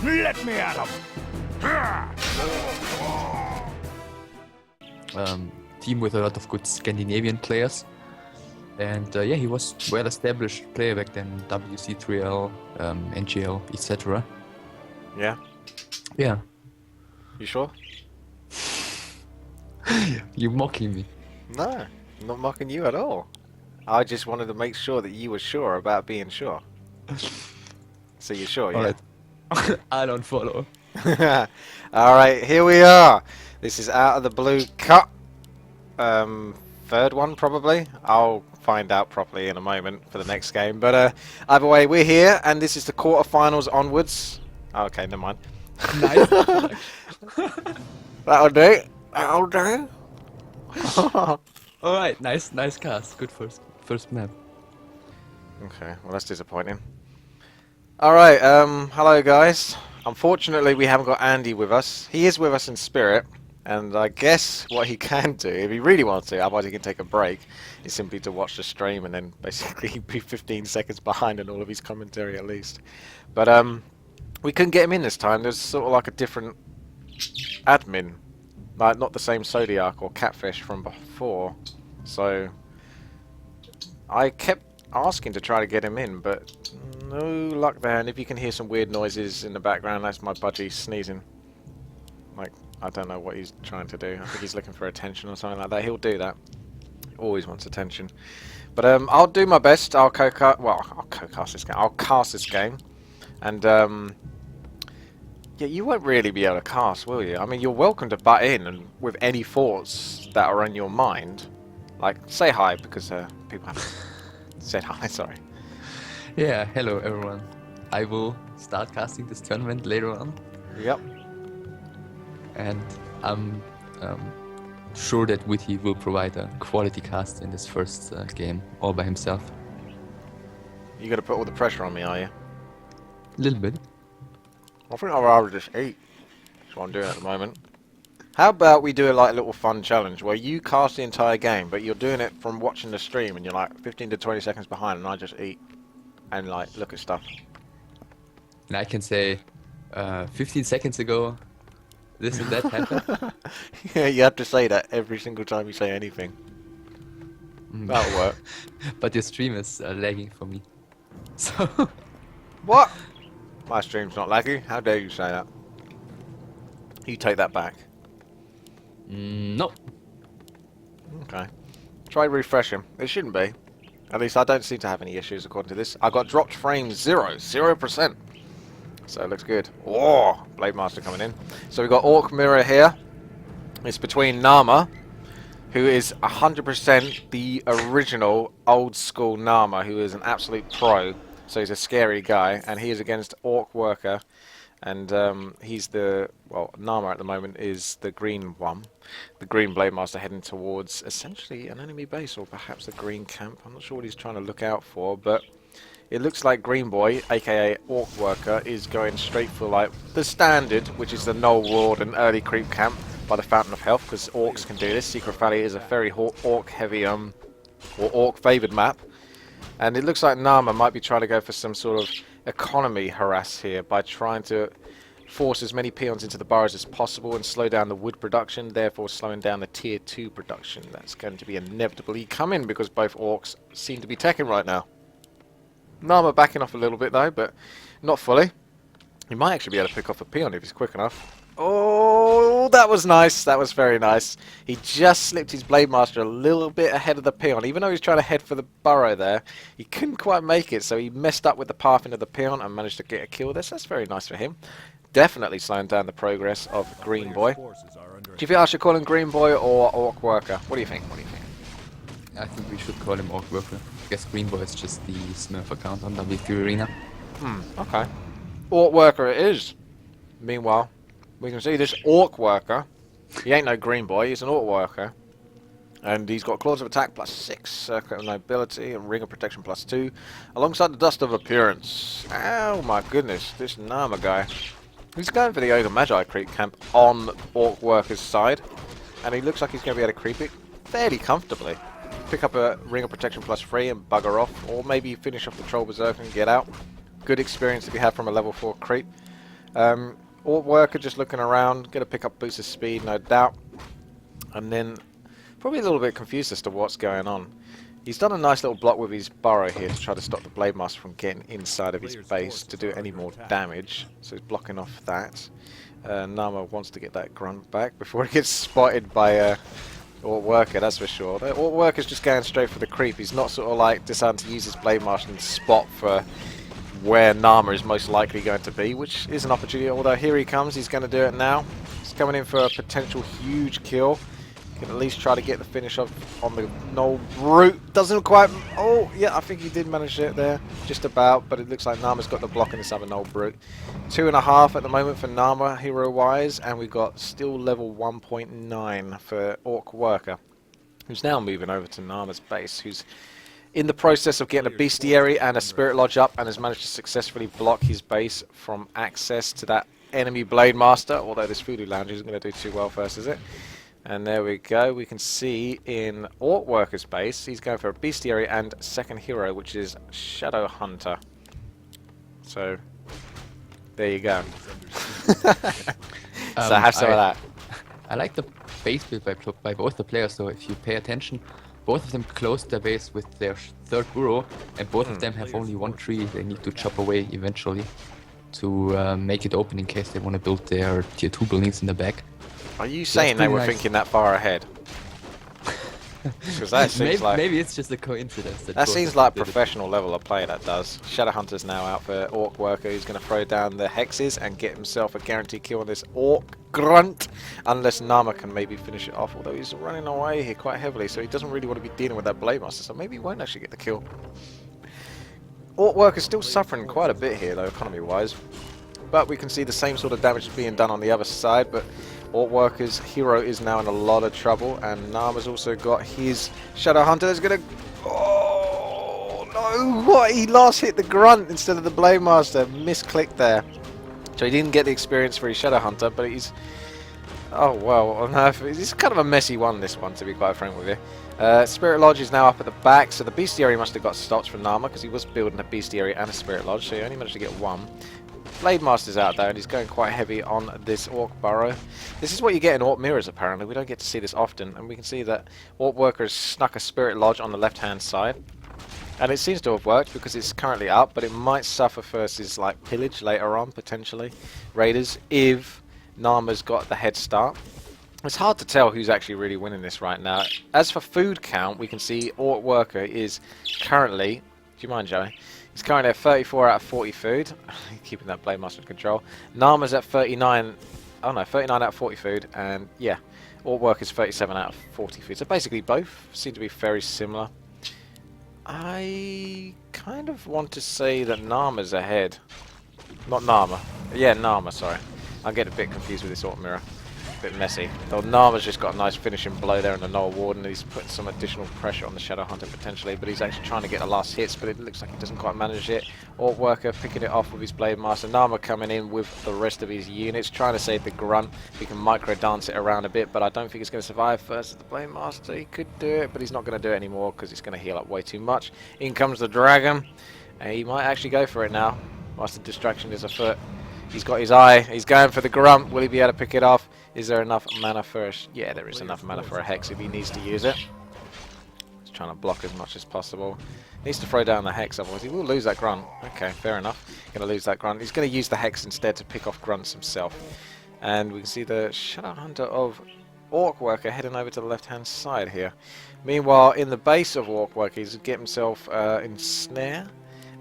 Let me at him! Team with a lot of good Scandinavian players. And yeah, he was well-established player back then, WC3L, NGL, etc. Yeah? Yeah. You sure? You're mocking me. No, I'm not mocking you at all. I just wanted to make sure that you were sure about being sure. So you're sure, yeah? Alright. I don't follow. Alright, here we are. This is Out of the Blue Cup. Third one, probably. I'll find out properly in a moment for the next game. But either way, we're here, and this is the quarterfinals onwards. Okay, never mind. Nice. That'll do. That'll do. Alright, nice cast. Good first map. Okay, well that's disappointing. Alright, hello guys. Unfortunately we haven't got Andy with us. He is with us in spirit, and I guess what he can do, if he really wants to, otherwise he can take a break, is simply to watch the stream and then basically be 15 seconds behind on all of his commentary at least. But we couldn't get him in this time. There's sort of like a different admin. Like not the same Zodiac or Catfish from before. So I kept asking to try to get him in, but no luck there. And if you can hear some weird noises in the background, that's my budgie sneezing. Like, I don't know what he's trying to do. I think he's looking for attention or something like that. He'll do that. Always wants attention. But I'll do my best. I'll co-cast this game. I'll cast this game. And yeah, you won't really be able to cast, will you? I mean, you're welcome to butt in and with any thoughts that are on your mind. Like, say hi, because people haven't said hi, sorry. Yeah, hello everyone. I will start casting this tournament later on. Yep. And I'm sure that WTii will provide a quality cast in this first game, all by himself. You're going to put all the pressure on me, are you? A little bit. I think I'd rather just eat. That's what I'm doing at the moment. How about we do a like little fun challenge where you cast the entire game, but you're doing it from watching the stream and you're like 15 to 20 seconds behind, and I just eat and like look at stuff. And I can say 15 seconds ago, this and that happened. Yeah, you have to say that every single time you say anything. That'll work. But your stream is lagging for me. So. What? My stream's not laggy. How dare you say that? You take that back. No. Okay. Try refreshing. It shouldn't be. At least I don't seem to have any issues according to this. I got dropped frames 0%. So it looks good. Oh, Blade Master coming in. So we've got Orc Mirror here. It's between Naama, who is 100% the original old school Naama, who is an absolute pro. So he's a scary guy, and he is against Orcworker, and he's the, well, Naama at the moment is the green one, the green Blade Master heading towards essentially an enemy base, or perhaps the green camp. I'm not sure what he's trying to look out for, but it looks like Green Boy, aka Orcworker, is going straight for like the standard, which is the Null Ward and early creep camp by the Fountain of Health, because Orcs can do this. Secret Valley is a very Orc heavy or Orc favoured map. And it looks like Naama might be trying to go for some sort of economy harass here by trying to force as many peons into the burrows as possible and slow down the wood production, therefore slowing down the tier 2 production. That's going to be inevitably coming because both orcs seem to be teching right now. Naama backing off a little bit though, but not fully. He might actually be able to pick off a peon if he's quick enough. Oh, that was nice. That was very nice. He just slipped his Blade Master a little bit ahead of the peon. Even though he was trying to head for the burrow there, he couldn't quite make it, so he messed up with the path into the peon and managed to get a kill. That's very nice for him. Definitely slowing down the progress of Green Boy. Do you think I should call him Green Boy or Orcworker? What do you think? What do you think? I think we should call him Orcworker. I guess Green Boy is just the Smurf account on WTii Arena. Okay. Orcworker it is. Meanwhile, we can see this Orcworker. He ain't no Green Boy, he's an Orcworker. And he's got Claws of Attack +6, Circuit of Nobility, and Ring of Protection +2, alongside the Dust of Appearance. Oh my goodness, this Naama guy. He's going for the Ogre Magi creep camp on Orcworker's side. And he looks like he's going to be able to creep it fairly comfortably. Pick up a Ring of Protection +3 and bugger off, or maybe finish off the Troll Berserk and get out. Good experience to be had from a level 4 creep. Orcworker just looking around, going to pick up boost of speed, no doubt. And then probably a little bit confused as to what's going on. He's done a nice little block with his burrow here to try to stop the Blade Master from getting inside of his base to do any more damage. So he's blocking off that. Naama wants to get that grunt back before he gets spotted by Orcworker, that's for sure. The Orcworker's just going straight for the creep. He's not sort of like deciding to use his Blade Master and spot for where Naama is most likely going to be, which is an opportunity. Although here he comes, he's going to do it now. He's coming in for a potential huge kill. Can at least try to get the finish off on the Null Brute. Doesn't quite. Oh, yeah, I think he did manage it there. Just about, but it looks like Naama's got the block in this other Null Brute. 2.5 at the moment for Naama, hero-wise, and we've got still level 1.9 for Orcworker, who's now moving over to Naama's base, who's in the process of getting a Bestiary and a Spirit Lodge up, and has managed to successfully block his base from access to that enemy Blade Master, although this Voodoo Lounge isn't going to do too well first, is it? And there we go, we can see in Orcworker's base, he's going for a Bestiary and second hero, which is Shadow Hunter. So, there you go. So have some of that. I like the base build by both the players, so if you pay attention, both of them closed their base with their third burrow, and both of them have only one tree they need to chop away eventually to make it open in case they want to build their tier 2 buildings in the back. Are you saying they were thinking that far ahead? Because that seems maybe it's just a coincidence. That seems like professional level of play, that does. Shadowhunter's now out for Orcworker, who's going to throw down the hexes and get himself a guaranteed kill on this Orc Grunt. Unless Naama can maybe finish it off, although he's running away here quite heavily, so he doesn't really want to be dealing with that Blade Master, so maybe he won't actually get the kill. Orcworker's still suffering quite a bit here, though, economy-wise. But we can see the same sort of damage being done on the other side, but Orcworker's hero is now in a lot of trouble, and Naama's also got his Shadow Hunter that's going to... Oh, no! What? He last hit the Grunt instead of the Blade Master. Misclicked there. So he didn't get the experience for his Shadow Hunter, but he's... Oh, well, it's kind of a messy one, this one, to be quite frank with you. Spirit Lodge is now up at the back, so the Bestiary must have got stopped from Naama, because he was building a Bestiary and a Spirit Lodge, so he only managed to get one. Blade Master's out there, and he's going quite heavy on this Orc Burrow. This is what you get in Orc Mirrors, apparently. We don't get to see this often, and we can see that Orcworker has snuck a Spirit Lodge on the left-hand side. And it seems to have worked, because it's currently up, but it might suffer versus, like, Pillage later on, potentially. Raiders, if Naama's got the head start. It's hard to tell who's actually really winning this right now. As for food count, we can see Orcworker is currently... Do you mind, Joey? He's currently at 34 out of 40 food. Keeping that Blade Master in control. Naama's at 39... Oh no, 39 out of 40 food. And yeah, Orcworker's 37 out of 40 food. So basically both seem to be very similar. I kind of want to say that Naama's ahead. Not Naama. Yeah, Naama, sorry. I get a bit confused with this Orc Mirror. A bit messy. Though Naama's just got a nice finishing blow there in the Null Warden, and he's putting some additional pressure on the Shadow Hunter potentially, but he's actually trying to get the last hits, but it looks like he doesn't quite manage it. Orcworker picking it off with his Blade Master. Naama coming in with the rest of his units, trying to save the Grunt. He can micro dance it around a bit, but I don't think he's going to survive first. The Blade Master, he could do it, but he's not going to do it anymore because he's going to heal up way too much. In comes the Dragon, and he might actually go for it now, whilst the distraction is afoot. He's got his eye, he's going for the Grunt. Will he be able to pick it off? Is there enough mana for a... Yeah, there is enough mana for a Hex if he needs to use it. He's trying to block as much as possible. Needs to throw down the Hex, otherwise he will lose that Grunt. Okay, fair enough. Going to lose that Grunt. He's going to use the Hex instead to pick off Grunts himself. And we can see the Shadow Hunter of Orcworker heading over to the left-hand side here. Meanwhile, in the base of Orcworker, he's getting himself in snare.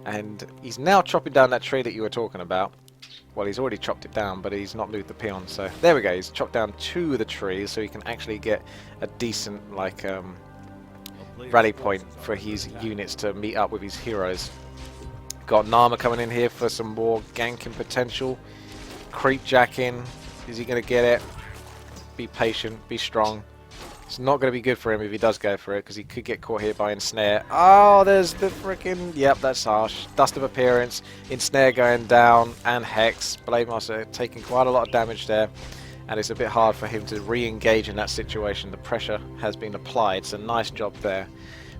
And he's now chopping down that tree that you were talking about. Well, he's already chopped it down, but he's not moved the peon, so... There we go, he's chopped down 2 of the trees, so he can actually get a decent, like, rally point for his units to meet up with his heroes. Got Naama coming in here for some more ganking potential. Creep jacking. Is he going to get it? Be patient, be strong. It's not going to be good for him if he does go for it, because he could get caught here by Ensnare. Oh, there's the freaking... Yep, that's harsh. Dust of Appearance, Ensnare going down, and Hex. Blade Master taking quite a lot of damage there, and it's a bit hard for him to re-engage in that situation. The pressure has been applied, so nice job there.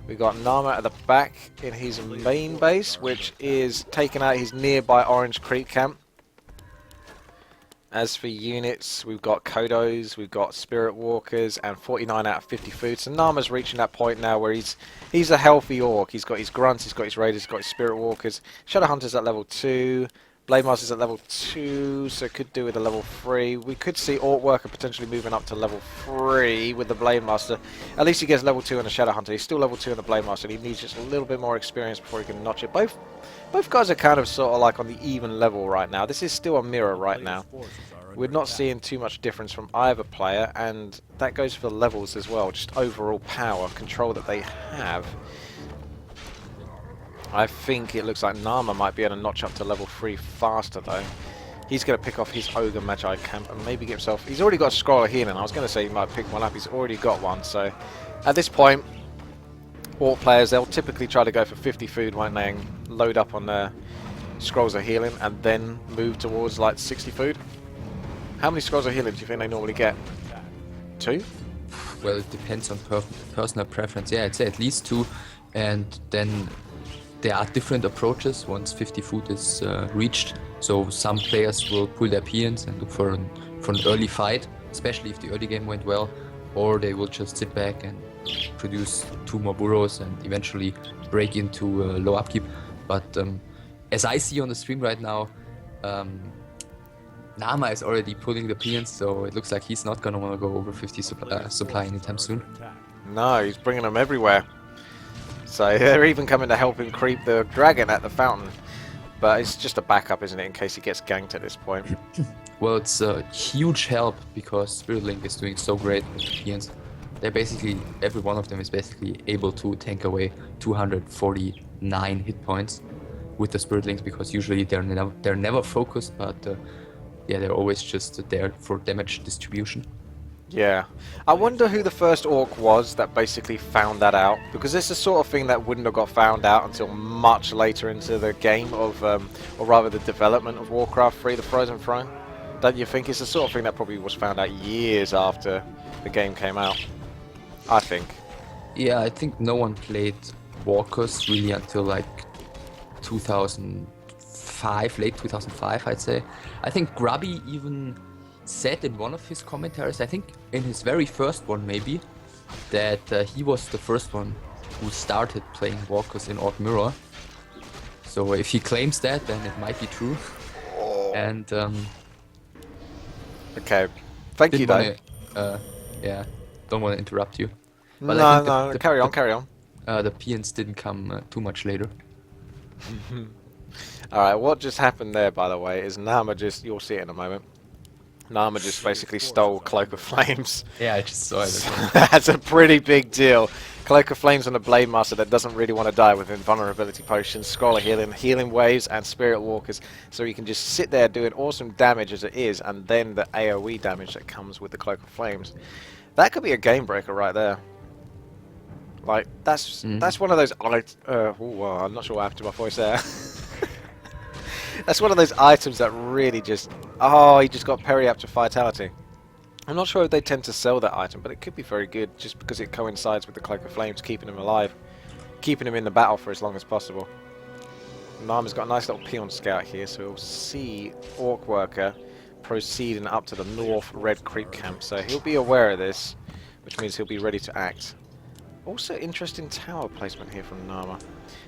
We've got Naama at the back in his main base, which is taking out his nearby orange creep camp. As for units, we've got Kodos, we've got Spirit Walkers, and 49 out of 50 food. So Naama's reaching that point now where he's a healthy orc. He's got his grunts, he's got his raiders, he's got his Spirit Walkers. Shadow Hunter's at level 2. Blade Master's at level 2, so could do with a level 3. We could see Orcworker potentially moving up to level 3 with the Blade Master. At least he gets level 2 in the Shadow Hunter. He's still level 2 in the Blade Master, and he needs just a little bit more experience before he can notch it. Both guys are kind of sort of like on the even level right now. This is still a mirror right now. We're not seeing too much difference from either player, and that goes for the levels as well. Just overall power, control that they have. I think it looks like Naama might be able to notch up to level 3 faster though. He's going to pick off his Ogre Magi camp and maybe get himself... He's already got a Scroll of Healing. I was going to say he might pick one up. He's already got one. So at this point, Orc players, they'll typically try to go for 50 food, won't they? And load up on their Scrolls of Healing and then move towards like 60 food. How many Scrolls of Healing do you think they normally get? 2? Well, it depends on personal preference. Yeah, I'd say at least 2, and then there are different approaches once 50 food is reached. So some players will pull their peons and look for an early fight, especially if the early game went well, or they will just sit back and produce 2 more burrows and eventually break into low upkeep. But as I see on the stream right now, Naama is already pulling the peons, so it looks like he's not going to want to go over 50 supply anytime soon. No, he's bringing them everywhere. So they're even coming to help him creep the dragon at the fountain. But it's just a backup, isn't it, in case he gets ganked at this point. Well, it's a huge help because Spirit Link is doing so great with the peons. They're basically, every one of them is basically able to tank away 249 hit points with the Spirit Links, because usually they're never focused, but yeah, they're always just there for damage distribution. Yeah. I wonder who the first orc was that basically found that out, because it's the sort of thing that wouldn't have got found out until much later into the game of, or rather the development of Warcraft 3, the Frozen Throne. Don't you think? It's the sort of thing that probably was found out years after the game came out, I think. Yeah, I think no one played Walkers really until like 2005, late 2005, I'd say. I think Grubby even said in one of his commentaries, I think in his very first one maybe, that he was the first one who started playing Walkers in Orc Mirror. So if he claims that, then it might be true. And okay, thank you though. Yeah, don't want to interrupt you. But No, carry on. The peons didn't come too much later. Alright, what just happened there, by the way, is Naama just, you'll see it in a moment, Naama just basically stole Cloak of Flames. Yeah, I just saw it. That's a pretty big deal. Cloak of Flames on a Blade Master that doesn't really want to die with invulnerability potions, Scroll of Healing, Healing Waves, and Spirit Walkers. So you can just sit there doing awesome damage as it is, and then the AoE damage that comes with the Cloak of Flames. That could be a game breaker right there. Like, that's one of those... I'm not sure what happened to my voice there. That's one of those items that really just... Oh, he just got parry up to Vitality. I'm not sure if they tend to sell that item, but it could be very good just because it coincides with the Cloak of Flames, keeping him alive. Keeping him in the battle for as long as possible. Naama's got a nice little peon scout here, so we'll see Orcworker proceeding up to the north Red Creep camp. So he'll be aware of this, which means he'll be ready to act. Also, interesting tower placement here from Naama.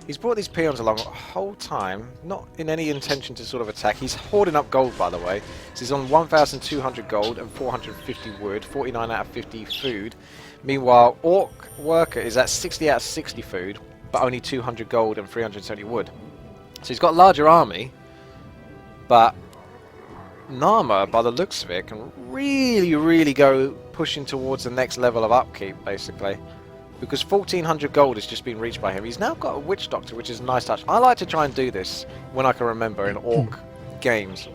He's brought these peons along the whole time, not in any intention to sort of attack. He's hoarding up gold, by the way. So he's on 1,200 gold and 450 wood, 49 out of 50 food. Meanwhile, Orcworker is at 60 out of 60 food, but only 200 gold and 370 wood. So he's got a larger army, but Naama, by the looks of it, can really go pushing towards the next level of upkeep, basically. Because 1,400 gold has just been reached by him. He's now got a Witch Doctor, which is a nice touch. I like to try and do this when I can remember in Orc games.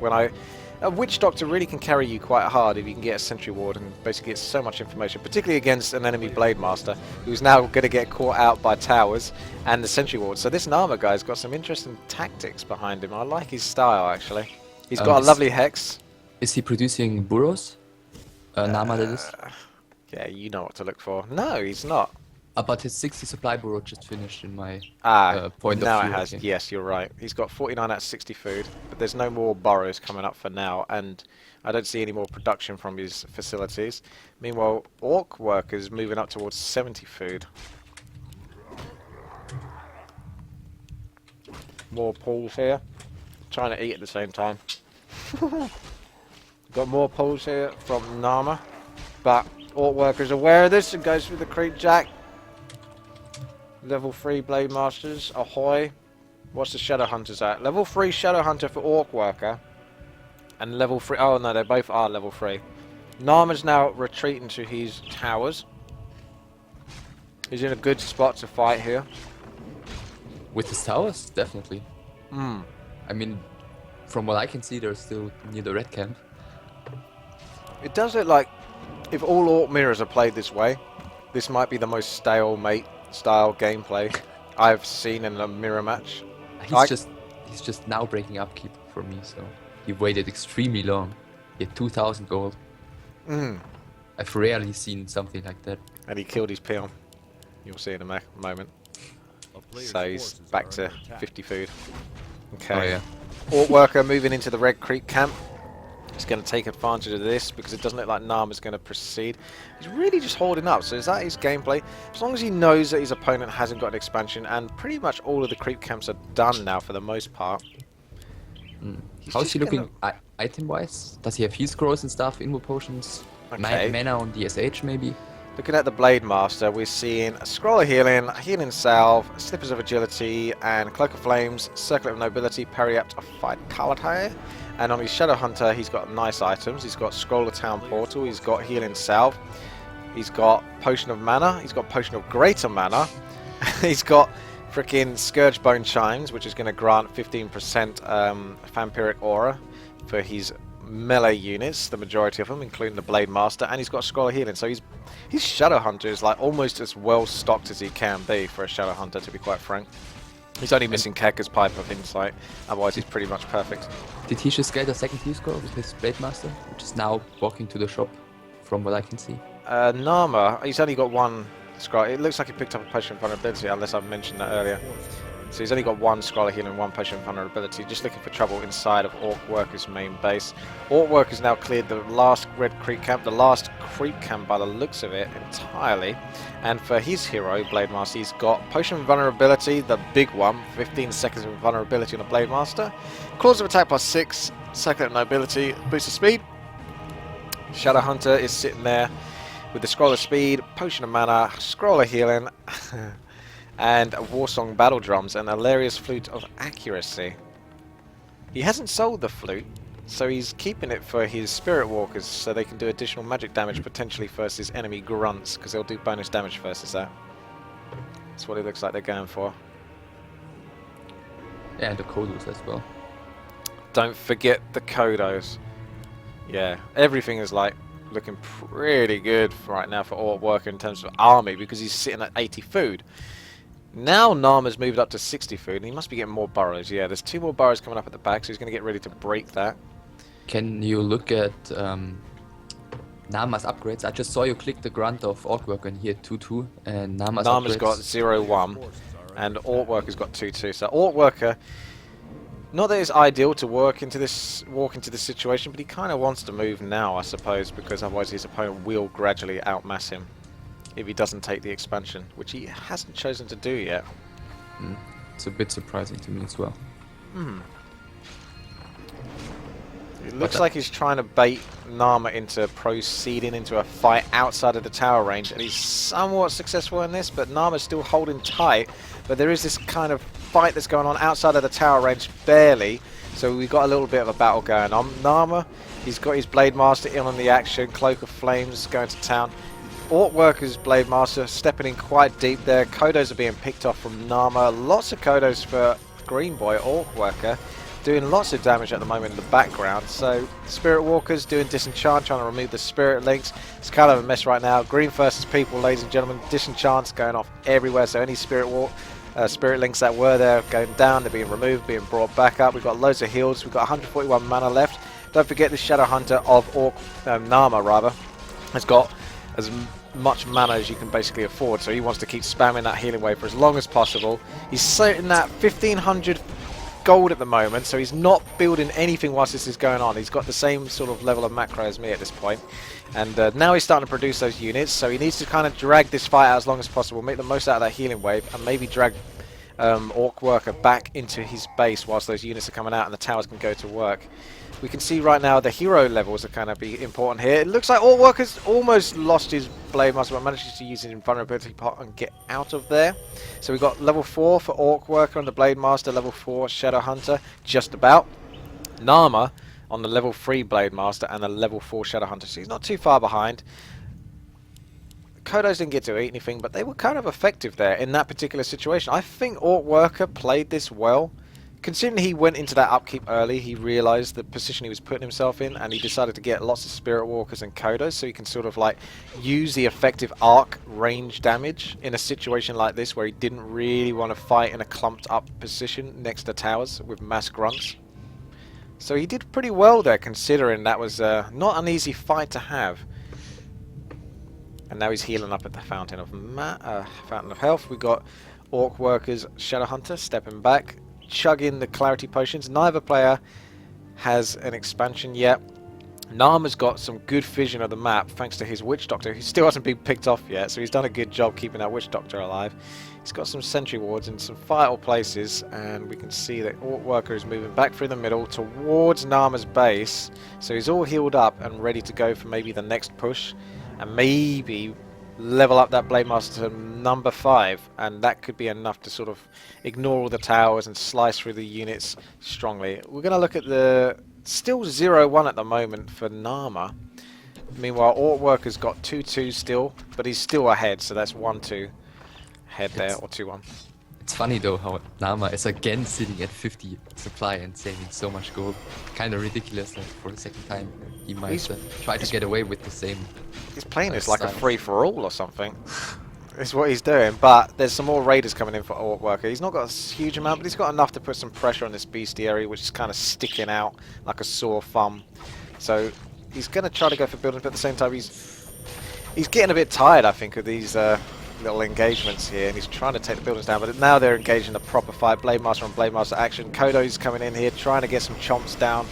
A Witch Doctor really can carry you quite hard if you can get a Sentry Ward and basically get so much information, particularly against an enemy Blade Master, who's now going to get caught out by towers and the Sentry Ward. So this Naama guy's got some interesting tactics behind him. I like his style, actually. He's got a lovely Hex. Is he producing burrows? Naama, that is? Yeah, you know what to look for. No, he's not. But his 60 supply burrow just finished in my point now of view. it has. Okay. Yes, you're right. He's got 49 out of 60 food, but there's no more burrows coming up for now, and I don't see any more production from his facilities. Meanwhile, Orcworker's moving up towards 70 food. More pools here. Trying to eat at the same time. Got more pools here from Naama, but Orcworker's aware of this and goes through the creep jack. Level 3 Blade Masters, ahoy. What's the Shadow Hunters at? Level 3 Shadow Hunter for Orcworker. And level 3, oh no, they both are level 3. Naama's now retreating to his towers. He's in a good spot to fight here. With his towers, definitely. Hmm. I mean, from what I can see, they're still near the red camp. It does look like if all Orc mirrors are played this way, this might be the most stalemate style gameplay I've seen in a mirror match. He's just now breaking upkeep for me, so he waited extremely long. He had 2,000 gold. I've rarely seen something like that. And he killed his peon. You'll see in a moment. So he's back to 50 food. Okay. Oh, yeah. Orcworker moving into the red creep camp. He's going to take advantage of this because it doesn't look like Naama's going to proceed. He's really just holding up. So is that his gameplay? As long as he knows that his opponent hasn't got an expansion, and pretty much all of the creep camps are done now for the most part. How's he looking item-wise? Does he have heal scrolls and stuff, invo potions, mana on DSH maybe? Looking at the Blade Master, we're seeing a Scroll of Healing, Healing Salve, Slippers of Agility, and Cloak of Flames, Circlet of Nobility, Periapt of Vitality. And on his Shadow Hunter, he's got nice items. He's got Scroll of Town Portal, he's got Healing Salve, he's got Potion of Mana, he's got Potion of Greater Mana, he's got freaking Scourge Bone Chimes, which is going to grant 15% Vampiric Aura for his melee units, the majority of them, including the Blade Master, and he's got Scroll of Healing. So his Shadow Hunter is like almost as well stocked as he can be for a Shadow Hunter, to be quite frank. He's only missing Keka's Pipe of Insight, otherwise he's pretty much perfect. Did he just get a second heal scroll with his Blade Master, which is now walking to the shop, from what I can see? Naama, he's only got one scroll. It looks like he picked up a Potion of Vulnerability, unless I've mentioned that earlier. So he's only got one Scroll of Healing and one Potion of Vulnerability, just looking for trouble inside of Orcworker's main base. Orcworker's now cleared the last red creep camp, the last creep camp by the looks of it, entirely. And for his hero, Blade Master, he's got Potion of Vulnerability, the big one, 15 seconds of vulnerability on a Blade Master. Claws of Attack +6, Circlet of Nobility, boost of speed. Shadow Hunter is sitting there with the Scroll of Speed, Potion of Mana, Scroll of Healing, and Warsong Battle Drums, and Hilarious Flute of Accuracy. He hasn't sold the flute, so he's keeping it for his Spirit Walkers, so they can do additional magic damage potentially versus enemy grunts, because they'll do bonus damage versus that. That's what it looks like they're going for. Yeah, and the Kodos as well. Don't forget the Kodos. Yeah, everything is like looking pretty good right now for Orcworker in terms of army, because he's sitting at 80 food. Now Naama's moved up to 60 food, and he must be getting more burrows. Yeah, there's 2 more burrows coming up at the back, so he's going to get ready to break that. Can you look at Naama's upgrades? I just saw you click the grunt of Orcworker and he had 2-2, and Naama's got 0-1, and Orcworker's got 2-2. So Orcworker, not that it's ideal to walk into this situation, but he kind of wants to move now, I suppose, because otherwise his opponent will gradually outmass him if he doesn't take the expansion, which he hasn't chosen to do yet. It's a bit surprising to me as well. It looks like he's trying to bait Naama into proceeding into a fight outside of the tower range, and he's somewhat successful in this, but Naama's still holding tight. But there is this kind of fight that's going on outside of the tower range, barely. So we've got a little bit of a battle going on. Naama, he's got his Blade Master in on the action, Cloak of Flames going to town. Orcworker's Blade Master stepping in quite deep there. Kodos are being picked off from Naama. Lots of Kodos for Green Boy Orcworker, doing lots of damage at the moment in the background. So Spirit Walkers doing disenchant, trying to remove the Spirit Links. It's kind of a mess right now. Green versus people, ladies and gentlemen. Disenchants going off everywhere. So any Spirit Links that were there going down, they're being removed, being brought back up. We've got loads of heals. We've got 141 mana left. Don't forget the Shadow Hunter of Naama rather has got as much mana as you can basically afford, so he wants to keep spamming that healing wave for as long as possible. He's sitting at 1500 gold at the moment, so he's not building anything whilst this is going on. He's got the same sort of level of macro as me at this point. And now he's starting to produce those units, so he needs to kind of drag this fight out as long as possible, make the most out of that healing wave, and maybe drag Orcworker back into his base whilst those units are coming out and the towers can go to work. We can see right now the hero levels are kind of be important here. It looks like Orcworker's almost lost his Blade Master, but manages to use his invulnerability pot and get out of there. So we've got level 4 for Orcworker on the Blade Master, level 4 Shadow Hunter, just about. Naama on the level 3 Blade Master and the level 4 Shadow Hunter, so he's not too far behind. Kodos didn't get to eat anything, but they were kind of effective there in that particular situation. I think Orcworker played this well. Considering he went into that upkeep early, he realised the position he was putting himself in, and he decided to get lots of Spirit Walkers and Kodos, so he can sort of like use the effective arc range damage in a situation like this where he didn't really want to fight in a clumped up position next to towers with mass grunts. So he did pretty well there, considering that was not an easy fight to have. And now he's healing up at the Fountain of Health. We got Orcworker's Shadow Hunter stepping back, chugging the Clarity Potions. Neither player has an expansion yet. Naama's got some good vision of the map thanks to his Witch Doctor, who still hasn't been picked off yet, so he's done a good job keeping that Witch Doctor alive. He's got some sentry wards in some vital places, and we can see that Orcworker is moving back through the middle towards Naama's base, so he's all healed up and ready to go for maybe the next push, and maybe level up that Blade Master to number 5, and that could be enough to sort of ignore all the towers and slice through the units strongly. We're going to look at the still 0-1 at the moment for Naama. Meanwhile, Orcworker's got 2-2 still, but he's still ahead, so that's 1-2 ahead there, or 2-1. It's funny though how Naama is again sitting at 50 supply and saving so much gold. Kind of ridiculous that for the second time he might try to get away with the same. He's playing this like a free-for-all or something. Is what he's doing, but there's some more raiders coming in for Orcworker. He's not got a huge amount, but he's got enough to put some pressure on this bestiary, which is kind of sticking out like a sore thumb. So he's going to try to go for buildings, but at the same time he's getting a bit tired, I think, of these little engagements here, and he's trying to take the buildings down, but now they're engaged in a proper fight. Blade Master on Blade Master action. Kodo's coming in here, trying to get some chomps down.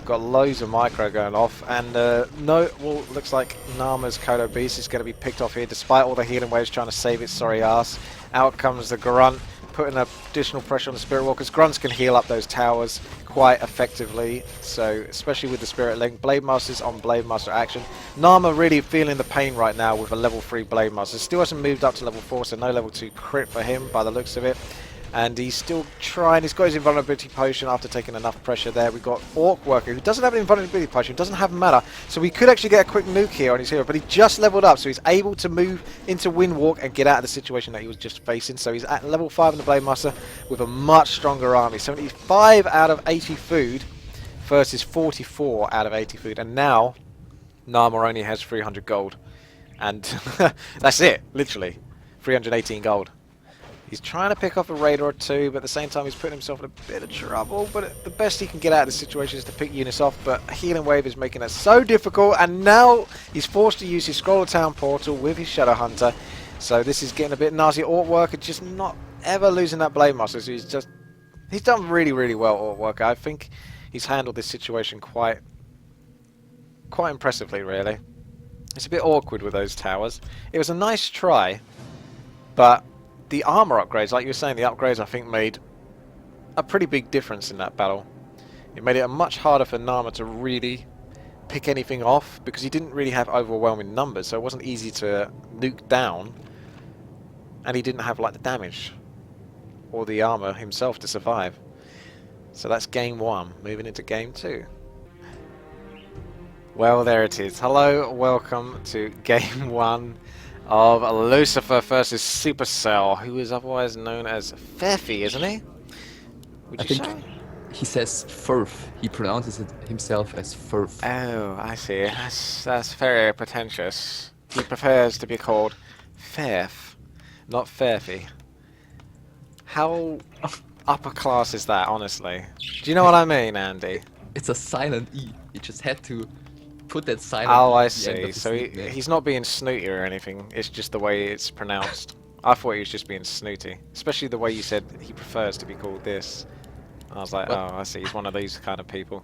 Got loads of micro going off, and looks like Naama's Kodo Beast is going to be picked off here, despite all the healing waves trying to save its sorry ass. Out comes the Grunt, putting additional pressure on the Spirit Walkers. Grunts can heal up those towers quite effectively, so especially with the Spirit Link. Blade Master's on Blade Master action. Naama really feeling the pain right now with a level 3 Blade Master. Still hasn't moved up to level 4, so no level 2 crit for him by the looks of it. And he's still trying. He's got his invulnerability potion after taking enough pressure there. We've got Orcworker, who doesn't have an invulnerability potion, doesn't have mana, so we could actually get a quick nuke here on his hero, but he just leveled up, so he's able to move into Windwalk and get out of the situation that he was just facing. So he's at level 5 in the Blade Master with a much stronger army. 75 out of 80 food versus 44 out of 80 food. And now Naama only has 300 gold. And that's it, literally. 318 gold. He's trying to pick off a raider or two, but at the same time he's putting himself in a bit of trouble. But the best he can get out of this situation is to pick units off, but Healing Wave is making that so difficult, and now he's forced to use his Scroll of Town portal with his Shadow Hunter. So this is getting a bit nasty. Orcworker just not ever losing that Blade Master, so he's done really, really well, Orcworker. I think he's handled this situation quite impressively, really. It's a bit awkward with those towers. It was a nice try, but the armor upgrades, like you were saying, the upgrades I think made a pretty big difference in that battle. It made it much harder for Naama to really pick anything off, because he didn't really have overwhelming numbers, so it wasn't easy to nuke down, and he didn't have like the damage or the armor himself to survive. So that's game 1. Moving into game 2. Well, there it is. Hello, welcome to game 1 of Lucifer versus Supercell, who is otherwise known as Ferfe, isn't he? I think he says Ferfe. He pronounces it himself as Ferfe. Oh, I see. That's very pretentious. He prefers to be called Ferfe, not Ferfe. How upper class is that, honestly? Do you know what I mean, Andy? It's a silent E. You just had to put that silent Oh, I at the end see. of his So nickname. he's not being snooty or anything. It's just the way it's pronounced. I thought he was just being snooty, especially the way you said he prefers to be called this. I was like, What? oh, I see. He's one of these kind of people.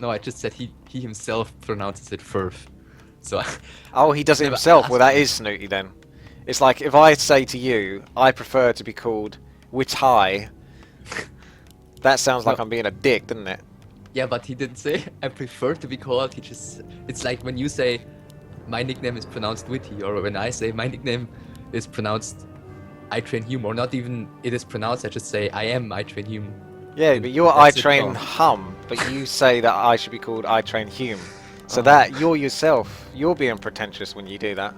No, I just said he himself pronounces it Ferfe. So Oh, he does it never himself. Well, asked that him. is snooty then. It's like if I say to you, I prefer to be called WTii. That sounds like No. I'm being a dick, doesn't it? Yeah, but he didn't say I prefer to be called. He just it's like when you say my nickname is pronounced Witty, or when I say my nickname is pronounced I Train Hume, or not even it is pronounced. I just say I am I Train Hume. Yeah, And but you're I that's it train wrong. hum, but you say that I should be called I train Hume. So Oh. that you're yourself, you're being pretentious when you do that.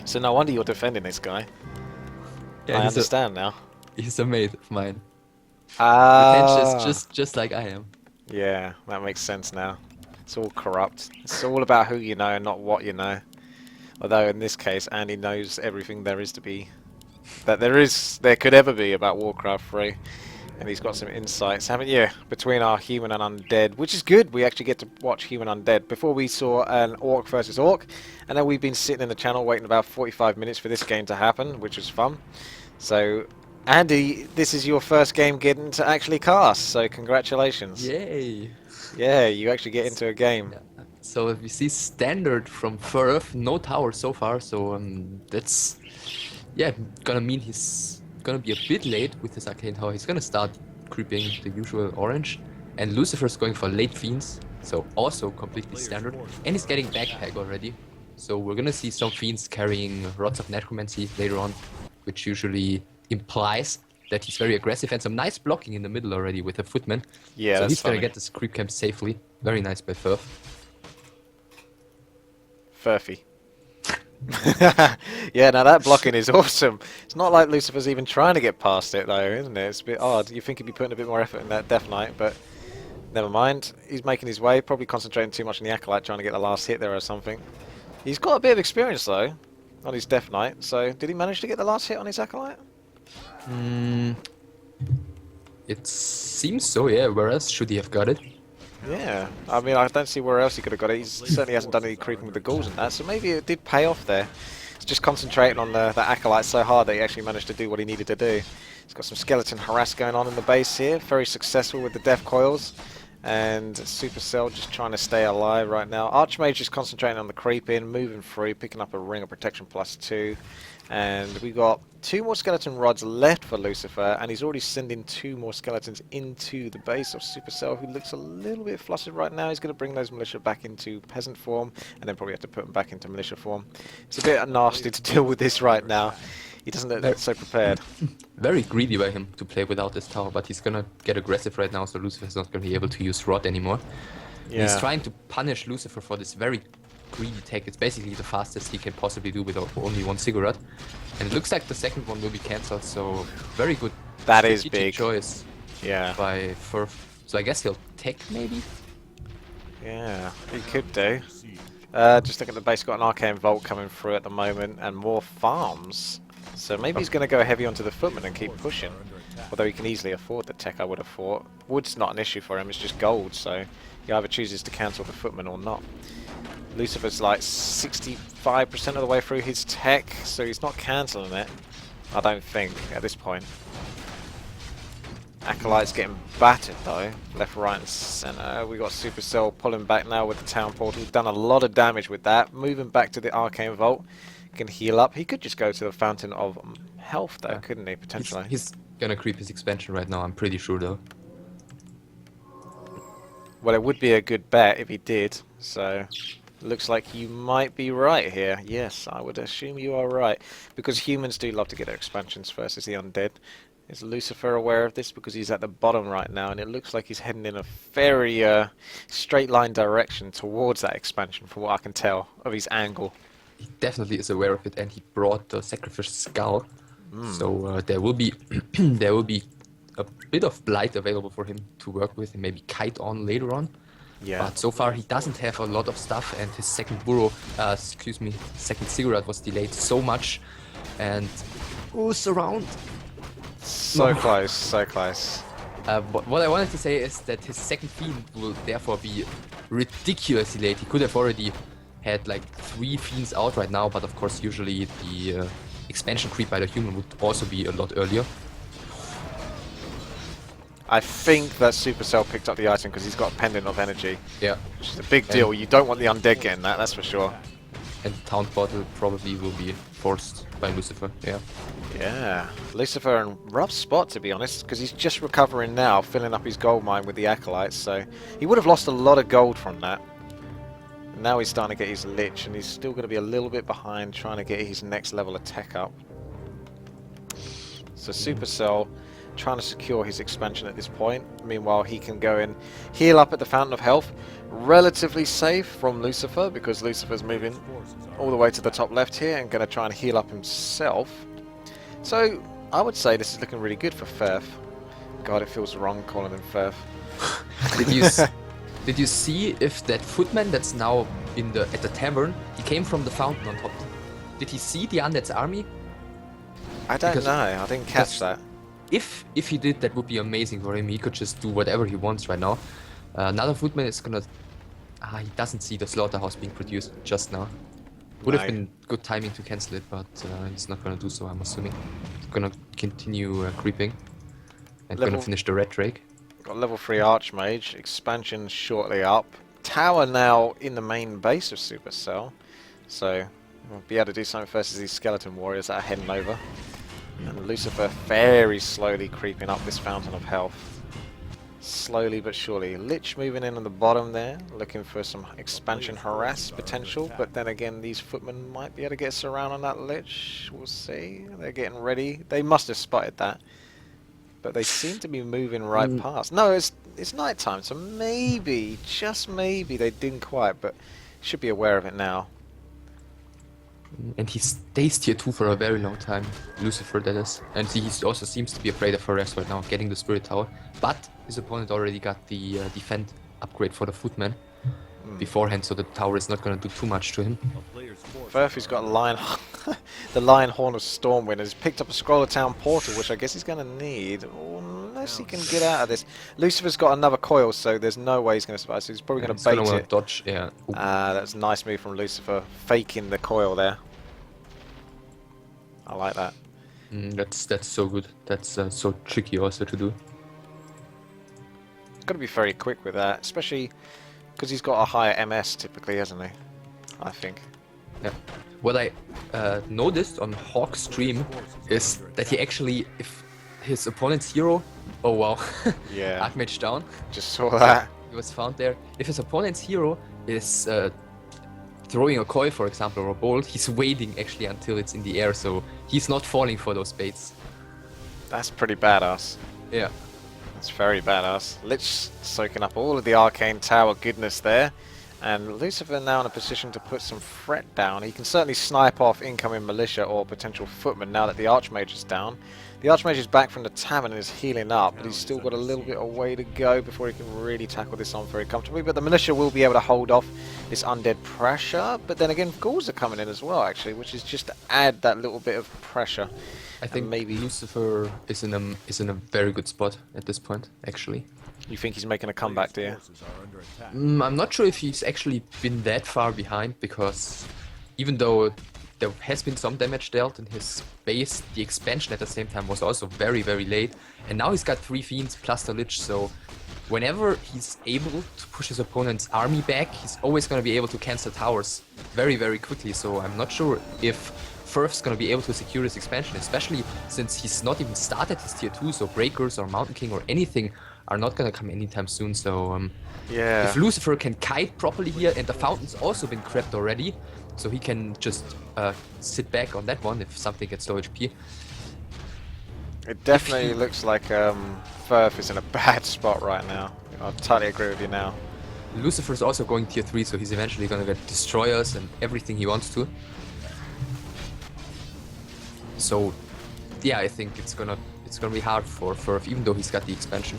So no wonder you're defending this guy. Yeah, I understand now. He's a mate of mine. Ah, Pretentious, just like I am. yeah, that makes sense now. It's all corrupt. It's all about who you know and not what you know. Although in this case, Andy knows everything there is to be, that there could ever be about Warcraft 3. And he's got some insights, haven't you? Between our human and undead, which is good. We actually get to watch human undead. Before we saw an orc versus orc, and then we've been sitting in the channel waiting about 45 minutes for this game to happen, which was fun. So, Andy, this is your first game getting to actually cast, so congratulations. Yay! Yeah, you actually get into a game. Yeah. So we see standard from Ferfe, no tower so far. So that's gonna mean he's gonna be a bit late with his arcane tower. He's gonna start creeping the usual orange, and Lucifer's going for late fiends, so also completely standard. And he's getting backpack already, so we're gonna see some fiends carrying rods of necromancy later on, which usually implies that he's very aggressive, and some nice blocking in the middle already with a footman. Yeah, so that's he's gonna funny. get this creep camp safely. Very nice by Ferfe. Ferfe. Yeah, now that blocking is awesome. It's not like Lucifer's even trying to get past it though, isn't it? It's a bit odd. You think he'd be putting a bit more effort in that Death Knight, but never mind. He's making his way, probably concentrating too much on the Acolyte, trying to get the last hit there or something. He's got a bit of experience though on his Death Knight, so did he manage to get the last hit on his Acolyte? It seems so, yeah. Where else should he have got it? Yeah, I mean, I don't see where else he could have got it. He certainly hasn't done any creeping with the ghouls and that, so maybe it did pay off there. He's just concentrating on the Acolyte so hard that he actually managed to do what he needed to do. He's got some skeleton harass going on in the base here, very successful with the death coils. And Supercell just trying to stay alive right now. Archmage just concentrating on the creep-in, moving through, picking up a ring of protection +2. And we got 2 more skeleton rods left for Lucifer, and he's already sending 2 more skeletons into the base of Supercell, who looks a little bit flustered right now. He's going to bring those militia back into peasant form, and then probably have to put them back into militia form. It's a bit nasty to deal with this right now. He doesn't look so prepared. Very greedy by him to play without this tower, but he's gonna get aggressive right now, so Lucifer's not gonna be able to use Rod anymore. Yeah. He's trying to punish Lucifer for this very greedy tech. It's basically the fastest he can possibly do with only 1 cigarette. And it looks like the second one will be cancelled, so very good That is strategic big. choice Yeah. by Ferfe. So I guess he'll tech maybe? Yeah, he could do. Just look at the base, got an Arcane Vault coming through at the moment, and more farms. So maybe he's going to go heavy onto the footman and keep pushing. Although he can easily afford the tech, I would have thought. Wood's not an issue for him, it's just gold, so he either chooses to cancel the footman or not. Lucifer's like 65% of the way through his tech, so he's not cancelling it, I don't think, at this point. Acolyte's getting battered though, left, right and centre. We got Supercell pulling back now with the town portal. Done a lot of damage with that. Moving back to the Arcane Vault. Can heal up. He could just go to the Fountain of Health though, Yeah. couldn't he, potentially? He's gonna creep his expansion right now, I'm pretty sure though. Well, it would be a good bet if he did, so looks like you might be right here. Yes, I would assume you are right, because humans do love to get their expansions first as the undead. Is Lucifer aware of this? Because he's at the bottom right now, and it looks like he's heading in a very straight line direction towards that expansion, from what I can tell of his angle. He definitely is aware of it, and he brought the sacrificial skull. So there will be there will be a bit of blight available for him to work with, and maybe kite on later on. Yeah. But so far he doesn't have a lot of stuff, and his second burrow, second cigarette was delayed so much, and surround. So close, so close. But what I wanted to say is that his second fiend will therefore be ridiculously late. He could have already had like 3 fiends out right now, but of course usually the expansion creep by the human would also be a lot earlier. I think that Supercell picked up the item because he's got a pendant of energy. Yeah. Which is a big deal. You don't want the undead getting that, that's for sure. And Taunt Bottle probably will be forced by Lucifer, yeah. Yeah, Lucifer in rough spot to be honest, because he's just recovering now, filling up his gold mine with the acolytes, so he would have lost a lot of gold from that. Now he's starting to get his lich, and he's still going to be a little bit behind trying to get his next level of tech up. So Supercell trying to secure his expansion at this point. Meanwhile, he can go and heal up at the Fountain of Health. Relatively safe from Lucifer, because Lucifer's moving all the way to the top left here and going to try and heal up himself. So, I would say this is looking really good for Ferfe. God, it feels wrong calling him Ferfe. Did you see if that footman that's now at the tavern, he came from the fountain on top? Did he see the undead's army? I don't know. I didn't catch that. If he did, that would be amazing for him. He could just do whatever he wants right now. Another footman is gonna... he doesn't see the slaughterhouse being produced just now. Would have been good timing to cancel it, but he's not gonna do so, I'm assuming. He's gonna continue creeping. And gonna finish the red drake. Got level 3 Archmage, expansion shortly up. Tower now in the main base of Supercell. So, we'll be able to do something versus these skeleton warriors that are heading over. And Lucifer very slowly creeping up this Fountain of Health. Slowly but surely. Lich moving in on the bottom there, looking for some expansion harass potential. But then again, these footmen might be able to get us around on that Lich. We'll see. They're getting ready. They must have spotted that. But they seem to be moving right past. No, it's night time, so maybe, just maybe, they didn't quite, but should be aware of it now. And he stays tier 2 for a very long time, Lucifer that is. And he also seems to be afraid of harass right now, getting the Spirit Tower. But his opponent already got the defend upgrade for the footman beforehand, so the tower is not going to do too much to him. Ferfe's got Lion, the Lion Horn of Stormwind. Has picked up a Scroll of Town portal, which I guess he's going to need, unless he can get out of this. Lucifer's got another coil, so there's no way he's going to survive. So he's probably going to bait it. Dodge, yeah. That's a nice move from Lucifer, faking the coil there. I like that. That's so good. That's so tricky also to do. Got to be very quick with that, especially because he's got a higher MS typically, hasn't he? I think. Yeah. What I noticed on Hawk's stream is that he actually, if his opponent's hero, oh wow, yeah, Archmage down. Just saw that. He was found there. If his opponent's hero is throwing a coil, for example, or a bolt, he's waiting actually until it's in the air, so he's not falling for those baits. That's pretty badass. Yeah. That's very badass. Lich soaking up all of the arcane tower goodness there. And Lucifer now in a position to put some threat down. He can certainly snipe off incoming militia or potential footmen now that the Archmage is down. The Archmage is back from the tavern and is healing up, but he's still got a little bit of way to go before he can really tackle this on very comfortably. But the militia will be able to hold off this undead pressure. But then again, ghouls are coming in as well, actually, which is just to add that little bit of pressure. I think maybe Lucifer is in a very good spot at this point, actually. You think he's making a comeback, do you? I'm not sure if he's actually been that far behind, because even though there has been some damage dealt in his base, the expansion at the same time was also very, very late. And now he's got 3 fiends plus the Lich, so whenever he's able to push his opponent's army back, he's always going to be able to cancel towers very, very quickly. So I'm not sure if Ferfe's going to be able to secure his expansion, especially since he's not even started his tier 2, so Breakers or Mountain King or anything are not going to come anytime soon. So yeah, if Lucifer can kite properly here, and the fountain's also been crept already, so he can just sit back on that one if something gets low HP. It definitely looks like Ferfe is in a bad spot right now. I totally agree with you now. Lucifer's also going tier 3, so he's eventually going to get destroyers and everything he wants to. So yeah, I think it's gonna be hard for Ferfe, even though he's got the expansion.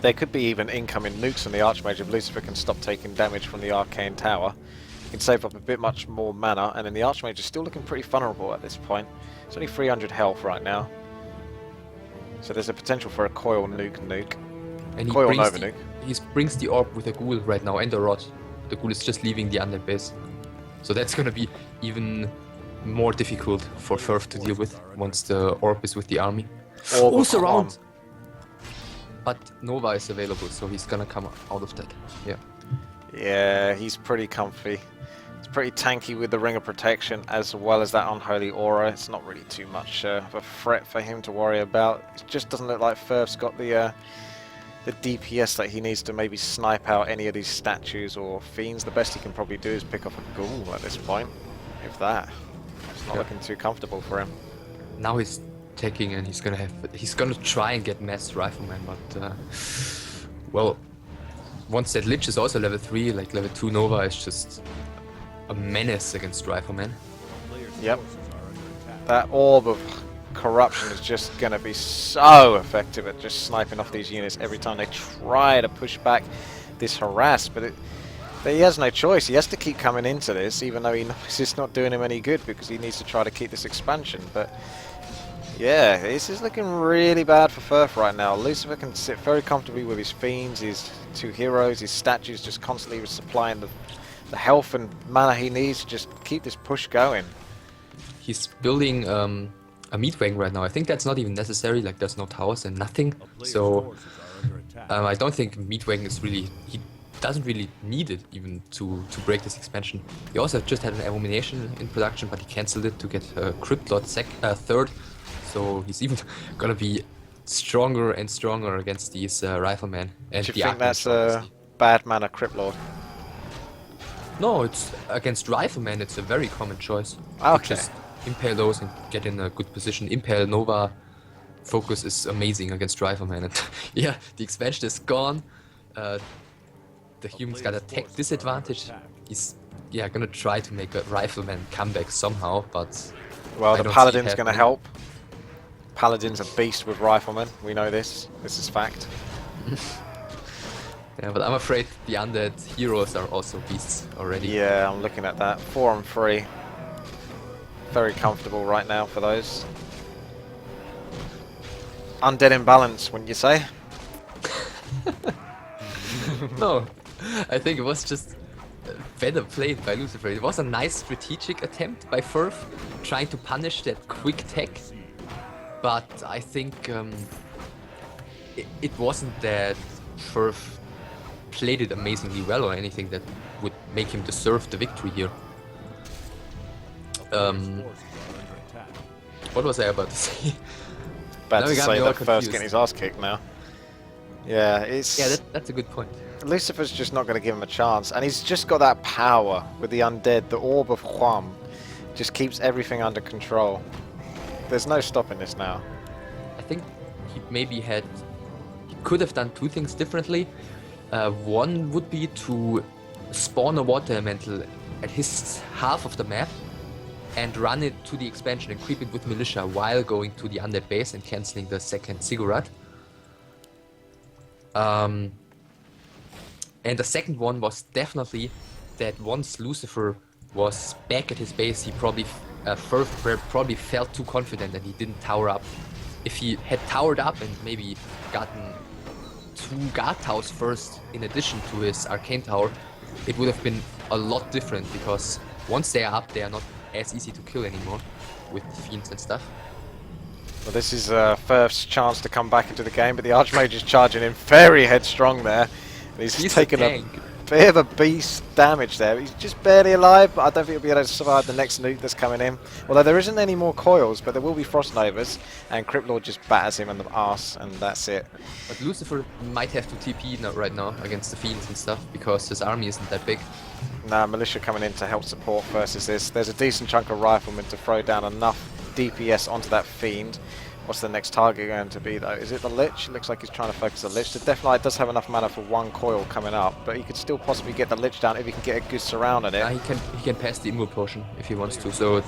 There could be even incoming nukes on the Archmage if Lucifer can stop taking damage from the Arcane Tower. He can save up a bit much more mana, and then the Archmage is still looking pretty vulnerable at this point. It's only 300 health right now. So there's a potential for a Coil nuke. And Coil Nova nuke. he brings the orb with a ghoul right now and a rod. The ghoul is just leaving the undead base. So that's gonna be even more difficult for Ferfe to deal with once the orb is with the army. Orb surround! But Nova is available, so he's gonna come out of that. Yeah. Yeah, he's pretty comfy. It's pretty tanky with the Ring of Protection as well as that Unholy Aura. It's not really too much of a threat for him to worry about. It just doesn't look like Ferfe's got the DPS that he needs to maybe snipe out any of these statues or fiends. The best he can probably do is pick off a ghoul at this point, if that. It's not looking too comfortable for him. Now he's taking and he's gonna try and get mass rifleman, but well, once that Lich is also level 3, like level 2 Nova is just a menace against rifleman. Yep. That orb of corruption is just gonna be so effective at just sniping off these units every time they try to push back this harass, but he has no choice. He has to keep coming into this, even though he knows it's not doing him any good because he needs to try to keep this expansion. But yeah, this is looking really bad for Ferfe right now. Lucifer can sit very comfortably with his fiends, his 2 heroes, his statues just constantly supplying the health and mana he needs to just keep this push going. He's building a meat wagon right now. I think that's not even necessary, like there's no towers and nothing. So I don't think meat wagon is really, he doesn't really need it even to break this expansion. He also just had an abomination in production, but he cancelled it to get Crypt Lord third. So he's even gonna be stronger and stronger against these riflemen. And do you think that's a bad mana Crypt Lord? No, it's against riflemen. It's a very common choice. Okay. Just impale those and get in a good position. Impale Nova focus is amazing against riflemen. And yeah, the expansion is gone. The humans got a tech disadvantage. He's gonna try to make a rifleman comeback somehow, but well, the paladin's gonna help. Paladin's a beast with riflemen. We know this. This is fact. Yeah, but I'm afraid the undead heroes are also beasts already. Yeah, I'm looking at that. 4 on 3. Very comfortable right now for those. Undead imbalance, wouldn't you say? No, I think it was just better played by Lucifer. It was a nice strategic attempt by Ferfe, trying to punish that quick tech. But I think it wasn't that Ferfe played it amazingly well or anything that would make him deserve the victory here. What was I about to say? About to say that Ferfe's getting his ass kicked now. Yeah, it's... Yeah, that's a good point. Lucifer's just not going to give him a chance, and he's just got that power with the undead. The Orb of Huam just keeps everything under control. There's no stopping this now. I think he could have done 2 things differently. One would be to spawn a water elemental at his half of the map and run it to the expansion and creep it with militia while going to the undead base and cancelling the second ziggurat. And the second one was definitely that once Lucifer was back at his base, he probably Ferfe probably felt too confident and he didn't tower up. If he had towered up and maybe gotten 2 guard towers first in addition to his arcane tower, it would have been a lot different, because once they are up, they are not as easy to kill anymore with fiends and stuff. Well, this is Ferfe's chance to come back into the game, but the Archmage is charging in very headstrong there. And he's taken a bit of a beast damage there. He's just barely alive, but I don't think he'll be able to survive the next nuke that's coming in. Although there isn't any more coils, but there will be Frost Novas, and Crypt Lord just batters him in the arse, and that's it. But Lucifer might have to TP right now against the fiends and stuff, because his army isn't that big. Nah, Militia coming in to help support versus this. There's a decent chunk of riflemen to throw down enough DPS onto that fiend. What's the next target going to be, though? Is it the Lich? It looks like he's trying to focus the Lich. The Deathlite does have enough mana for 1 coil coming up, but he could still possibly get the Lich down if he can get a good surround on it. He can pass the Immo potion if he wants to, so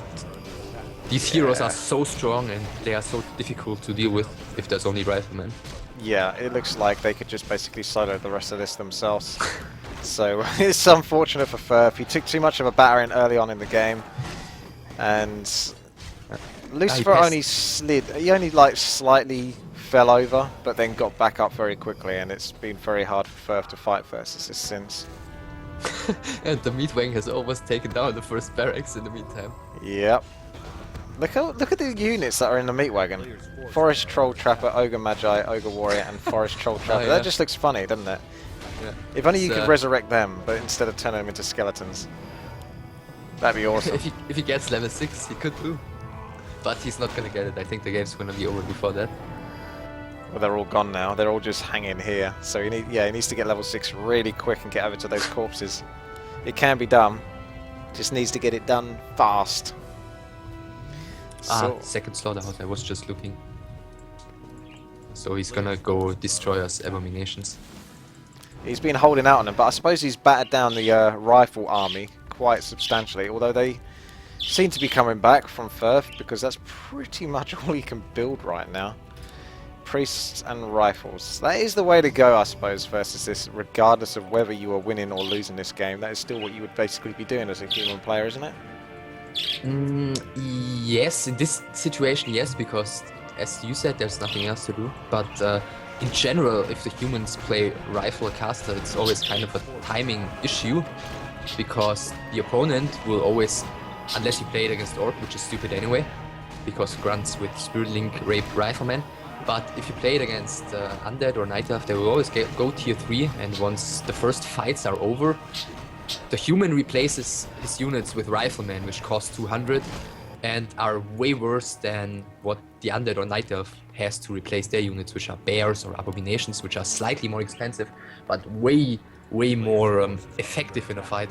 these heroes are so strong and they are so difficult to deal with if there's only riflemen. Yeah, it looks like they could just basically solo the rest of this themselves. So it's unfortunate for Ferfe. He took too much of a battering early on in the game, and Lucifer only slid. He only like slightly fell over, but then got back up very quickly, and it's been very hard for Ferfe to fight versus this since. And the meat wagon has almost taken down the first barracks in the meantime. Yep. Look at the units that are in the meat wagon. Forest Troll Trapper, Ogre Magi, Ogre Warrior, and Forest Troll Trapper. yeah. That just looks funny, doesn't it? Yeah. If only you could resurrect them, but instead of turning them into skeletons. That'd be awesome. if he gets level 6, he could do. But he's not gonna get it. I think the game's gonna be over before that. Well, they're all gone now. They're all just hanging here. So he needs to get level 6 really quick and get over to those corpses. It can be done. Just needs to get it done fast. So, second slaughterhouse. I was just looking. So he's gonna go destroy us abominations. he's been holding out on them, but I suppose he's battered down the rifle army quite substantially, although they seem to be coming back from Ferfe, because that's pretty much all he can build right now. Priests and rifles. That is the way to go, I suppose, versus this, regardless of whether you are winning or losing this game. That is still what you would basically be doing as a human player, isn't it? Yes, in this situation, yes, because as you said, there's nothing else to do. But in general, if the humans play rifle or caster, it's always kind of a timing issue, because the opponent will always, unless you play it against Orc, which is stupid anyway, because grunts with Spirit Link rape riflemen. But if you play it against Undead or Night Elf, they will always go tier 3, and once the first fights are over, the human replaces his units with riflemen, which cost 200 and are way worse than what the Undead or Night Elf has to replace their units, which are bears or abominations, which are slightly more expensive, but way more effective in a fight.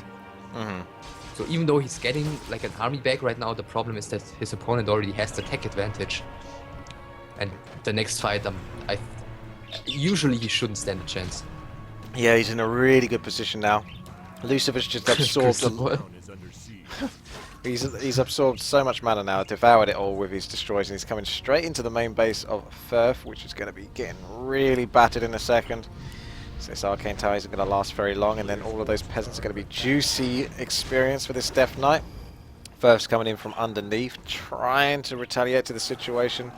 So even though he's getting like an army back right now, the problem is that his opponent already has the tech advantage. And the next fight, usually he shouldn't stand a chance. Yeah, he's in a really good position now. Lucifer's just absorbed them. He's absorbed so much mana now, devoured it all with his destroys, and he's coming straight into the main base of Ferfe, which is going to be getting really battered in a second. So this Arcane Tower isn't going to last very long, and then all of those peasants are going to be juicy experience for this Death Knight. Ferfe's coming in from underneath, trying to retaliate to the situation.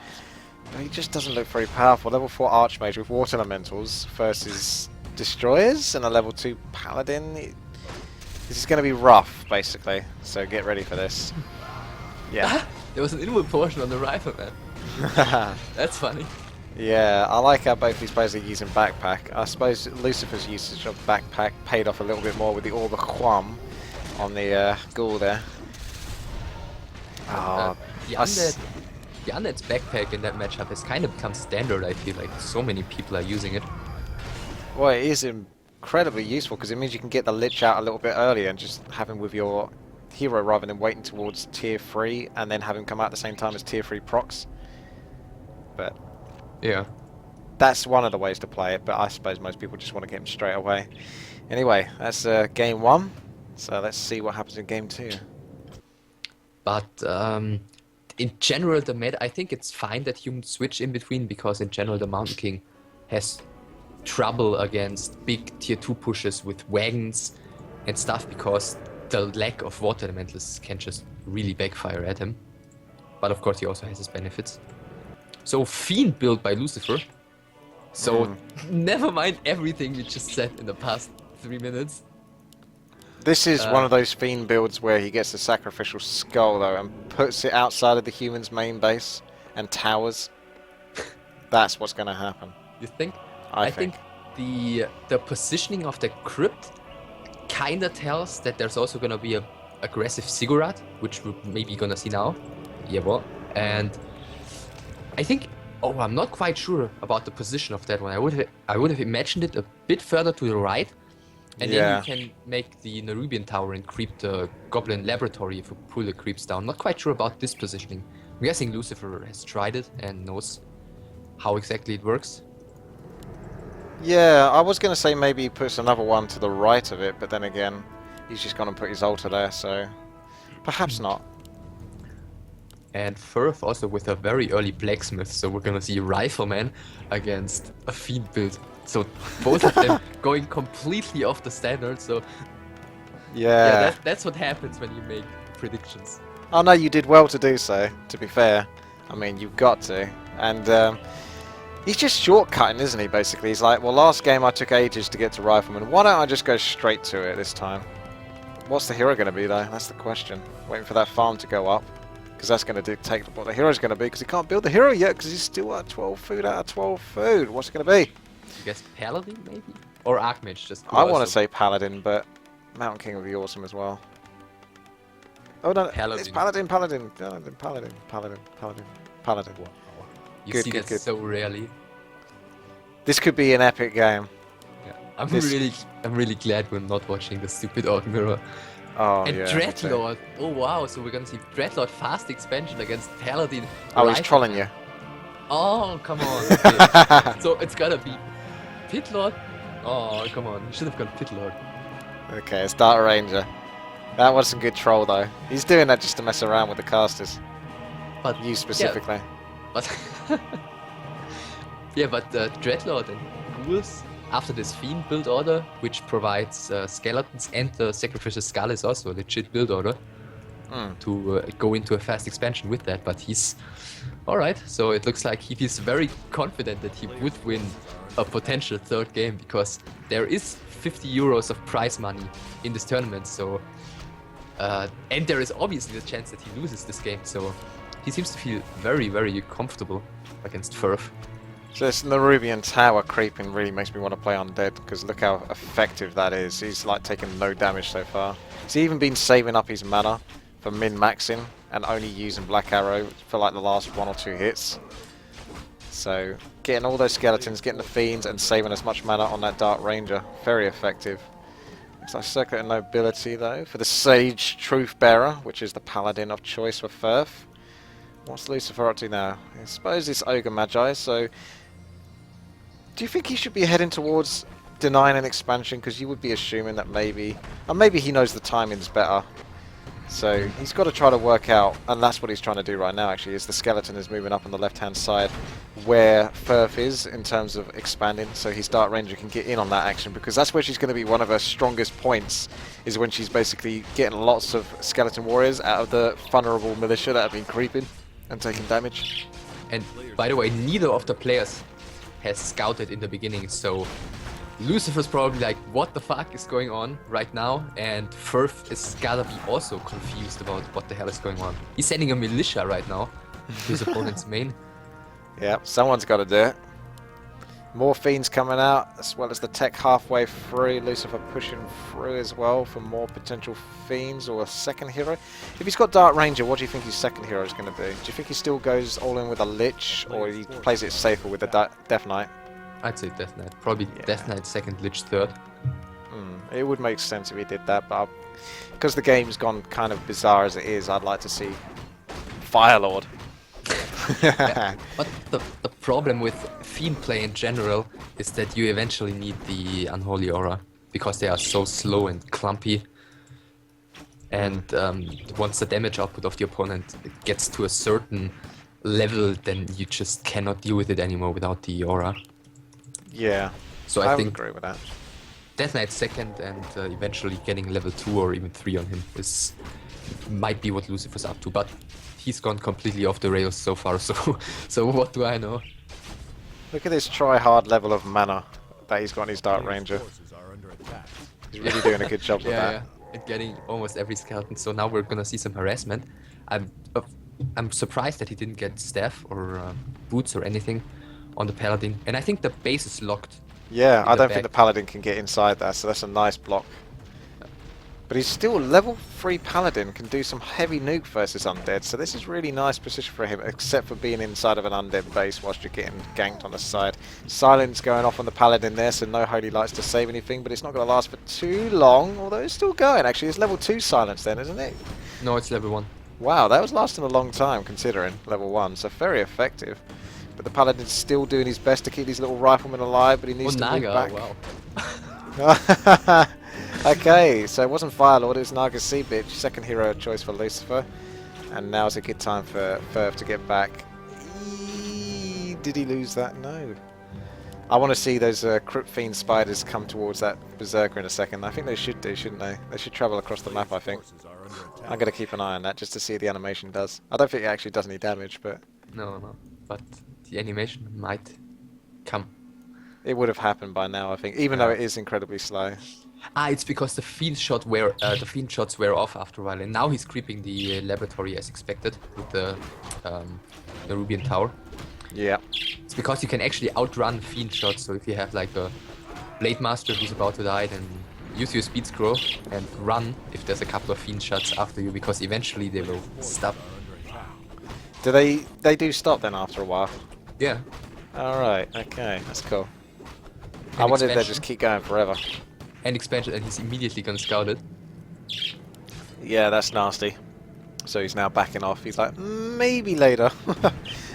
But he just doesn't look very powerful. Level 4 Archmage with Water Elementals versus Destroyers and a level 2 Paladin. This is going to be rough, basically. So get ready for this. Yeah. There was an inward portion on the rifle, man. That's funny. Yeah, I like how both these players are using Backpack. I suppose Lucifer's usage of Backpack paid off a little bit more with the Orb of Quam on the Ghoul there. The Undead's backpack in that matchup has kind of become standard, I feel like. So many people are using it. Well, it is incredibly useful, because it means you can get the Lich out a little bit earlier and just have him with your hero rather than waiting towards tier 3 and then have him come out at the same time as tier 3 procs. But yeah, that's one of the ways to play it, but I suppose most people just want to get him straight away. Anyway, that's game 1, so let's see what happens in game 2. But in general, the meta, I think it's fine that humans switch in between, because in general the Mountain King has trouble against big tier 2 pushes with wagons and stuff, because the lack of water elementals can just really backfire at him. But of course he also has his benefits. So Fiend built by Lucifer. So never mind everything we just said in the past 3 minutes. This is one of those Fiend builds where he gets the Sacrificial Skull, though, and puts it outside of the human's main base and towers. That's what's going to happen. You think? I think the positioning of the crypt kinda tells that there's also gonna be a aggressive Ziggurat, which we're maybe gonna see now. Yeah, well, and I think, I'm not quite sure about the position of that one. I would have imagined it a bit further to the right, and then you can make the Nerubian Tower and creep the Goblin Laboratory if you pull the creeps down. Not quite sure about this positioning. I'm guessing Lucifer has tried it and knows how exactly it works. Yeah, I was going to say maybe he puts another one to the right of it, but then again, he's just going to put his altar there, so perhaps not. And Ferfe also with a very early blacksmith, so we're going to see Rifleman against a Fiend build. So both of them going completely off the standard, so yeah, that's what happens when you make predictions. Oh no, you did well to do so, to be fair. I mean, you've got to. And He's just shortcutting, isn't he, basically? He's like, well, last game I took ages to get to Rifleman. Why don't I just go straight to it this time? What's the hero going to be, though? That's the question. Waiting for that farm to go up. Because that's going to dictate what the hero's going to be. Because he can't build the hero yet. Because he's still at 12 food out of 12 food. What's it going to be? I guess Paladin, maybe? Or Archmage, just... I want to say Paladin, but Mountain King would be awesome as well. Oh, no. Paladin. It's Paladin, Paladin. Paladin, Paladin, Paladin, Paladin, Paladin. You Good, see good, that good. so rarely. This could be an epic game. Yeah. I'm really glad we're not watching the stupid Odd Mirror. Oh, And yeah. Dreadlord. Oh wow, so we're gonna see Dreadlord fast expansion against Paladin. Oh, he's Rifleman. trolling you. Oh, come on. Okay. So it's gotta be Pitlord. Oh, come on. You should have gone Pitlord. Okay, it's Dart Ranger. That was some good troll, though. He's doing that just to mess around with the casters. But You specifically. but yeah, but Dreadlord and Ghouls after this Fiend build order, which provides skeletons, and the Sacrificial Skull is also a legit build order to go into a fast expansion with that. But he's alright, so it looks like he feels very confident that he would win a potential third game because there is 50 euros of prize money in this tournament. So and there is obviously the chance that he loses this game. So he seems to feel very, very comfortable against Ferfe. So this Nerubian tower creeping really makes me want to play Undead, because look how effective that is. He's like taking no damage so far. He's even been saving up his mana for min-maxing and only using Black Arrow for like the last 1 or 2 hits. So getting all those skeletons, getting the fiends, and saving as much mana on that Dark Ranger. Very effective. Looks like Circuit of Nobility though for the Sage Truth Bearer, which is the paladin of choice for Ferfe. What's Lucifer up to now? I suppose it's Ogre Magi, so... Do you think he should be heading towards denying an expansion? Because you would be assuming that maybe... Or maybe he knows the timing's better. So he's got to try to work out, and that's what he's trying to do right now actually, is the skeleton is moving up on the left-hand side where Ferfe is in terms of expanding, so his Dark Ranger can get in on that action, because that's where she's going to be one of her strongest points, is when she's basically getting lots of skeleton warriors out of the vulnerable militia that have been creeping and taking damage. And by the way, neither of the players has scouted in the beginning, so Lucifer's probably like, what the fuck is going on right now? And Ferfe is gotta be also confused about what the hell is going on. He's sending a militia right now to his opponent's main. Yeah, someone's got to do it. More fiends coming out, as well as the tech halfway through. Lucifer pushing through as well for more potential fiends or a second hero. If he's got Dark Ranger, what do you think his second hero is going to be? Do you think he still goes all in with a Lich, or he plays it safer with the Death Knight? I'd say Death Knight. Probably Death Knight second, Lich third. It would make sense if he did that, but because the game's gone kind of bizarre as it is, I'd like to see Firelord. Yeah, but the problem with Fiend play in general is that you eventually need the Unholy Aura, because they are so slow and clumpy. And once the damage output of the opponent gets to a certain level, then you just cannot deal with it anymore without the Aura. Yeah, So I I would think agree with that. Death Knight second and eventually getting level 2 or even 3 on him might be what Lucifer's up to, but he's gone completely off the rails so far, so what do I know? Look at this try-hard level of mana that he's got in his Dark Ranger. He's really doing a good job with that. Yeah, and getting almost every skeleton, so now we're gonna see some harassment. I'm surprised that he didn't get staff or boots or anything on the Paladin, and I think the base is locked. Yeah, I the don't think the back. Paladin can get inside that, so that's a nice block. But he's still level 3 Paladin, can do some heavy nuke versus Undead, so this is really nice position for him, except for being inside of an Undead base whilst you're getting ganked on the side. Silence going off on the Paladin there, so no Holy Lights to save anything, but it's not going to last for too long, although it's still going actually. It's level 2 Silence then, isn't it? No, it's level 1. Wow, that was lasting a long time considering level 1, so very effective. But the Paladin's still doing his best to keep these little riflemen alive, but he needs to move Naga, back. wow. Okay, so it wasn't Firelord, it was Naga Sea Bitch, second hero choice for Lucifer. And now's a good time for Ferfe to get back. Did he lose that? No. I want to see those Crypt Fiend spiders come towards that Berserker in a second. I think they should do, shouldn't they? They should travel across the map, I think. I'm going to keep an eye on that just to see what the animation does. I don't think it actually does any damage, but... No, but the animation might come. It would have happened by now, I think, even though it is incredibly slow. It's because the fiend shots wear off after a while, and now he's creeping the laboratory as expected with the Rubian Tower. Yeah. It's because you can actually outrun fiend shots. So if you have like a Blade Master who's about to die, then use your speed scroll and run if there's a couple of fiend shots after you, because eventually they will stop. Do they do stop then after a while? Yeah. Alright, okay, that's cool. And I wonder if they expansion. just keep going forever. And expansion, and he's immediately gonna scout it. Yeah, that's nasty. So he's now backing off. He's like, maybe later.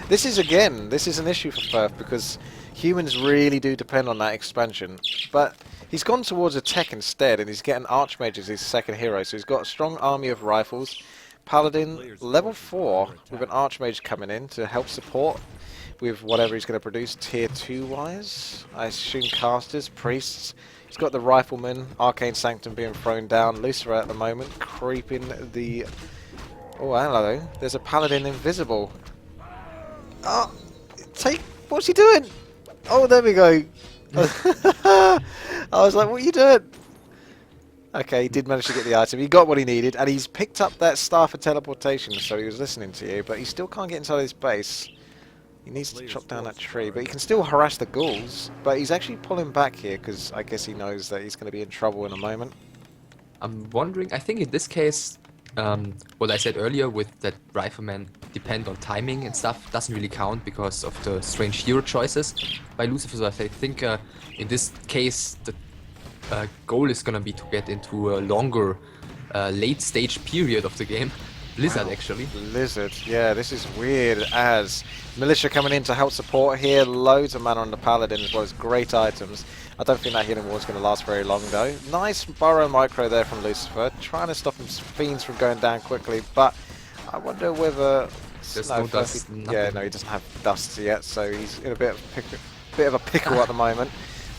This is an issue for Ferfe because humans really do depend on that expansion. But he's gone towards a tech instead, and he's getting Archmage as his second hero. So he's got a strong army of rifles. Paladin, level 4, with an Archmage coming in to help support with whatever he's going to produce tier 2 wise. I assume casters, priests. He's got the Rifleman, Arcane Sanctum being thrown down. Lucifer at the moment creeping the... Oh, hello. There's a Paladin invisible. Oh, what's he doing? Oh, there we go. I was like, what are you doing? Okay, he did manage to get the item. He got what he needed, and he's picked up that Staff of Teleportation, so he was listening to you, but he still can't get inside his base. He needs to chop down that tree, but he can still harass the ghouls. But he's actually pulling back here, because I guess he knows that he's going to be in trouble in a moment. I'm wondering, I think in this case, what I said earlier with that Riflemen depend on timing and stuff doesn't really count because of the strange hero choices by Lucifer. So I think in this case the goal is gonna be to get into a longer late stage period of the game. Blizzard, wow. Actually. Blizzard, yeah, this is weird as Militia coming in to help support here. Loads of mana on the Paladin as well as great items. I don't think that healing wall is going to last very long though. Nice burrow micro there from Lucifer, trying to stop him fiends from going down quickly, but I wonder whether... There's no dust, yeah, no, he doesn't have dust yet, so he's in a bit of a pickle at the moment.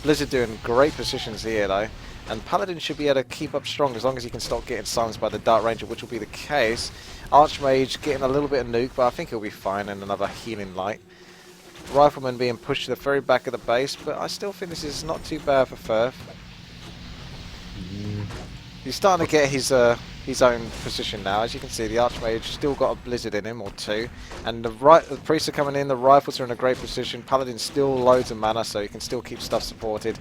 Blizzard doing great positions here though. And Paladin should be able to keep up strong as long as he can stop getting silenced by the Dark Ranger, which will be the case. Archmage getting a little bit of nuke, but I think he'll be fine, and another healing light. Rifleman being pushed to the very back of the base, but I still think this is not too bad for Ferfe. He's starting to get his own position now. As you can see, the Archmage still got a Blizzard in him, or two. And the priests are coming in, the rifles are in a great position. Paladin still loads of mana, so he can still keep stuff supported.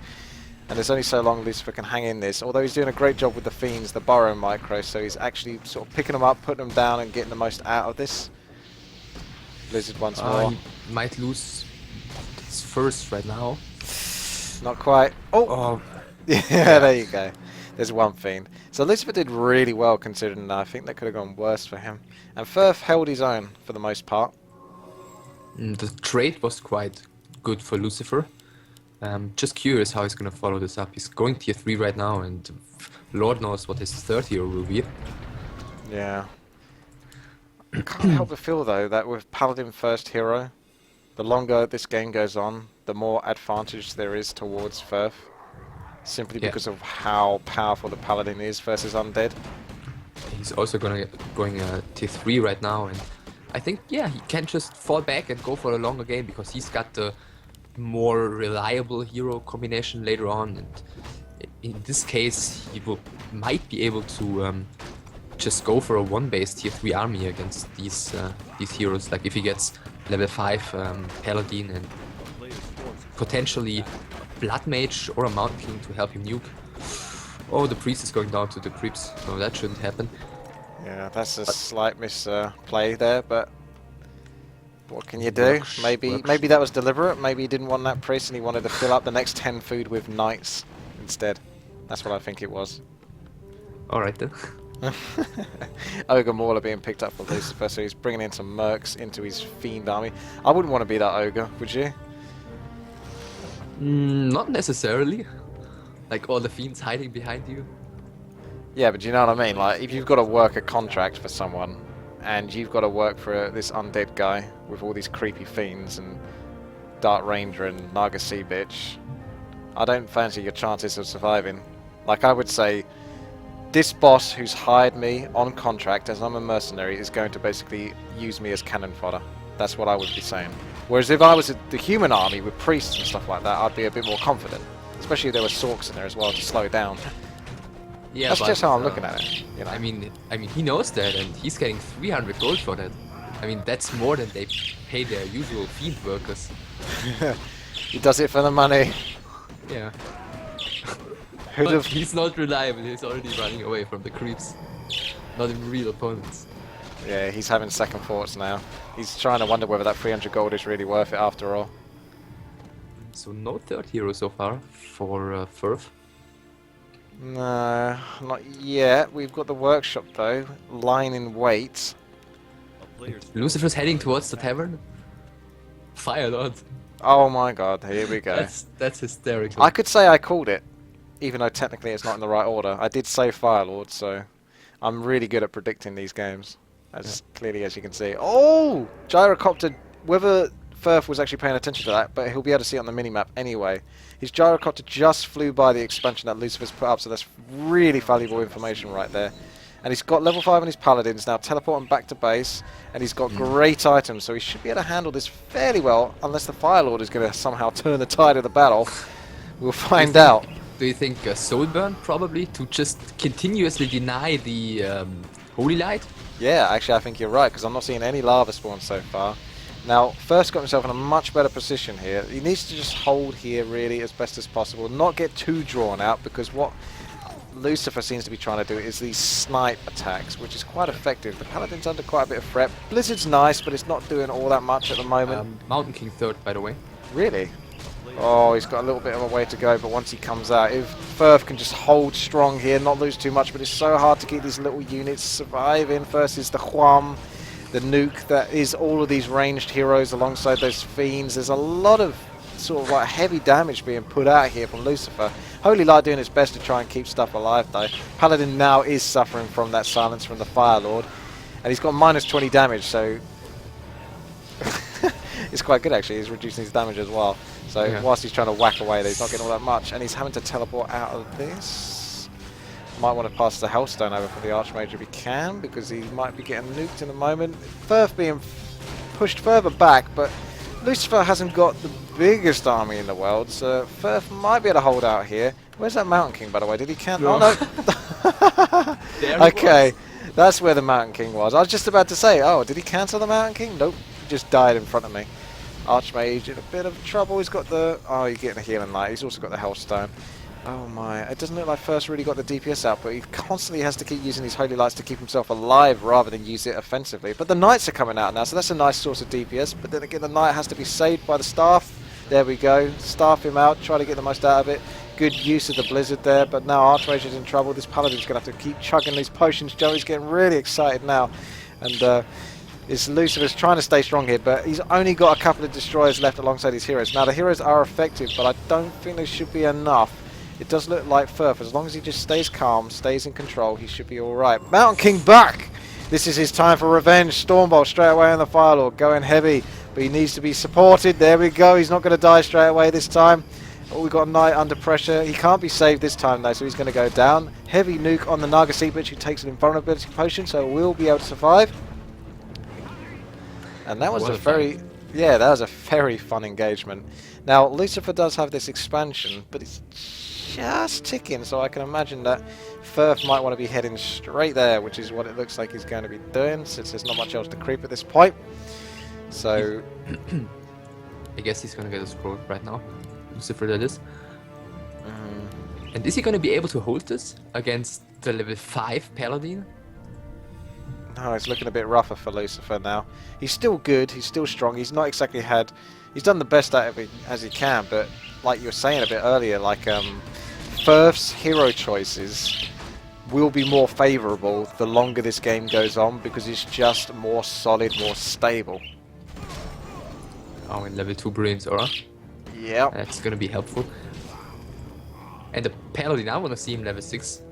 And there's only so long Lucifer can hang in this, although he's doing a great job with the fiends, the burrow micro, so he's actually sort of picking them up, putting them down and getting the most out of this. Blizzard once more. He might lose his first right now. Not quite. Oh! Yeah, there you go. There's one fiend. So Lucifer did really well considering that. I think that could have gone worse for him. And Ferfe held his own for the most part. The trade was quite good for Lucifer. Just curious how he's going to follow this up. He's going tier 3 right now, and Lord knows what his third hero will be. Yeah. I can't help but feel, though, that with Paladin first hero, the longer this game goes on, the more advantage there is towards Ferfe. Simply because of how powerful the Paladin is versus Undead. He's also going tier 3 right now, and I think, yeah, he can just fall back and go for a longer game, because he's got the more reliable hero combination later on, and in this case he might be able to just go for a one-base tier 3 army against these heroes. Like if he gets level 5 Paladin and potentially Blood Mage or a Mountain King to help him nuke. Oh, the priest is going down to the creeps, so that shouldn't happen. Yeah, that's a slight misplay there, but what can you do? Maybe that was deliberate. Maybe he didn't want that priest and he wanted to fill up the next 10 food with knights instead. That's what I think it was. Alright then. Ogre Mauler being picked up for Lucifer, so he's bringing in some mercs into his fiend army. I wouldn't want to be that ogre, would you? Not necessarily. Like all the fiends hiding behind you. Yeah, but you know what I mean? Like, if you've got to work a contract for someone, and you've got to work for this undead guy with all these creepy fiends and Dark Ranger and Naga Sea Bitch, I don't fancy your chances of surviving. Like, I would say, this boss who's hired me on contract as I'm a mercenary is going to basically use me as cannon fodder. That's what I would be saying. Whereas if I was the human army with priests and stuff like that, I'd be a bit more confident. Especially if there were sorks in there as well to slow it down. Yeah, That's but, just how I'm looking at it. You know? I mean, he knows that, and he's getting 300 gold for that. I mean, that's more than they pay their usual field workers. He does it for the money. Yeah. Who'd But have... he's not reliable. He's already running away from the creeps. Not even real opponents. Yeah, he's having second thoughts now. He's trying to wonder whether that 300 gold is really worth it after all. So no third hero so far for Ferfe. No, not yet. We've got the workshop though, lying in wait. Lucifer's heading towards the tavern. Fire Lord. Oh my god, here we go. That's hysterical. I could say I called it, even though technically it's not in the right order. I did say Firelord, so I'm really good at predicting these games, as clearly as you can see. Oh! Gyrocopter, whether Ferfe was actually paying attention to that, but he'll be able to see it on the minimap anyway. His gyrocopter just flew by the expansion that Lucifer's put up, so that's really valuable information right there. And he's got level 5 on his paladins, now teleporting back to base, and he's got great items, so he should be able to handle this fairly well, unless the Firelord is going to somehow turn the tide of the battle. We'll find out. Do you think Soulburn probably to just continuously deny the Holy Light? Yeah, actually I think you're right, because I'm not seeing any lava spawn so far. Now, First got himself in a much better position here. He needs to just hold here really as best as possible, not get too drawn out, because what Lucifer seems to be trying to do is these snipe attacks, which is quite effective. The Paladin's under quite a bit of threat. Blizzard's nice, but it's not doing all that much at the moment. Mountain King third, by the way. Really? Oh, he's got a little bit of a way to go, but once he comes out, if Ferfe can just hold strong here, not lose too much, but it's so hard to keep these little units surviving. First is the Huam, the nuke that is all of these ranged heroes alongside those fiends. There's a lot of sort of like heavy damage being put out here from Lucifer. Holy Light doing his best to try and keep stuff alive though. Paladin now is suffering from that silence from the Firelord, and he's got minus 20 damage, so it's quite good actually. He's reducing his damage as well. So whilst he's trying to whack away, he's not getting all that much, and he's having to teleport out of this. Might want to pass the Hellstone over for the Archmage if he can, because he might be getting nuked in a moment. Ferfe being pushed further back, but Lucifer hasn't got the biggest army in the world, so Ferfe might be able to hold out here. Where's that Mountain King, by the way? Did he cancel? No. Oh no! Okay, that's where the Mountain King was. I was just about to say, oh, did he cancel the Mountain King? Nope, he just died in front of me. Archmage in a bit of trouble. He's got the... Oh, he's getting a healing light. He's also got the Hellstone. Oh my, it doesn't look like First really got the DPS out, but he constantly has to keep using these Holy Lights to keep himself alive rather than use it offensively. But the Knights are coming out now, so that's a nice source of DPS. But then again, the Knight has to be saved by the Staff. There we go. Staff him out, try to get the most out of it. Good use of the Blizzard there, but now Archmage is in trouble. This Paladin's going to have to keep chugging these potions. Joey's getting really excited now. And it's Lucifer's trying to stay strong here, but he's only got a couple of Destroyers left alongside his heroes. Now, the heroes are effective, but I don't think they should be enough. It does look like Ferfe, as long as he just stays calm, stays in control, he should be alright. Mountain King back! This is his time for revenge. Stormbolt straight away on the Firelord, going heavy, but he needs to be supported. There we go, he's not going to die straight away this time. Oh, we've got a Knight under pressure. He can't be saved this time though, so he's going to go down. Heavy nuke on the Naga Sea Bitch, who takes an invulnerability potion, so we'll be able to survive. And that was that was a very fun engagement. Now, Lucifer does have this expansion, but it's just ticking, so I can imagine that Ferfe might want to be heading straight there, which is what it looks like he's going to be doing, since there's not much else to creep at this point. So... I guess he's going to get a scroll right now. Lucifer, that is. And is he going to be able to hold this against the level 5 Paladin? No, it's looking a bit rougher for Lucifer now. He's still good, he's still strong, he's not exactly had... He's done the best out of it as he can, but like you were saying a bit earlier, like Ferfe's hero choices will be more favourable the longer this game goes on, because it's just more solid, more stable. Oh, in level 2 Brilliance Aura. Yeah. That's going to be helpful. And the Paladin, I want to see him level 6.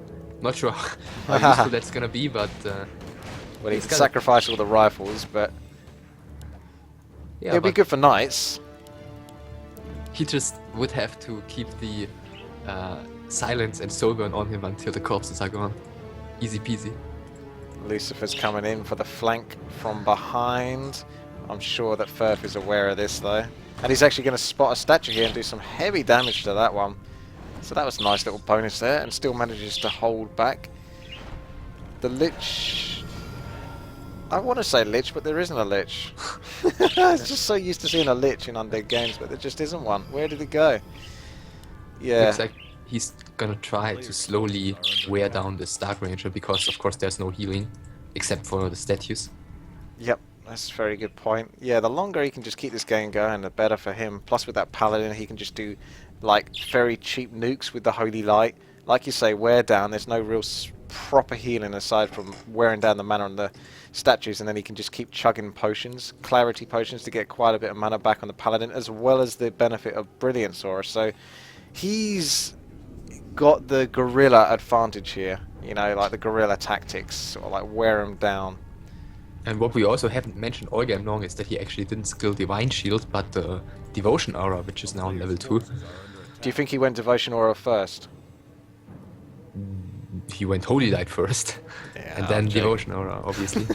Not sure how useful that's going to be, but... well, he can sacrifice all the rifles, but... Yeah, it'd be good for Knights. He just would have to keep the silence and soulburn on him until the corpses are gone. Easy peasy. Lucifer's coming in for the flank from behind. I'm sure that Ferfe is aware of this though. And he's actually going to spot a statue here and do some heavy damage to that one. So that was a nice little bonus there, and still manages to hold back. The Lich... I want to say Lich, but there isn't a Lich. I'm just so used to seeing a Lich in undead games, but there just isn't one. Where did it go? Yeah. Looks like he's gonna try to slowly wear down the Stark Ranger because, of course, there's no healing except for the statues. Yep, that's a very good point. Yeah, the longer he can just keep this game going, the better for him. Plus, with that Paladin, he can just do like very cheap nukes with the Holy Light. Like you say, wear down. There's no real proper healing aside from wearing down the mana on the statues, and then he can just keep chugging potions, clarity potions, to get quite a bit of mana back on the Paladin, as well as the benefit of Brilliance Aura. So he's got the guerrilla advantage here, you know, like the guerrilla tactics, sort of like wear him down. And what we also haven't mentioned all game long is that he actually didn't skill Divine Shield, but the Devotion Aura, which is now on level 2. Do you think he went Devotion Aura first? He went Holy Light first, Yeah, and then Devotion Aura, obviously.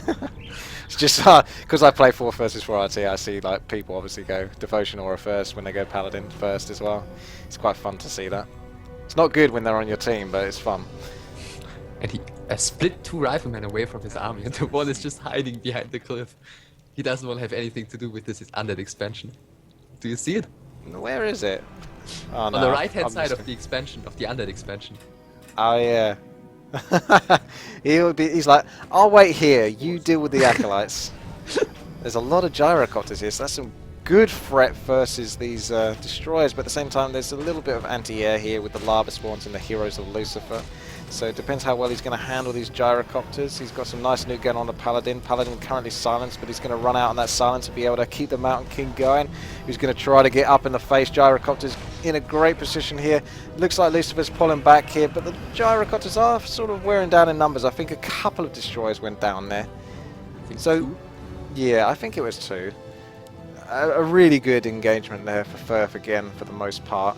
It's just because I play 4 versus 4 RT, I see like people obviously go Devotion Aura first when they go Paladin first as well. It's quite fun to see that. It's not good when they're on your team, but it's fun. And he split 2 riflemen away from his army, and the one is just hiding behind the cliff. He doesn't want to have anything to do with this undead expansion. Do you see it? Where is it? Oh, no, On the right-hand side of the expansion, of the undead expansion. Oh yeah. He's like, I'll wait here, you deal with the acolytes. There's a lot of gyrocopters here, so that's some good threat versus these destroyers, but at the same time there's a little bit of anti-air here with the lava spawns and the heroes of Lucifer. So it depends how well he's going to handle these gyrocopters. He's got some nice nuke going on the Paladin. Paladin currently silenced, but he's going to run out on that silence and be able to keep the Mountain King going. He's going to try to get up in the face. Gyrocopters in a great position here. Looks like Lucifer's pulling back here, but the gyrocopters are sort of wearing down in numbers. I think a couple of destroyers went down there. So, 2? Yeah, I think it was 2. A really good engagement there for Ferfe again, for the most part.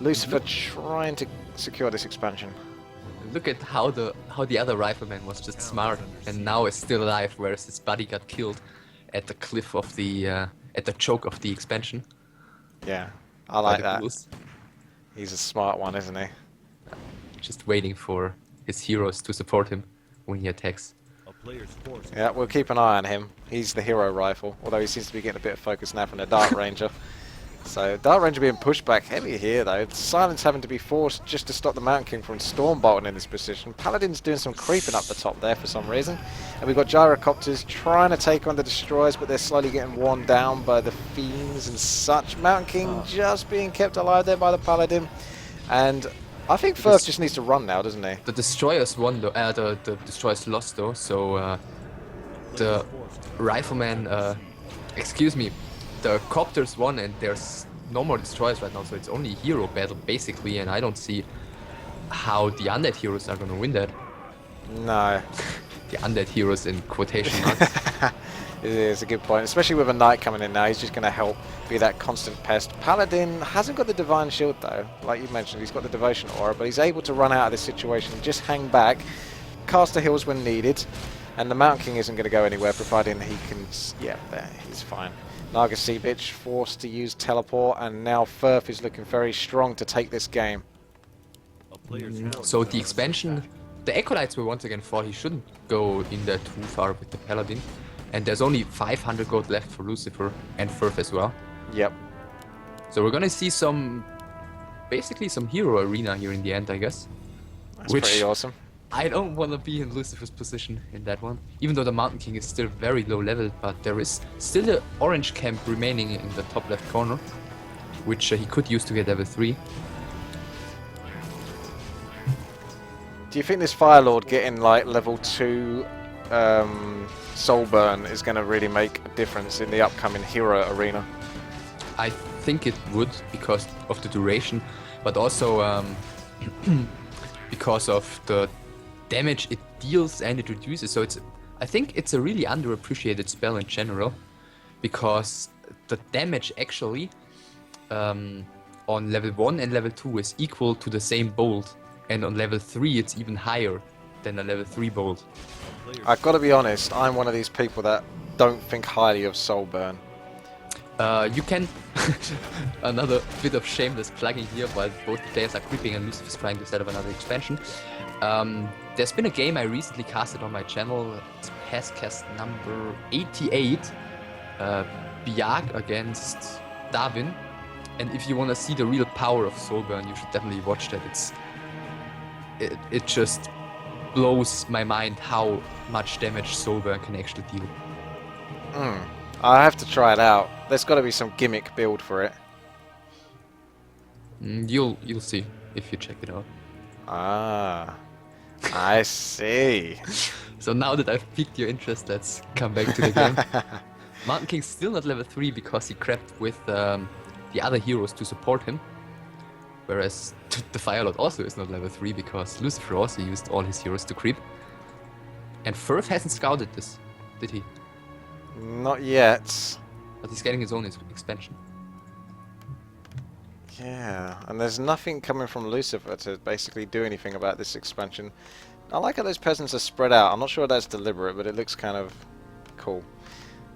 Lucifer trying to secure this expansion. Look at how the other rifleman was just smart and now is still alive, whereas his buddy got killed at the cliff of the at the choke of the expansion. Yeah, I like that. Ghouls. He's a smart one, isn't he? Just waiting for his heroes to support him when he attacks. Yeah, we'll keep an eye on him. He's the hero rifle, although he seems to be getting a bit of focus now from the Dark Ranger. So Dark Ranger being pushed back heavy here though. Silence having to be forced just to stop the Mountain King from storm bolting in this position. Paladin's doing some creeping up the top there for some reason. And we've got gyrocopters trying to take on the destroyers, but they're slowly getting worn down by the fiends and such. Mountain King just being kept alive there by the Paladin. And I think Ferfe just needs to run now, doesn't he? The destroyers won though, the destroyers lost though, so the rifleman, excuse me, the copters won, and there's no more destroyers right now, so it's only hero battle basically, and I don't see how the undead heroes are gonna win that. No. The undead heroes in quotation marks. It is a good point, especially with a knight coming in now. He's just going to help be that constant pest. Paladin hasn't got the Divine Shield though, like you mentioned. He's got the Devotion Aura, but he's able to run out of this situation and just hang back, cast the heals when needed, and the Mountain King isn't going to go anywhere, providing he can... Yeah, there, he's fine. Naga Sea Bitch forced to use teleport, and now Ferfe is looking very strong to take this game. So the expansion, the Acolytes were once again for he shouldn't go in there too far with the Paladin. And there's only 500 gold left for Lucifer and Ferfe as well. Yep. So we're gonna see some, basically some hero arena here in the end, I guess. That's pretty awesome. I don't want to be in Lucifer's position in that one. Even though the Mountain King is still very low level, but there is still an orange camp remaining in the top left corner, which he could use to get level 3. Do you think this Fire Lord getting like level 2 Soul Burn is going to really make a difference in the upcoming hero arena? I think it would, because of the duration, but also because of the damage it deals and it reduces. So I think it's a really underappreciated spell in general, because the damage actually on level 1 and level 2 is equal to the same bolt, and on level 3 it's even higher than a level 3 bolt. I've got to be honest, I'm one of these people that don't think highly of Soulburn. You can another bit of shameless plugging here while both players are creeping and Lucifer is trying to set up another expansion. There's been a game I recently casted on my channel. It's cast number 88, Biag against Darwin. And if you want to see the real power of Soulburn, you should definitely watch that. It just blows my mind how much damage Soulburn can actually deal. I have to try it out. There's got to be some gimmick build for it. You'll see if you check it out. Ah, I see. So now that I've piqued your interest, let's come back to the game. Mountain King's still not level 3 because he crept with the other heroes to support him. Whereas the Firelord also is not level 3 because Lucifer also used all his heroes to creep. And Ferfe hasn't scouted this, did he? Not yet. But he's getting his own expansion. Yeah, and there's nothing coming from Lucifer to basically do anything about this expansion. I like how those peasants are spread out. I'm not sure if that's deliberate, but it looks kind of cool.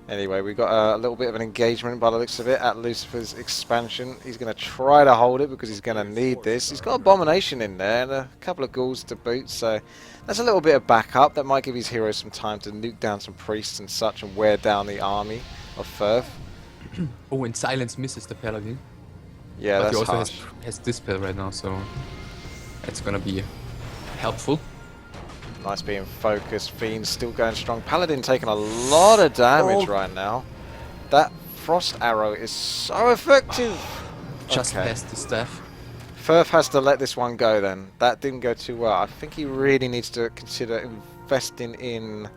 Anyway, we've got a little bit of an engagement by the looks of it at Lucifer's expansion. He's going to try to hold it because he's going to need this. He's got Abomination in there and a couple of ghouls to boot, so that's a little bit of backup. That might give his heroes some time to nuke down some priests and such and wear down the army of Ferfe. Oh, and Silence misses the Paladin. Yeah, but that's he also harsh. has Dispel right now, so it's going to be helpful. Nice being focused. Fiend's still going strong. Paladin taking a lot of damage right now. That frost arrow is so effective. Just past the staff. Ferfe has to let this one go then. That didn't go too well. I think he really needs to consider investing in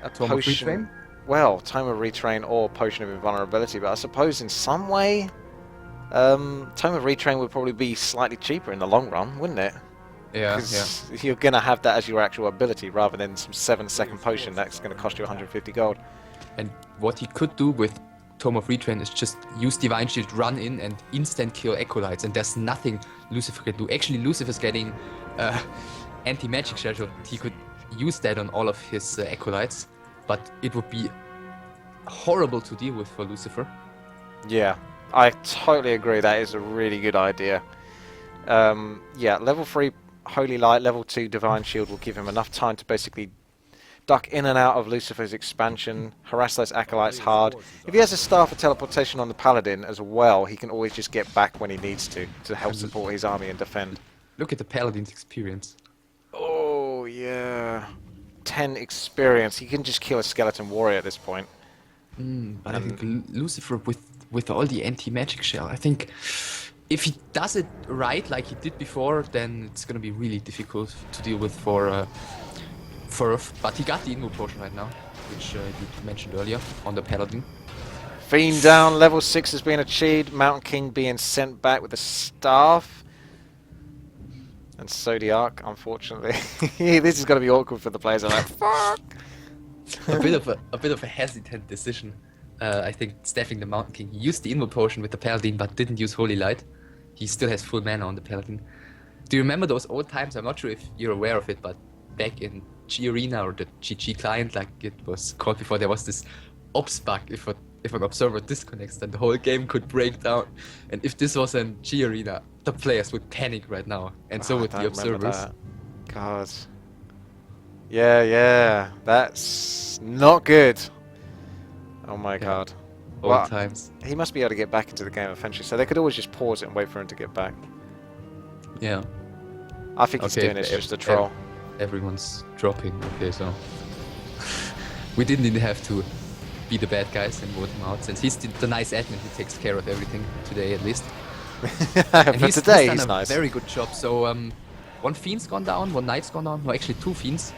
a Tome potion. of Retrain? Well, Tome of Retrain or Potion of Invulnerability, but I suppose in some way Tome of Retrain would probably be slightly cheaper in the long run, wouldn't it? Yeah, Because you're going to have that as your actual ability rather than some 7-second potion that's going to cost you 150 gold. And what he could do with Tome of Retrain is just use Divine Shield, run in and instant kill Acolytes, and there's nothing Lucifer can do. Actually, Lucifer's getting anti-magic shell, so he could use that on all of his Acolytes, but it would be horrible to deal with for Lucifer. Yeah, I totally agree. That is a really good idea. Yeah, level 3 Holy Light, level 2 Divine Shield will give him enough time to basically duck in and out of Lucifer's expansion, harass those Acolytes hard. If he has a Staff of Teleportation on the Paladin as well, he can always just get back when he needs to help support his army and defend. Look at the Paladin's experience. Oh, yeah. 10 experience. He can just kill a Skeleton Warrior at this point. But I think Lucifer with all the anti-magic shell, I think if he does it right like he did before, then it's gonna be really difficult to deal with for Ferfe. But he got the Invo Potion right now, which you mentioned earlier on the Paladin. Fiend down, level 6 has been achieved. Mountain King being sent back with a staff. And so the Arc, unfortunately. This is gonna be awkward for the players. I'm like, fuck. a bit of a hesitant decision. I think staffing the Mountain King. He used the Invo Potion with the Paladin, but didn't use Holy Light. He still has full mana on the Paladin. Do you remember those old times? I'm not sure if you're aware of it, but back in G Arena or the GG client, like it was called before, there was this ops bug. If an observer disconnects, then the whole game could break down. And if this was in G Arena, the players would panic right now, and so would the observers. God. Yeah, that's not good. Oh my god. Old times. He must be able to get back into the game eventually, so they could always just pause it and wait for him to get back. Yeah. I think he's doing it just a troll. Everyone's dropping. Okay, so we didn't even have to be the bad guys and vote him out, since he's the nice admin who takes care of everything today, at least. But today he's he's done a nice. very good job. So one Fiend's gone down, one Knight's gone down. No, actually 2 Fiends.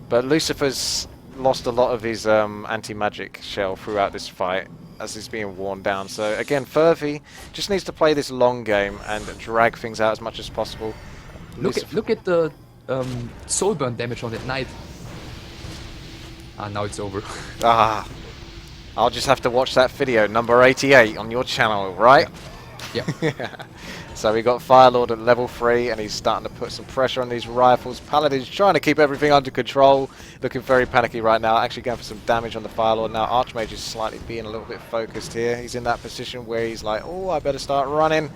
But Lucifer's lost a lot of his anti-magic shell throughout this fight as he's being worn down. So again, Ferfe just needs to play this long game and drag things out as much as possible. Look at the Soulburn damage on that Knight. Ah, now it's over. I'll just have to watch that video, number 88, on your channel, right? Yeah. So we got Firelord at level 3, and he's starting to put some pressure on these rifles. Paladin's trying to keep everything under control, looking very panicky right now, actually going for some damage on the Firelord now. Archmage is slightly being a little bit focused here. He's in that position where he's like, oh, I better start running,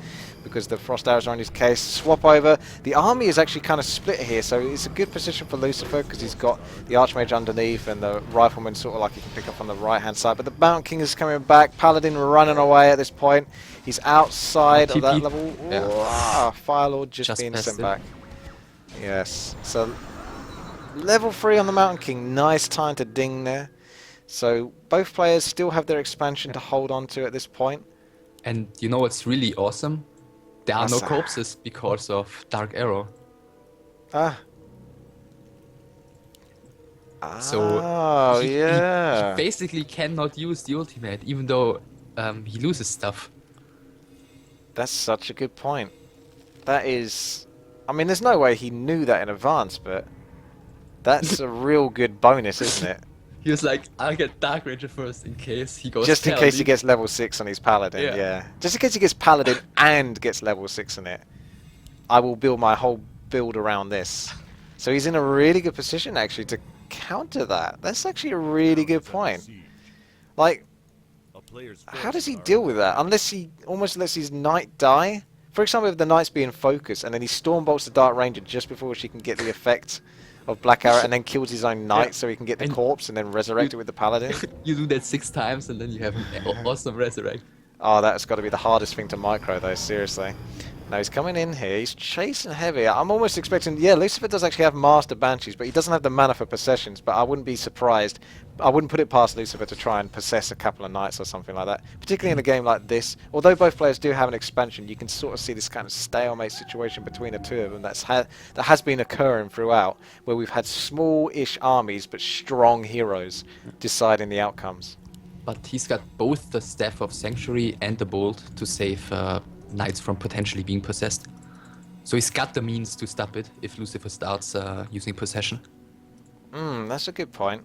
because the frost arrows are on his case. Swap over. The army is actually kind of split here, so it's a good position for Lucifer because he's got the Archmage underneath and the Rifleman sort of like he can pick up on the right-hand side. But the Mountain King is coming back. Paladin running away at this point. He's outside of that level. Yeah. Ah, Firelord just being sent back. Yes. So level 3 on the Mountain King. Nice time to ding there. So both players still have their expansion to hold on to at this point. And you know what's really awesome? There are no corpses because of Dark Arrow. So he basically cannot use the ultimate, even though he loses stuff. That's such a good point. That is... I mean, there's no way he knew that in advance, but that's a real good bonus, isn't it? He was like, I'll get Dark Ranger first in case he goes just in case he gets level 6 on his Paladin, yeah. Just in case he gets Paladin and gets level 6 on it. I will build my whole build around this. So he's in a really good position, actually, to counter that. That's actually a really good point. Like, how does he deal with that? Unless he almost lets his knight die? For example, if the knight's being focused and then he Stormbolts the Dark Ranger just before she can get the effect of Black Arrow and then kills his own knight so he can get the corpse and then resurrect it with the Paladin. You do that 6 times and then you have an awesome resurrect. Oh, that's got to be the hardest thing to micro though, seriously. Now he's coming in here, he's chasing heavy. I'm almost expecting, yeah, Lucifer does actually have Master Banshees, but he doesn't have the mana for possessions, but I wouldn't be surprised. I wouldn't put it past Lucifer to try and possess a couple of knights or something like that. Particularly in a game like this. Although both players do have an expansion, you can sort of see this kind of stalemate situation between the two of them that has been occurring throughout, where we've had small-ish armies but strong heroes deciding the outcomes. But he's got both the Staff of Sanctuary and the Bolt to save knights from potentially being possessed. So he's got the means to stop it if Lucifer starts using possession. That's a good point.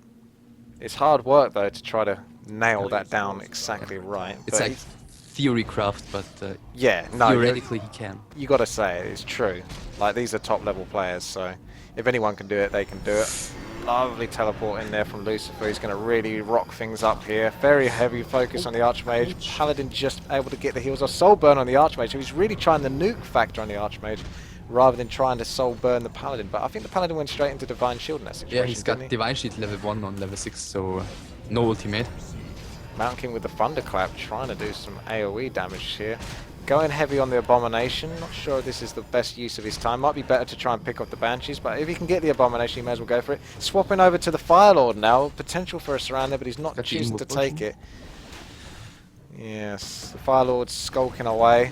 It's hard work though to try to nail that down exactly right. It's like theory craft, but yeah, no, theoretically he can. You got to say it, it's true. Like these are top level players, so if anyone can do it, they can do it. Lovely teleport in there from Lucifer. He's going to really rock things up here. Very heavy focus on the Archmage. Paladin just able to get the heals off. Soul burn on the Archmage. So he's really trying the nuke factor on the Archmage rather than trying to soul burn the Paladin. But I think the Paladin went straight into Divine Shield in that situation. Yeah, he's got Divine Shield level 1 on level 6, so no ultimate. Mountain King with the Thunderclap trying to do some AoE damage here. Going heavy on the Abomination. Not sure if this is the best use of his time. Might be better to try and pick up the Banshees, but if he can get the Abomination, he may as well go for it. Swapping over to the Firelord now. Potential for a surround there, but he's not choosing to take it. Yes, the Firelord's skulking away.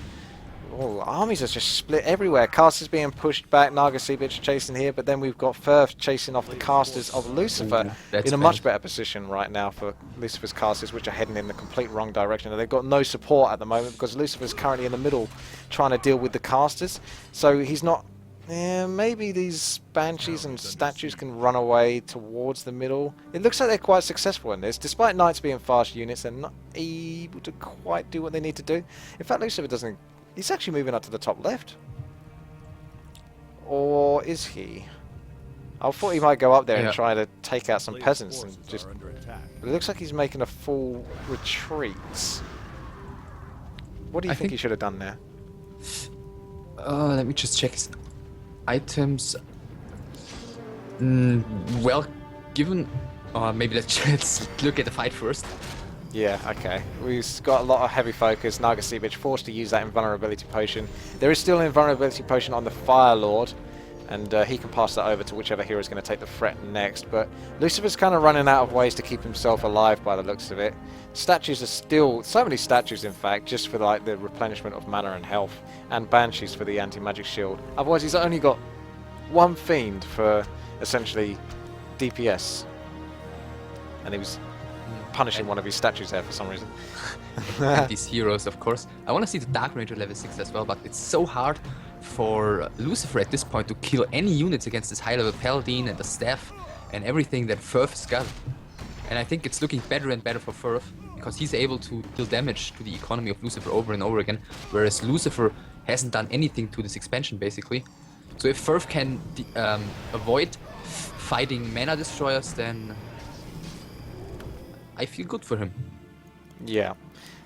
Oh, armies are just split everywhere. Casters being pushed back. Naga Seabitch chasing here, but then we've got Ferfe chasing off the casters of Lucifer in a much better position right now for Lucifer's casters, which are heading in the complete wrong direction. And they've got no support at the moment because Lucifer's currently in the middle trying to deal with the casters. So he's not... Yeah, maybe these Banshees and statues can run away towards the middle. It looks like they're quite successful in this. Despite Knights being fast units, they're not able to quite do what they need to do. In fact, Lucifer doesn't... He's actually moving up to the top left. Or is he? I thought he might go up there and try to take out some peasants and just... But it looks like he's making a full retreat. What do you think he should have done there? Let me just check his items. Well, given... maybe let's look at the fight first. Yeah, okay. We've got a lot of heavy focus. Naga Seabitch forced to use that invulnerability potion. There is still an invulnerability potion on the Firelord, and he can pass that over to whichever hero is going to take the threat next. But Lucifer's kind of running out of ways to keep himself alive by the looks of it. Statues are still... So many statues, in fact, just for like the replenishment of mana and health, and Banshees for the anti-magic shield. Otherwise, he's only got one Fiend for, essentially, DPS. And he was... punishing one of his statues there for some reason. And these heroes, of course. I want to see the Dark Ranger level 6 as well, but it's so hard for Lucifer at this point to kill any units against this high level Paladin and the staff and everything that Ferfe's got. And I think it's looking better and better for Ferfe because he's able to deal damage to the economy of Lucifer over and over again, whereas Lucifer hasn't done anything to this expansion basically. So if Ferfe can avoid fighting mana destroyers, then I feel good for him. Yeah.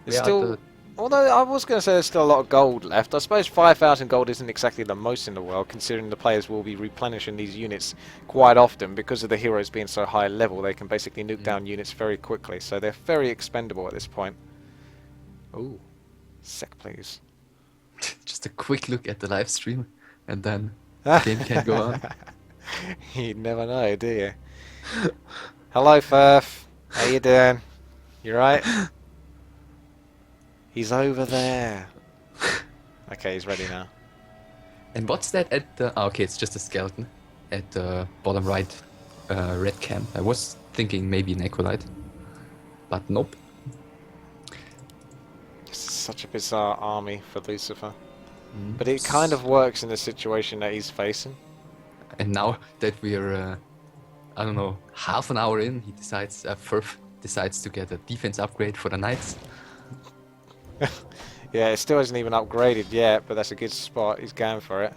There's Yeah, still, although I was going to say there's still a lot of gold left. I suppose 5,000 gold isn't exactly the most in the world, considering the players will be replenishing these units quite often because of the heroes being so high level. They can basically nuke down units very quickly, so they're very expendable at this point. Ooh, sec please. Just a quick look at the live stream, and then the game can go on. You never know, do you? Hello, Ferfe. How you doing? You right? He's over there. Okay, he's ready now. And what's that at the... Oh, okay, it's just a skeleton at the bottom right red camp. I was thinking maybe an Acolyte, but nope. This is such a bizarre army for Lucifer. But it kind of works in the situation that he's facing. And now that we're, I don't know, half an hour in, he decides, Ferfe decides to get a defense upgrade for the Knights. Yeah, it still hasn't even upgraded yet, but that's a good spot. He's going for it.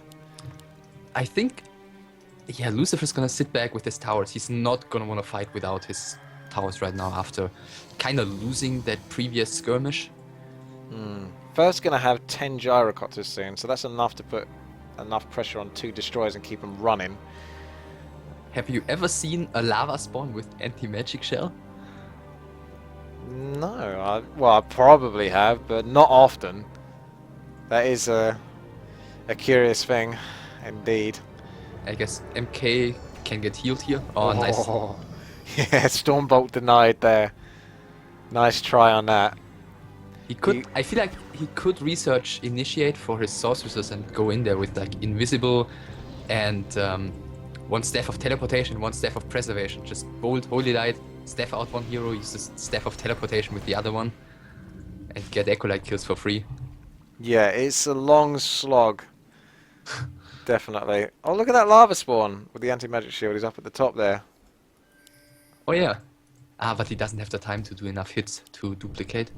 I think, yeah, Lucifer's gonna sit back with his towers. He's not gonna want to fight without his towers right now after kind of losing that previous skirmish. First gonna have 10 gyrocopters soon, so that's enough to put enough pressure on 2 destroyers and keep them running. Have you ever seen a lava spawn with anti-magic shell? No, well, I probably have, but not often. That is a curious thing, indeed. I guess MK can get healed here. Oh, nice. Yeah, Stormbolt denied there. Nice try on that. He could. I feel like he could research Initiate for his sorceresses and go in there with like Invisible and 1 Staff of Teleportation, 1 Staff of Preservation. Just bold Holy Light, staff out 1 hero, use the Staff of Teleportation with the other one, and get Acolyte kills for free. Yeah, it's a long slog. Definitely. Oh, look at that lava spawn with the anti-magic shield. He's up at the top there. Oh yeah. Ah, but he doesn't have the time to do enough hits to duplicate.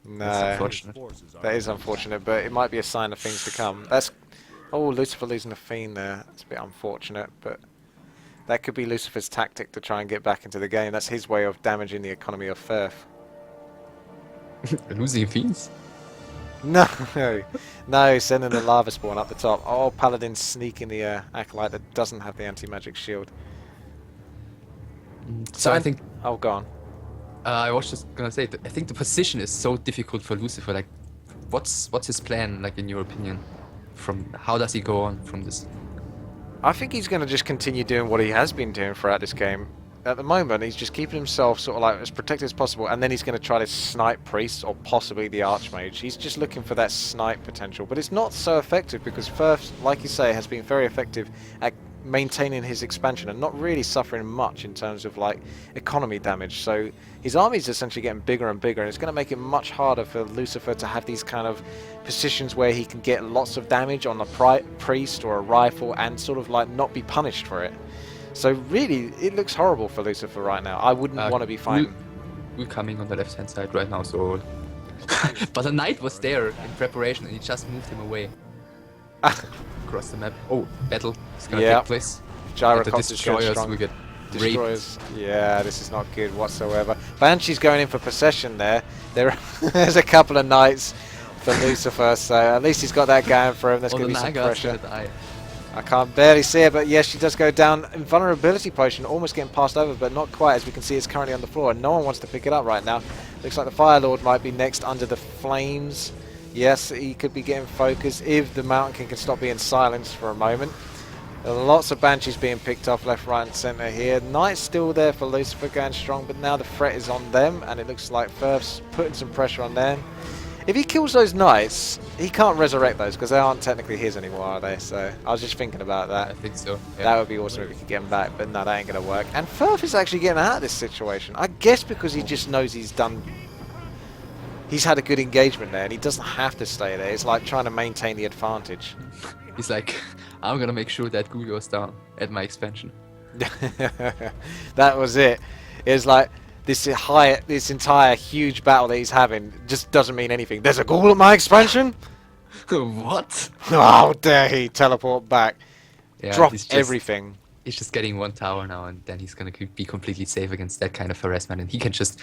No, That's unfortunate. that is unfortunate, but it might be a sign of things to come. That's... Oh, Lucifer losing a Fiend there. That's a bit unfortunate, but that could be Lucifer's tactic to try and get back into the game. That's his way of damaging the economy of Ferfe. Losing fiends? No, no, sending the lava spawn up the top. Oh, Paladin sneaking the Acolyte that doesn't have the anti-magic shield. So I think... Oh, go on. I was just gonna say, I think the position is so difficult for Lucifer. Like, what's his plan, like, in your opinion? How does he go on from this? I think he's going to just continue doing what he has been doing throughout this game. At the moment, he's just keeping himself sort of like as protected as possible, and then he's going to try to snipe priests or possibly the Archmage. He's just looking for that snipe potential, but it's not so effective because Ferfe, like you say, has been very effective at maintaining his expansion and not really suffering much in terms of like economy damage. So his army is essentially getting bigger and bigger, and it's going to make it much harder for Lucifer to have these kind of positions where he can get lots of damage on a priest or a rifle and sort of like not be punished for it. So really, it looks horrible for Lucifer right now. I wouldn't want to be fighting. We're coming on the left hand side right now, so... But the knight was there in preparation and he just moved him away. Across the map. Oh, battle is gonna take place. Gyrocopters The destroyers will get destroyers. Yeah, this is not good whatsoever. Banshee's going in for possession there. There's a couple of knights for Lucifer, so at least he's got that going for him. There's going to be some pressure. I can't barely see it, but yes, she does go down. Invulnerability potion almost getting passed over, but not quite. As we can see, it's currently on the floor, and no one wants to pick it up right now. Looks like the Fire Lord might be next under the flames. Yes, he could be getting focused if the Mountain King can stop being silenced for a moment. There are lots of Banshees being picked off left, right, and centre here. Knight's still there for Lucifer going strong, but now the threat is on them, and it looks like Ferfe's putting some pressure on them. If he kills those knights, he can't resurrect those because they aren't technically his anymore, are they? So I was just thinking about that. I think so. Yeah. That would be awesome if we could get him back, but no, that ain't going to work. And Ferfe is actually getting out of this situation. I guess because he just knows he's had a good engagement there and he doesn't have to stay there. It's like trying to maintain the advantage. He's like, I'm going to make sure that Goo goes down at my expansion. That was it. It was like, this entire huge battle that he's having just doesn't mean anything. There's a ghoul at my expansion? What? How dare he teleport back? Yeah, Drop he's just everything. he's just getting one tower now, and then he's gonna be completely safe against that kind of harassment, and he can just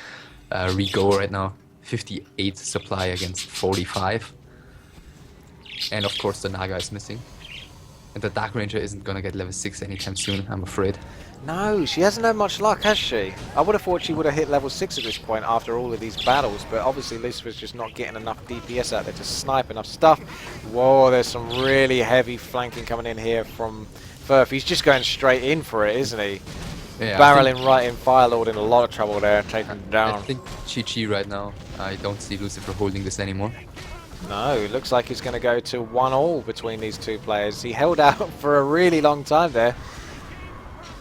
re-go right now. 58 supply against 45, and of course the Naga is missing, and the Dark Ranger isn't gonna get level 6 anytime soon, I'm afraid. No, she hasn't had much luck, has she? I would have thought she would have hit level 6 at this point after all of these battles, but obviously Lucifer's just not getting enough DPS out there to snipe enough stuff. Whoa, there's some really heavy flanking coming in here from Ferfe. He's just going straight in for it, isn't he? Yeah, Barreling right in, Firelord in a lot of trouble there, taking him I down. think GG right now. I don't see Lucifer holding this anymore. No, it looks like he's going to go to 1-all between these two players. He held out for a really long time there.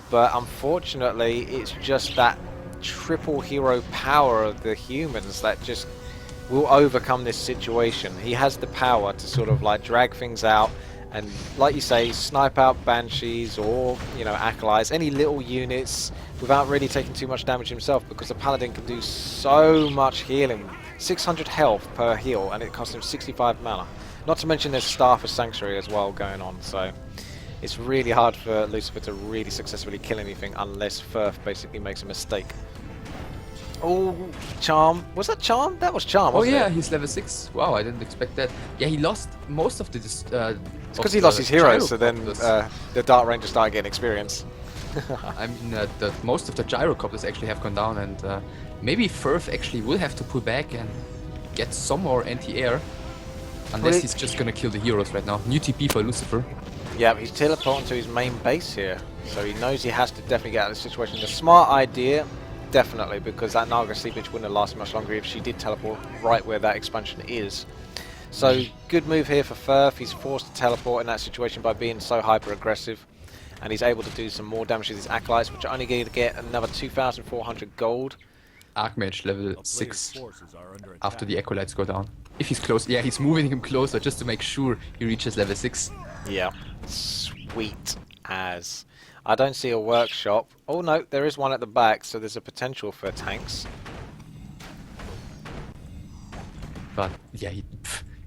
But unfortunately, it's just that triple hero power of the humans that just will overcome this situation. He has the power to sort of like drag things out and, like you say, snipe out Banshees or, you know, Acolytes, any little units without really taking too much damage himself, because the Paladin can do so much healing. 600 health per heal, and it costs him 65 mana. Not to mention there's Staff of Sanctuary as well going on, so it's really hard for Lucifer to really successfully kill anything unless Ferfe basically makes a mistake. Oh, Charm. Was that Charm? That was Charm, Oh wasn't yeah, it? he's level 6. Wow, I didn't expect that. Yeah, he lost most of the... It's because he lost his heroes, so then the Dark Ranger started getting experience. I mean, most of the gyrocopters actually have gone down, and maybe Ferfe actually will have to pull back and get some more anti-air. Unless he's just gonna kill the heroes right now. New TP for Lucifer. Yeah, he's teleporting to his main base here, so he knows he has to definitely get out of this situation. The smart idea, definitely, because that Naga Seepage wouldn't have lasted much longer if she did teleport right where that expansion is. So, good move here for Ferfe. He's forced to teleport in that situation by being so hyper-aggressive, and he's able to do some more damage to these Acolytes, which are only going to get another 2,400 gold. Archmage level 6 after the Acolytes go down. If he's close, yeah, he's moving him closer just to make sure he reaches level 6. Yeah, sweet as. I don't see a workshop. Oh no, there is one at the back, so there's a potential for tanks. But yeah,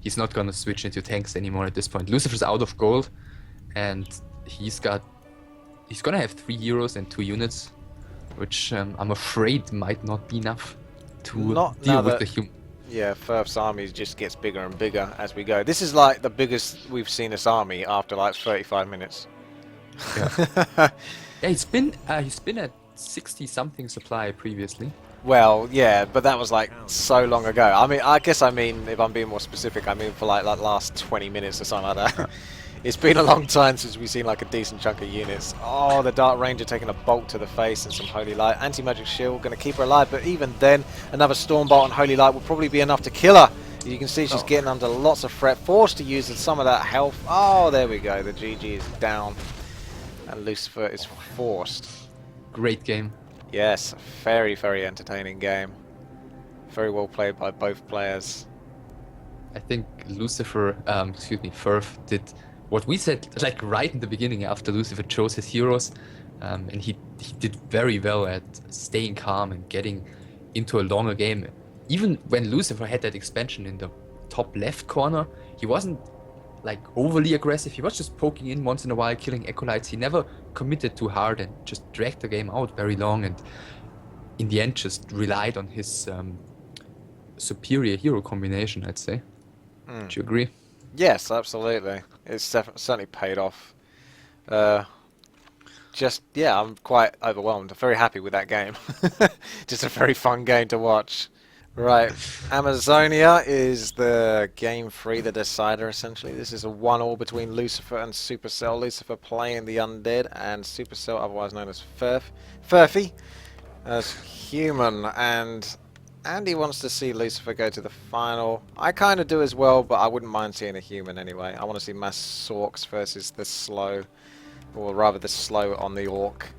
he's not gonna switch into tanks anymore at this point. Lucifer's out of gold, and he's gonna have 3 heroes and 2 units, which I'm afraid might not be enough to deal with the human. Yeah, Ferfe's army just gets bigger and bigger as we go. This is like the biggest we've seen this army after like 35 minutes. Yeah, yeah, he's been at 60 something supply previously. Well, yeah, but that was like so long ago. I mean, if I'm being more specific, I mean for like last 20 minutes or something like that. It's been a long time since we've seen like a decent chunk of units. Oh, the Dark Ranger taking a bolt to the face and some Holy Light. Anti-Magic Shield going to keep her alive, but even then, another Storm Bolt and Holy Light will probably be enough to kill her. You can see she's getting under lots of threat, forced to use some of that health. Oh, there we go. The GG is down, and Lucifer is forced. Great game. Yes, very, very entertaining game. Very well played by both players. I think Lucifer, Ferfe did what we said like right in the beginning after Lucifer chose his heroes, and he did very well at staying calm and getting into a longer game. Even when Lucifer had that expansion in the top left corner, he wasn't like overly aggressive. He was just poking in once in a while, killing Acolytes. He never committed too hard and just dragged the game out very long, and in the end just relied on his superior hero combination, I'd say. Do you agree? Yes, absolutely. It's certainly paid off. Yeah, I'm quite overwhelmed. I'm very happy with that game. Just a very fun game to watch. Right, Amazonia is the game 3, the decider essentially. This is a 1-all between Lucifer and Supercell. Lucifer playing the Undead, and Supercell, otherwise known as Ferfe, as human. And Andy wants to see Lucifer go to the final. I kind of do as well, but I wouldn't mind seeing a human anyway. I want to see mass Sorks versus the slow, or rather the slow on the Orc.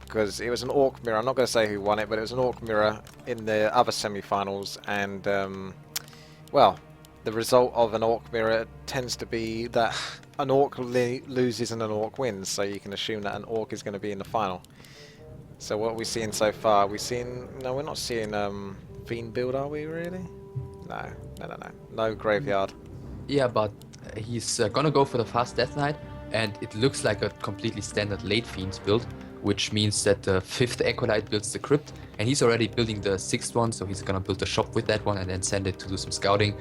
Because it was an Orc mirror. I'm not going to say who won it, but it was an Orc mirror in the other semi-finals, and well, the result of an Orc mirror tends to be that an Orc loses and an Orc wins, so you can assume that an Orc is going to be in the final. So what are we seeing so far? No, we're not seeing Fiend build, are we really? No. No Graveyard. Yeah, but he's gonna go for the fast Death Knight, and it looks like a completely standard late Fiends build, which means that the 5th Acolyte builds the Crypt, and he's already building the 6th one, so he's gonna build a shop with that one and then send it to do some scouting,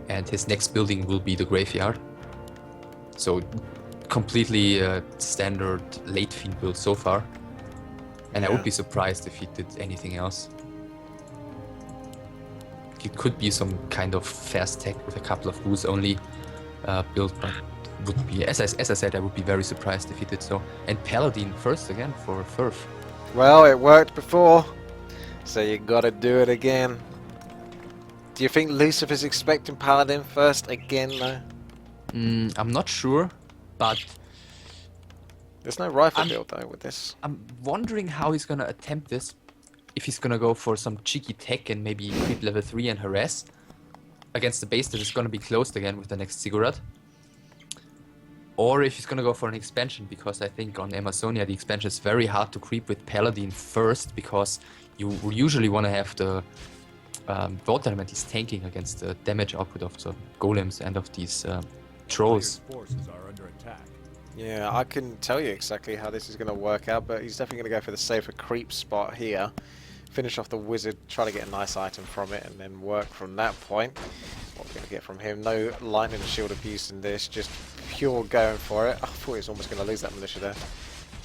and his next building will be the Graveyard. So completely standard late Fiend build so far, and I would be surprised if he did anything else. It could be some kind of fast tech with a couple of woos only build, but would be, as I said, I would be very surprised if he did so. And Paladin first again for Ferfe. Well, it worked before, so you gotta do it again. Do you think Lucifer's expecting Paladin first again, though? I'm not sure, but there's no rifle build though with this. I'm wondering how he's gonna attempt this. If he's gonna go for some cheeky tech and maybe creep level 3 and harass against the base that is gonna be closed again with the next Ziggurat. Or if he's gonna go for an expansion, because I think on Amazonia the expansion is very hard to creep with Paladin first, because you usually want to have the Vault Element is tanking against the damage output of the golems and of these trolls. Forces are under attack. Yeah, I couldn't tell you exactly how this is going to work out, but he's definitely going to go for the safer creep spot here. Finish off the wizard, try to get a nice item from it, and then work from that point. What we're going to get from him, no lightning and shield abuse in this, just pure going for it. I thought he was almost going to lose that militia there.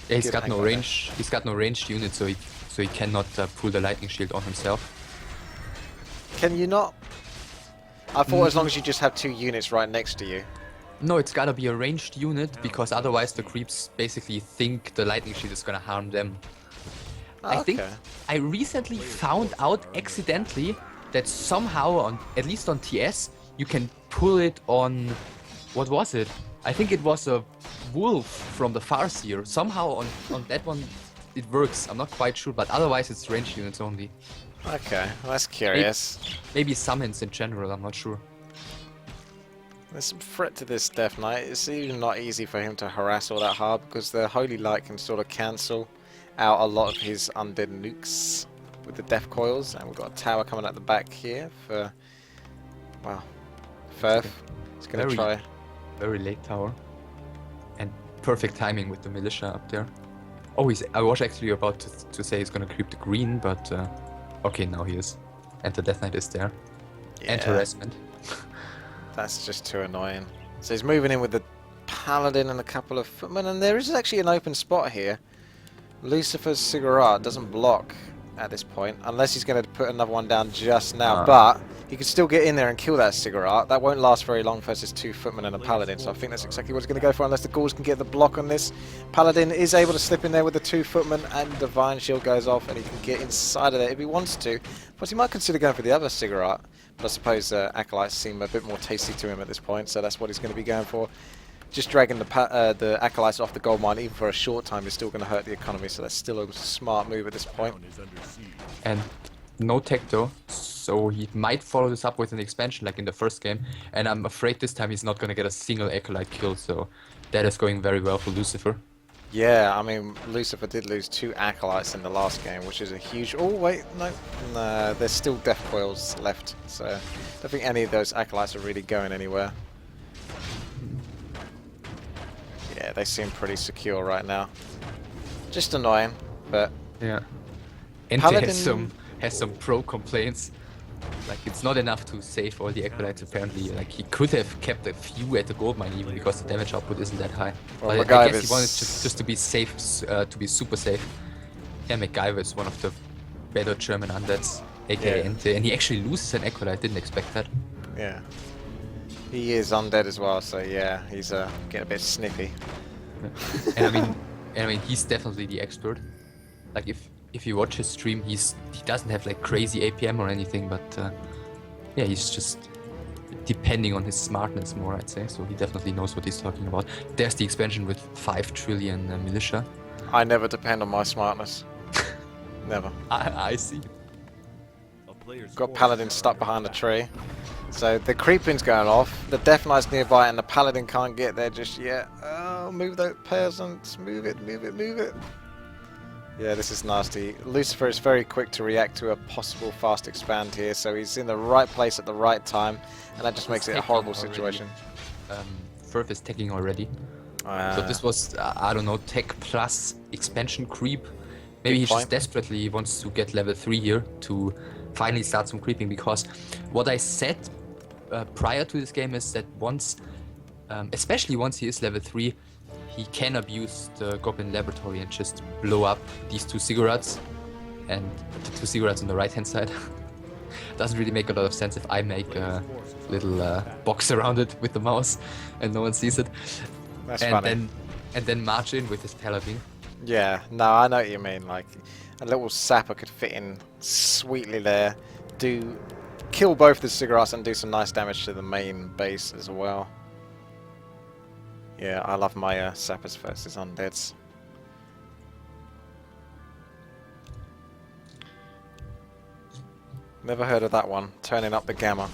Yeah, he's got no range. He's got no ranged unit, so he cannot pull the lightning shield on himself. Can you not? I thought as long as you just have 2 units right next to you. No, it's gotta be a ranged unit, because otherwise the creeps basically think the lightning shield is gonna harm them. I think I recently found out accidentally that somehow, at least on TS, you can pull it on, what was it? I think it was a wolf from the Farseer. Somehow on that one it works, I'm not quite sure, but otherwise it's ranged units only. Okay, well, that's curious. Maybe summons in general, I'm not sure. There's some threat to this Death Knight. It's even not easy for him to harass all that hard, because the Holy Light can sort of cancel out a lot of his undead nukes with the death coils. And we've got a tower coming out the back here for, wow, Ferfe. He's going to try. Very late tower. And perfect timing with the militia up there. Oh, I was actually about to say he's going to creep the green, but okay, now he is. And the Death Knight is there. Yeah. And harassment. That's just too annoying. So he's moving in with the Paladin and a couple of footmen, and there is actually an open spot here. Lucifer's Ziggurat doesn't block at this point, unless he's going to put another one down just now, but he could still get in there and kill that Ziggurat. That won't last very long versus 2 footmen and a Paladin, so I think that's exactly what he's going to go for, unless the Ghouls can get the block on this. Paladin is able to slip in there with the 2 footmen, and Divine Shield goes off, and he can get inside of there if he wants to. But he might consider going for the other Ziggurat, but I suppose Acolytes seem a bit more tasty to him at this point, so that's what he's going to be going for. Just dragging the Acolytes off the gold mine, even for a short time, is still going to hurt the economy, so that's still a smart move at this point. And no tech though, so he might follow this up with an expansion like in the first game, and I'm afraid this time he's not going to get a single Acolyte kill, so that is going very well for Lucifer. Yeah, I mean, Lucifer did lose 2 Acolytes in the last game, which is a huge... Oh, wait, no, there's still death coils left, so I don't think any of those Acolytes are really going anywhere. Yeah, they seem pretty secure right now. Just annoying, but... Yeah. Ente has some pro complaints. Like, it's not enough to save all the Acolytes apparently. Like, he could have kept a few at the gold mine even, because the damage output isn't that high. Well, but I guess he wanted just to be safe, to be super safe. Yeah, MacGyver is one of the better German undeads, aka Ente, and he actually loses an Acolyte, didn't expect that. Yeah. He is undead as well, so yeah, he's getting a bit snippy. And I mean, he's definitely the expert. Like, if you watch his stream, he doesn't have like crazy APM or anything, but yeah, he's just depending on his smartness more, I'd say. So he definitely knows what he's talking about. There's the expansion with 5 trillion militia. I never depend on my smartness. Never. I see. Got Paladin stuck behind a tree. So the creeping's going off. The Death Knight's nearby, and the Paladin can't get there just yet. Oh, move those peasants. Move it, move it, move it. Yeah, this is nasty. Lucifer is very quick to react to a possible fast expand here, so he's in the right place at the right time, and that just makes it a horrible situation. Ferfe is teching already. So this was, I don't know, tech plus expansion creep. Maybe he just desperately wants to get level 3 here to finally start some creeping, because what I said prior to this game is that once, especially once he is level 3, he can abuse the Goblin Laboratory and just blow up these 2 cigarettes, and the 2 cigarettes on the right hand side. Doesn't really make a lot of sense if I make a little box around it with the mouse and no one sees it. That's funny. And then march in with his paladin. Yeah, no, I know what you mean. Like, a little sapper could fit in sweetly there, kill both the cigarettes and do some nice damage to the main base as well. Yeah, I love my sappers versus undeads. Never heard of that one. Turning up the gamma.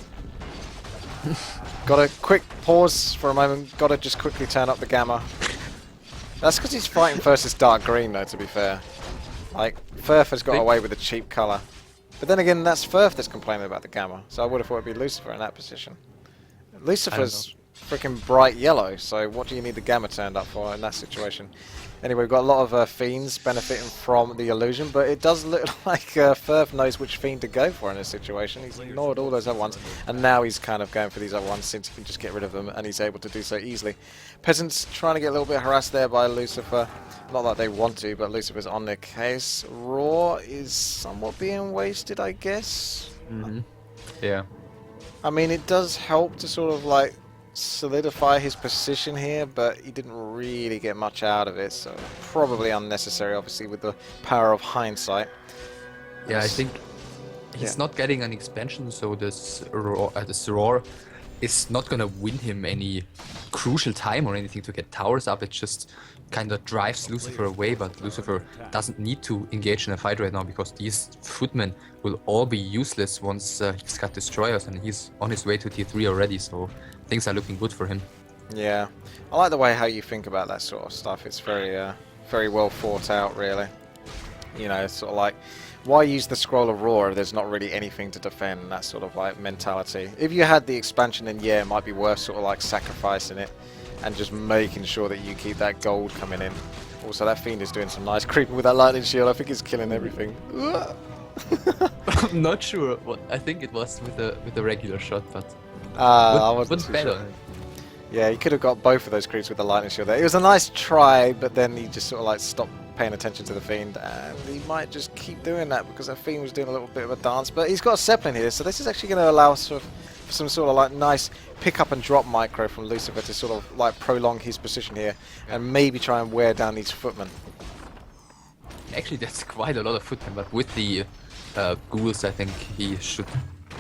Gotta quick pause for a moment. Gotta just quickly turn up the gamma. That's because he's fighting versus dark green, though, to be fair. Like, Ferfe has got away with a cheap colour. But then again, that's Ferfe that's complaining about the gamma. So I would have thought it'd be Lucifer in that position. Lucifer's freaking bright yellow, so what do you need the gamma turned up for in that situation? Anyway, we've got a lot of fiends benefiting from the illusion, but it does look like Ferfe knows which fiend to go for in this situation. He's ignored all those other ones, and now he's kind of going for these other ones since he can just get rid of them, and he's able to do so easily. Peasants trying to get a little bit harassed there by Lucifer. Not that they want to, but Lucifer's on their case. Raw is somewhat being wasted, I guess. Mm-hmm. Yeah. I mean, it does help to sort of like solidify his position here, but he didn't really get much out of it, so probably unnecessary, obviously, with the power of hindsight. Yeah, I think he's not getting an expansion, so this roar is not gonna win him any crucial time or anything to get towers up. It just kind of drives Lucifer away, but Lucifer doesn't need to engage in a fight right now, because these footmen will all be useless once he's got destroyers, and he's on his way to tier 3 already, so things are looking good for him. Yeah, I like the way how you think about that sort of stuff. It's very well thought out, really. You know, it's sort of like, why use the Scroll of Roar if there's not really anything to defend? That sort of like mentality. If you had the expansion, then yeah, it might be worth sort of like sacrificing it and just making sure that you keep that gold coming in. Also, that fiend is doing some nice creeping with that lightning shield. I think it's killing everything. I'm not sure. What I think it was with the regular shot, but I wasn't too better. sure. Yeah, he could have got both of those creeps with the lightning shield there. It was a nice try, but then he just sort of like stopped paying attention to the fiend, and he might just keep doing that because that fiend was doing a little bit of a dance. But he's got a Zeppelin here, so this is actually going to allow for some sort of like nice pick up and drop micro from Lucifer to sort of like prolong his position here and maybe try and wear down these footmen. Actually, that's quite a lot of footmen, but with the ghouls, I think he should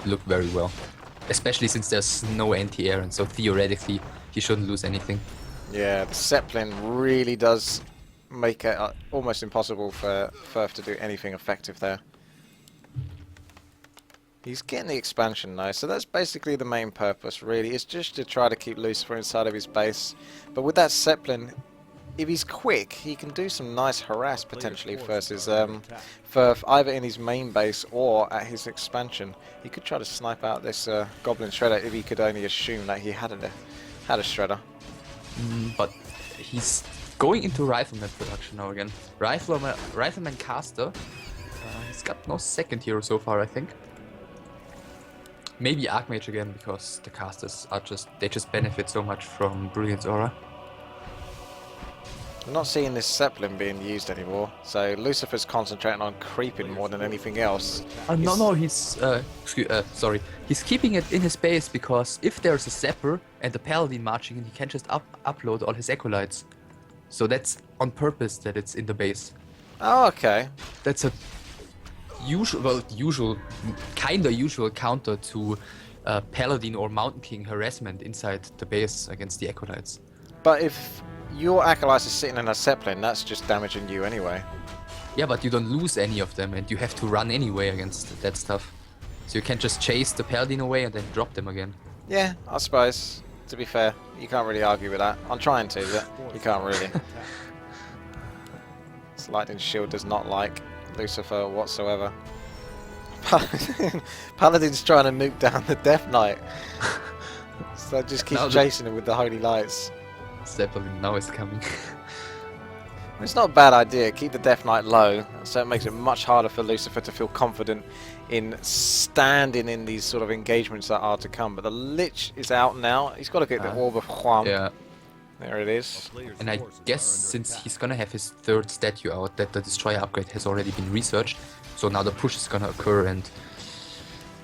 look very well. Especially since there's no anti-air, and so theoretically he shouldn't lose anything. Yeah, the Zeppelin really does make it almost impossible for Ferfe to do anything effective there. He's getting the expansion though, so that's basically the main purpose really. It's just to try to keep Lucifer inside of his base. But with that Zeppelin, if he's quick, he can do some nice harass potentially versus Ferfe, either in his main base or at his expansion. He could try to snipe out this Goblin Shredder if he could only assume that he had a Shredder. But he's going into Rifleman production now again. Rifleman caster. He's got no second hero so far, I think. Maybe Archmage again, because the casters are they just benefit so much from Brilliant's aura. I'm not seeing this Zeppelin being used anymore, so Lucifer's concentrating on creeping more than anything else. No, he's sorry. He's keeping it in his base because if there's a Zapper and a Paladin marching in, he can just upload all his acolytes. So that's on purpose that it's in the base. Oh, okay. That's a usual counter to Paladin or Mountain King harassment inside the base against the acolytes. But if your acolytes is sitting in a Zeppelin, that's just damaging you anyway. Yeah, but you don't lose any of them, and you have to run anyway against that stuff. So you can just chase the Paladin away and then drop them again. Yeah, I suppose. To be fair, you can't really argue with that. I'm trying to, but you can't really. This lightning shield does not like Lucifer whatsoever. Paladin's trying to nuke down the Death Knight. So it just keeps Now the- chasing him with the holy lights. Zeppelin now is coming. It's not a bad idea. Keep the Death Knight low, so it makes it much harder for Lucifer to feel confident in standing in these sort of engagements that are to come. But the Lich is out now. He's got to get the Orb of Huam. Yeah. There it is. And I guess since he's gonna have his third statue out, that the Destroyer upgrade has already been researched, so now the push is gonna occur, and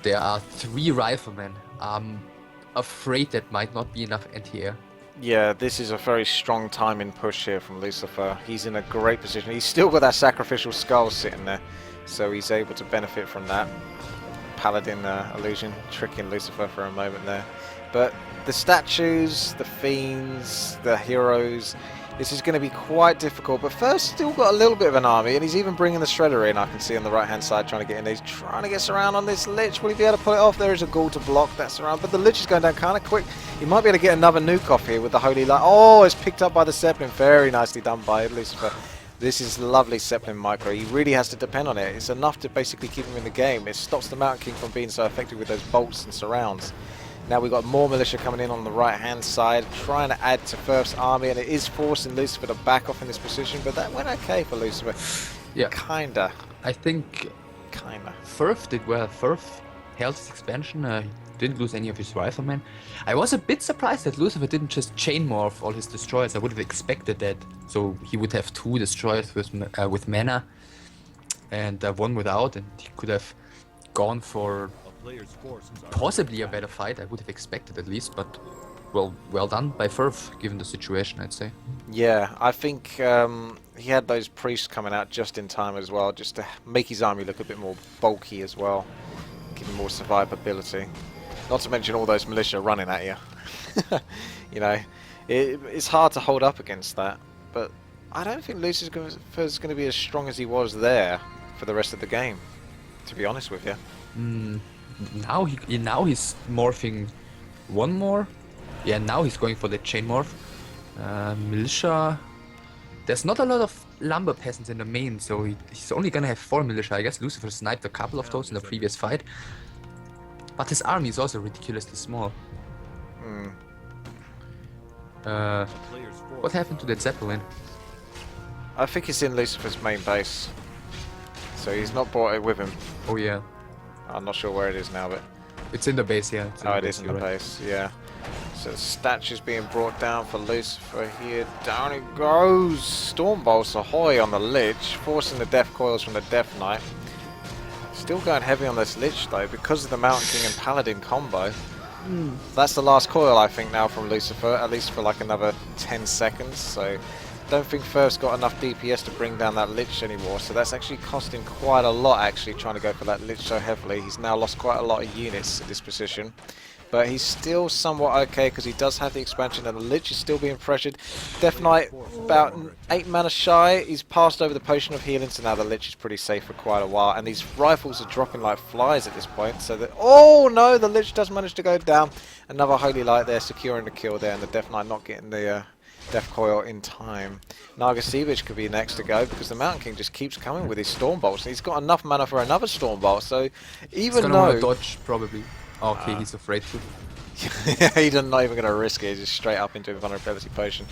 there are 3 riflemen. I'm afraid that might not be enough anti-air. Yeah, this is a very strong timing push here from Lucifer. He's in a great position. He's still got that sacrificial skull sitting there, so he's able to benefit from that. Paladin illusion, tricking Lucifer for a moment there. But the statues, the fiends, the heroes, this is going to be quite difficult. But first, still got a little bit of an army, and he's even bringing the Shredder in. I can see on the right-hand side trying to get in. He's trying to get surround on this Lich. Will he be able to pull it off? There is a Ghoul to block that surround, but the Lich is going down kind of quick. He might be able to get another nuke off here with the Holy Light. Oh, it's picked up by the Zeppelin. Very nicely done by Lucifer. This is lovely Zeppelin micro. He really has to depend on it. It's enough to basically keep him in the game. It stops the Mountain King from being so effective with those bolts and surrounds. Now we've got more militia coming in on the right-hand side, trying to add to Ferfe's army, and it is forcing Lucifer to back off in this position, but that went okay for Lucifer. Yeah. Kinda. I think Kinda. Ferfe did well. Ferfe held his expansion, he didn't lose any of his riflemen. I was a bit surprised that Lucifer didn't just chain morph all his destroyers. I would have expected that. So he would have 2 destroyers with mana and 1 without, and he could have gone for possibly a better fight. I would have expected at least, but well done by Ferfe given the situation, I'd say. Yeah, I think he had those priests coming out just in time as well, just to make his army look a bit more bulky as well, give him more survivability. Not to mention all those militia running at you. You know, it's hard to hold up against that, but I don't think Lucifer's going to be as strong as he was there for the rest of the game, to be honest with you. Now he's morphing 1 more. Yeah, now he's going for the chain morph. Militia. There's not a lot of lumber peasants in the main, so he's only gonna have 4 militia. I guess Lucifer sniped a couple of those in the previous fight. But his army is also ridiculously small. What happened to that Zeppelin? I think it's in Lucifer's main base, so he's not brought it with him. Oh yeah. I'm not sure where it is now, but... It's in the base, yeah. Oh, it is in the base, yeah. So statues being brought down for Lucifer here. Down it goes! Stormbolts ahoy on the Lich, forcing the Death Coils from the Death Knight. Still going heavy on this Lich though, because of the Mountain King and Paladin combo. That's the last coil, I think, now from Lucifer, at least for like another 10 seconds, so... Don't think Ferfe's got enough DPS to bring down that Lich anymore, so that's actually costing quite a lot actually trying to go for that Lich so heavily. He's now lost quite a lot of units at this position, but he's still somewhat okay because he does have the expansion and the Lich is still being pressured. Death Knight about 8 mana shy, he's passed over the potion of healing, so now the Lich is pretty safe for quite a while, and these rifles are dropping like flies at this point, so that... Oh no, the Lich does manage to go down. Another Holy Light there, securing the kill there, and the Death Knight not getting the... Death Coil in time. Nargasievich could be next to go because the Mountain King just keeps coming with his Stormbolts. He's got enough mana for another Stormbolt, so even he's though... gonna dodge, probably. Okay, he's afraid to. He's not even going to risk it, he's just straight up into Invulnerability Potion.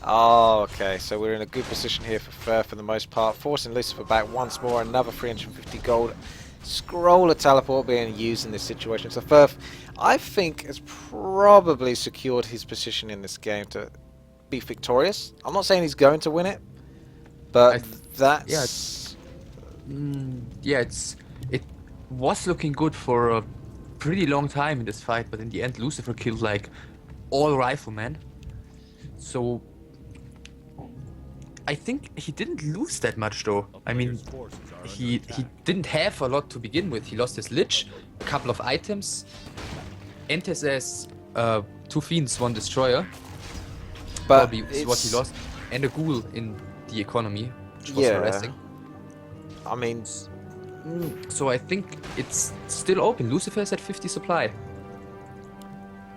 Oh, okay, so we're in a good position here for Ferfe for the most part, forcing Lucifer back once more, another 350 gold. Scroll of Teleport being used in this situation. So Ferfe, I think, has probably secured his position in this game to be victorious. I'm not saying he's going to win it, but that's... It was looking good for a pretty long time in this fight, but in the end Lucifer killed like all riflemen. So I think he didn't lose that much though. I mean, he didn't have a lot to begin with. He lost his Lich, a couple of items, NTSS, 2 Fiends, 1 Destroyer. But probably is what he lost, and a Ghoul in the economy, which was harassing. I mean, so I think it's still open. Lucifer's at 50 supply.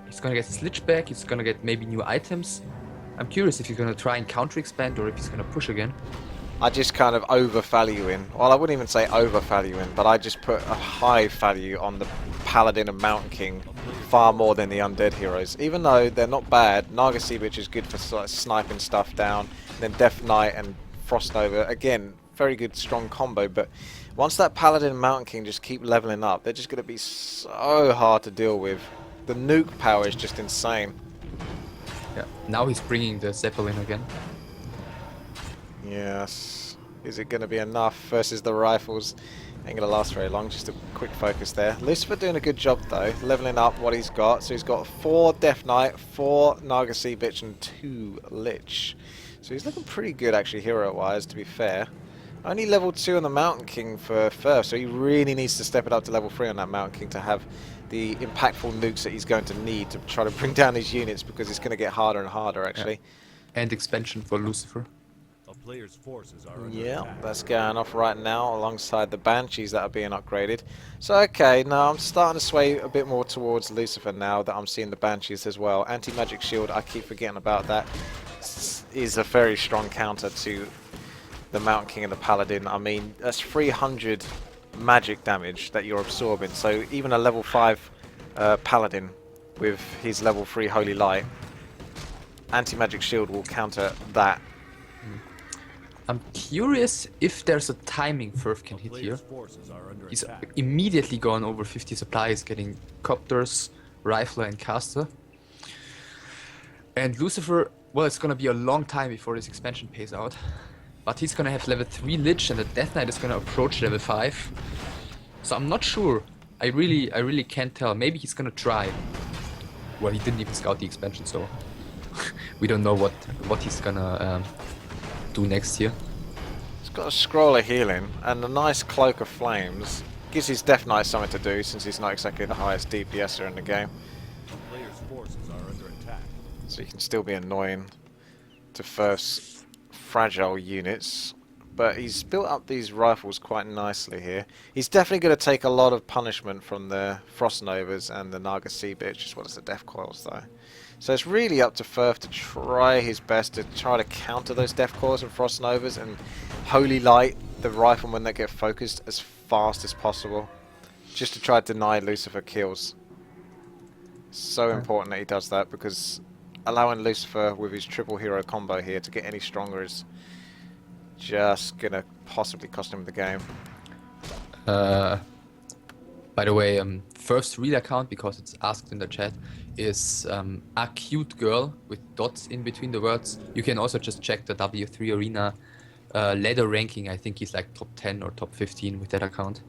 He's gonna get his Lich back, he's gonna get maybe new items. I'm curious if he's gonna try and counter expand or if he's gonna push again. I just kind of over-value in. Well, I wouldn't even say over-value in, but I just put a high value on the Paladin and Mountain King far more than the undead heroes. Even though they're not bad, Naga Sea Bitch is good for sort of sniping stuff down. Then Death Knight and Frost Nova, again, very good strong combo, but once that Paladin and Mountain King just keep leveling up, they're just going to be so hard to deal with. The nuke power is just insane. Yeah. Now he's bringing the Zeppelin again. Yes. Is it going to be enough versus the rifles? Ain't going to last very long. Just a quick focus there. Lucifer doing a good job though, leveling up what he's got. So he's got 4 Death Knight, 4 Naga Sea Bitch, and 2 Lich. So he's looking pretty good actually hero-wise, to be fair. Only level 2 on the Mountain King for Ferfe, so he really needs to step it up to level 3 on that Mountain King to have the impactful nukes that he's going to need to try to bring down his units, because it's going to get harder and harder actually. Yeah. And expansion for Lucifer. Player's forces are under Yeah, attack. that's going off right now alongside the Banshees that are being upgraded. So okay, now I'm starting to sway a bit more towards Lucifer now that I'm seeing the Banshees as well. Anti-magic shield, I keep forgetting about that, is a very strong counter to the Mountain King and the Paladin. I mean, that's 300 magic damage that you're absorbing. So even a level 5 Paladin with his level 3 Holy Light, anti-magic shield will counter that. I'm curious if there's a timing Ferfe can hit here. Forces are under He's attack. immediately gone over 50 supplies, getting copters, rifler, and caster. And Lucifer, well, it's gonna be a long time before this expansion pays out. But he's gonna have level 3 Lich, and the Death Knight is gonna approach level 5. So I'm not sure. I really can't tell. Maybe he's gonna try. Well, he didn't even scout the expansion, so we don't know what he's gonna do next year. He's got a scroll of healing and a nice cloak of flames. Gives his Death Knight something to do since he's not exactly the highest DPSer in the game. Player's forces are under attack. So he can still be annoying to Ferfe's fragile units. But he's built up these rifles quite nicely here. He's definitely going to take a lot of punishment from the Frost Novas and the Naga Sea Bitch, as well as the Death Coils though. So it's really up to Ferfe to try his best to try to counter those Death Coils and Frost Novas and Holy Light the riflemen that get focused as fast as possible, just to try to deny Lucifer kills. So important that he does that, because allowing Lucifer with his triple hero combo here to get any stronger is just gonna possibly cost him the game. By the way, Ferfe's real account, because it's asked in the chat, is a cute girl with dots in between the words. You can also just check the W3 Arena ladder ranking. I think he's like top 10 or top 15 with that account.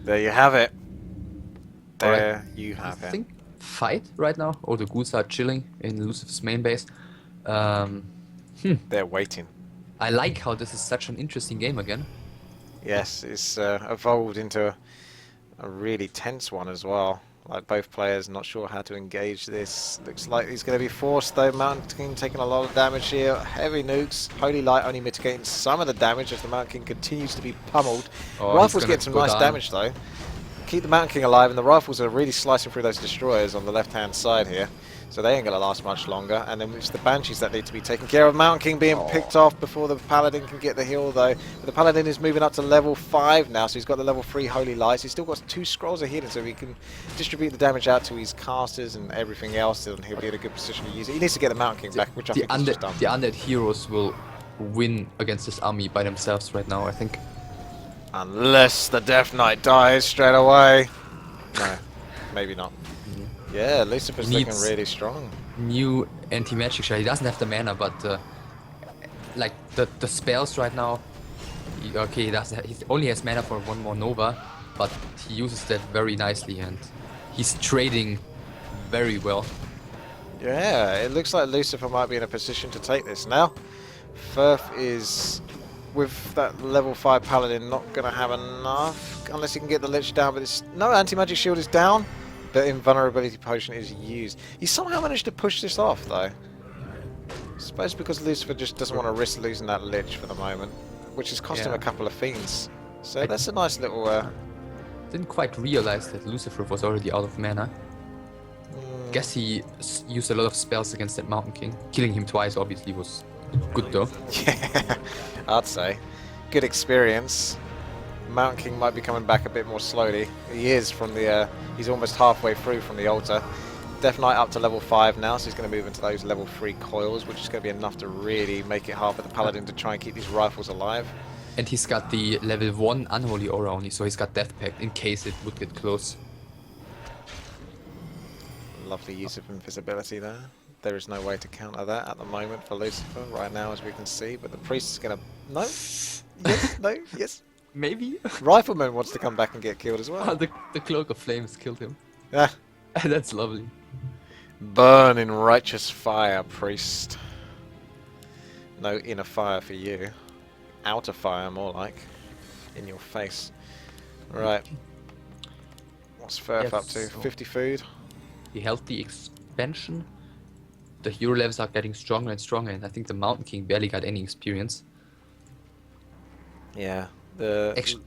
There you have it. There Alright. you I have it. think fight right now. All the ghouls are chilling in Lucifer's main base. They're waiting. I like how this is such an interesting game again. Yes, it's evolved into a really tense one as well. Like both players not sure how to engage this. Looks like he's going to be forced though. Mountain King taking a lot of damage here. Heavy nukes. Holy Light only mitigating some of the damage as the Mountain King continues to be pummeled. Oh, Rifles he's get some gonna nice go down. damage though. Keep the Mountain King alive, and the rifles are really slicing through those destroyers on the left hand side here. So they ain't going to last much longer. And then it's the Banshees that need to be taken care of. Mountain King being picked off before the Paladin can get the heal though. But the Paladin is moving up to level 5 now, so he's got the level 3 Holy Lights. He's still got 2 scrolls of healing, so he can distribute the damage out to his casters and everything else, and he'll be in a good position to use it. He needs to get the Mountain King back, which I think he's just done. The undead heroes will win against this army by themselves right now, I think. Unless the Death Knight dies straight away. No, maybe not. Yeah, Lucifer's looking Needs- really strong. New anti-magic shell. He doesn't have the mana, but like the spells right now. Okay, he only has mana for 1 more Nova, but he uses that very nicely, and he's trading very well. Yeah, it looks like Lucifer might be in a position to take this now. Ferfe is, with that level 5 Paladin, not going to have enough unless he can get the Lich down. But it's no anti-magic shield is down. The invulnerability potion is used. He somehow managed to push this off though. I suppose because Lucifer just doesn't want to risk losing that Lich for the moment, which has cost him a couple of fiends. So that's a nice little... Didn't quite realize that Lucifer was already out of mana. Guess he used a lot of spells against that Mountain King. Killing him twice obviously was good though. Yeah, I'd say. Good experience. Mountain King might be coming back a bit more slowly. He is from the, he's almost halfway through from the altar. Death Knight up to level 5 now, so he's going to move into those level 3 coils, which is going to be enough to really make it hard for the Paladin to try and keep these rifles alive. And he's got the level 1 Unholy Aura only, so he's got Death Pact in case it would get close. Lovely use of invisibility there. There is no way to counter that at the moment for Lucifer right now, as we can see, but the priest is going to... No? Yes, no, yes. Maybe? Rifleman wants to come back and get killed as well. Oh, the Cloak of Flames killed him. Yeah. That's lovely. Burn in righteous fire, priest. No inner fire for you. Outer fire, more like. In your face. Right. What's Ferfe Yes, up to? so 50 food? the healthy expansion. The hero levels are getting stronger and stronger, and I think the Mountain King barely got any experience. Yeah. The Actually,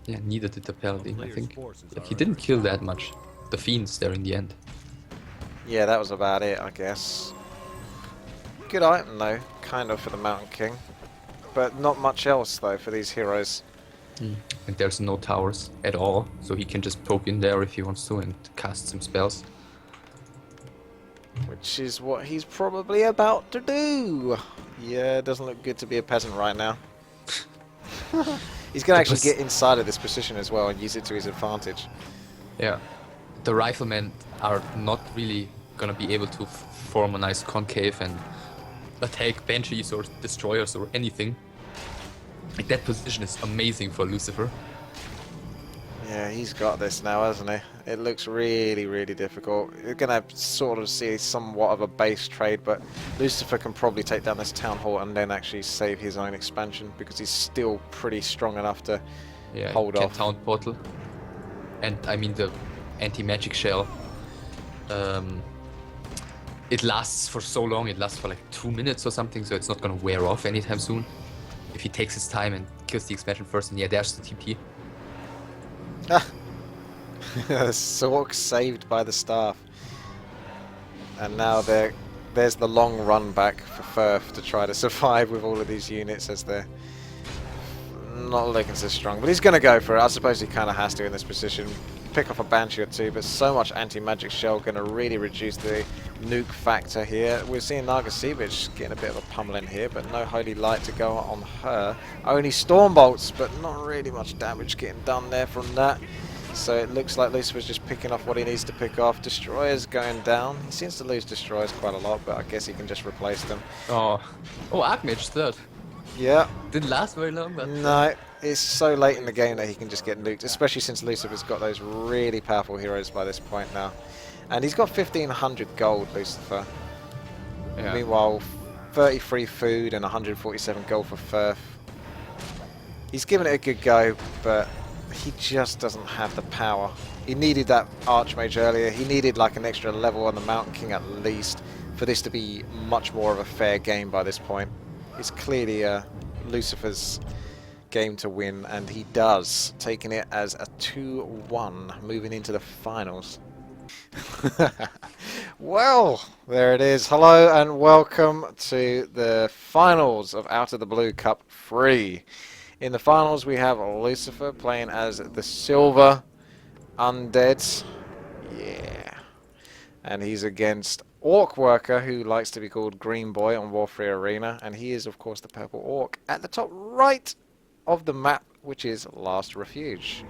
yeah, neither did the Paladin, I player's think. forces Yeah, are he didn't kill that much. The Fiends there in the end. Yeah, that was about it, I guess. Good item, though, kind of, for the Mountain King. But not much else, though, for these heroes. And there's no towers at all, so he can just poke in there if he wants to and cast some spells. Which is what he's probably about to do. Yeah, it doesn't look good to be a peasant right now. He's going to actually get inside of this position as well and use it to his advantage. Yeah. The riflemen are not really gonna be able to form a nice concave and attack banshees or destroyers or anything. Like, that position is amazing for Lucifer. Yeah, he's got this now, hasn't he? It looks really, really difficult. You're going to sort of see somewhat of a base trade, but Lucifer can probably take down this town hall and then actually save his own expansion because he's still pretty strong enough to hold can off. Town Portal. And I mean the anti-magic shell. It lasts for so long, it lasts for like 2 minutes or something, so it's not gonna wear off anytime soon. If he takes his time and kills the expansion first, and yeah, there's the TP. Sork saved by the staff. And now there's the long run back for Ferfe to try to survive with all of these units as they're not looking so strong. But he's going to go for it. I suppose he kind of has to in this position. Pick off a Banshee or two, but so much anti-magic shell going to really reduce the nuke factor here. We're seeing Nargasievich getting a bit of a pummeling here, but no Holy Light to go on her. Only Storm Bolts, but not really much damage getting done there from that. So it looks like Lucifer's just picking off what he needs to pick off. Destroyers going down. He seems to lose Destroyers quite a lot, but I guess he can just replace them. Oh, Archmage third. Yeah. Didn't last very long, but... No, it's so late in the game that he can just get nuked, especially since Lucifer's got those really powerful heroes by this point now. And he's got 1,500 gold, Lucifer. Yeah. Meanwhile, 33 food and 147 gold for Ferfe. He's given it a good go, but he just doesn't have the power. He needed that Archmage earlier. He needed like an extra level on the Mountain King at least for this to be much more of a fair game by this point. It's clearly Lucifer's game to win, and he does, taking it as a 2-1, moving into the finals. Well, there it is. Hello and welcome to the finals of Out of the Blue Cup 3. In the finals we have Lucifer playing as the Silver Undead. Yeah. And he's against Orcworker, who likes to be called Green Boy on Warfare Arena, and he is of course the purple orc at the top right of the map, which is Last Refuge.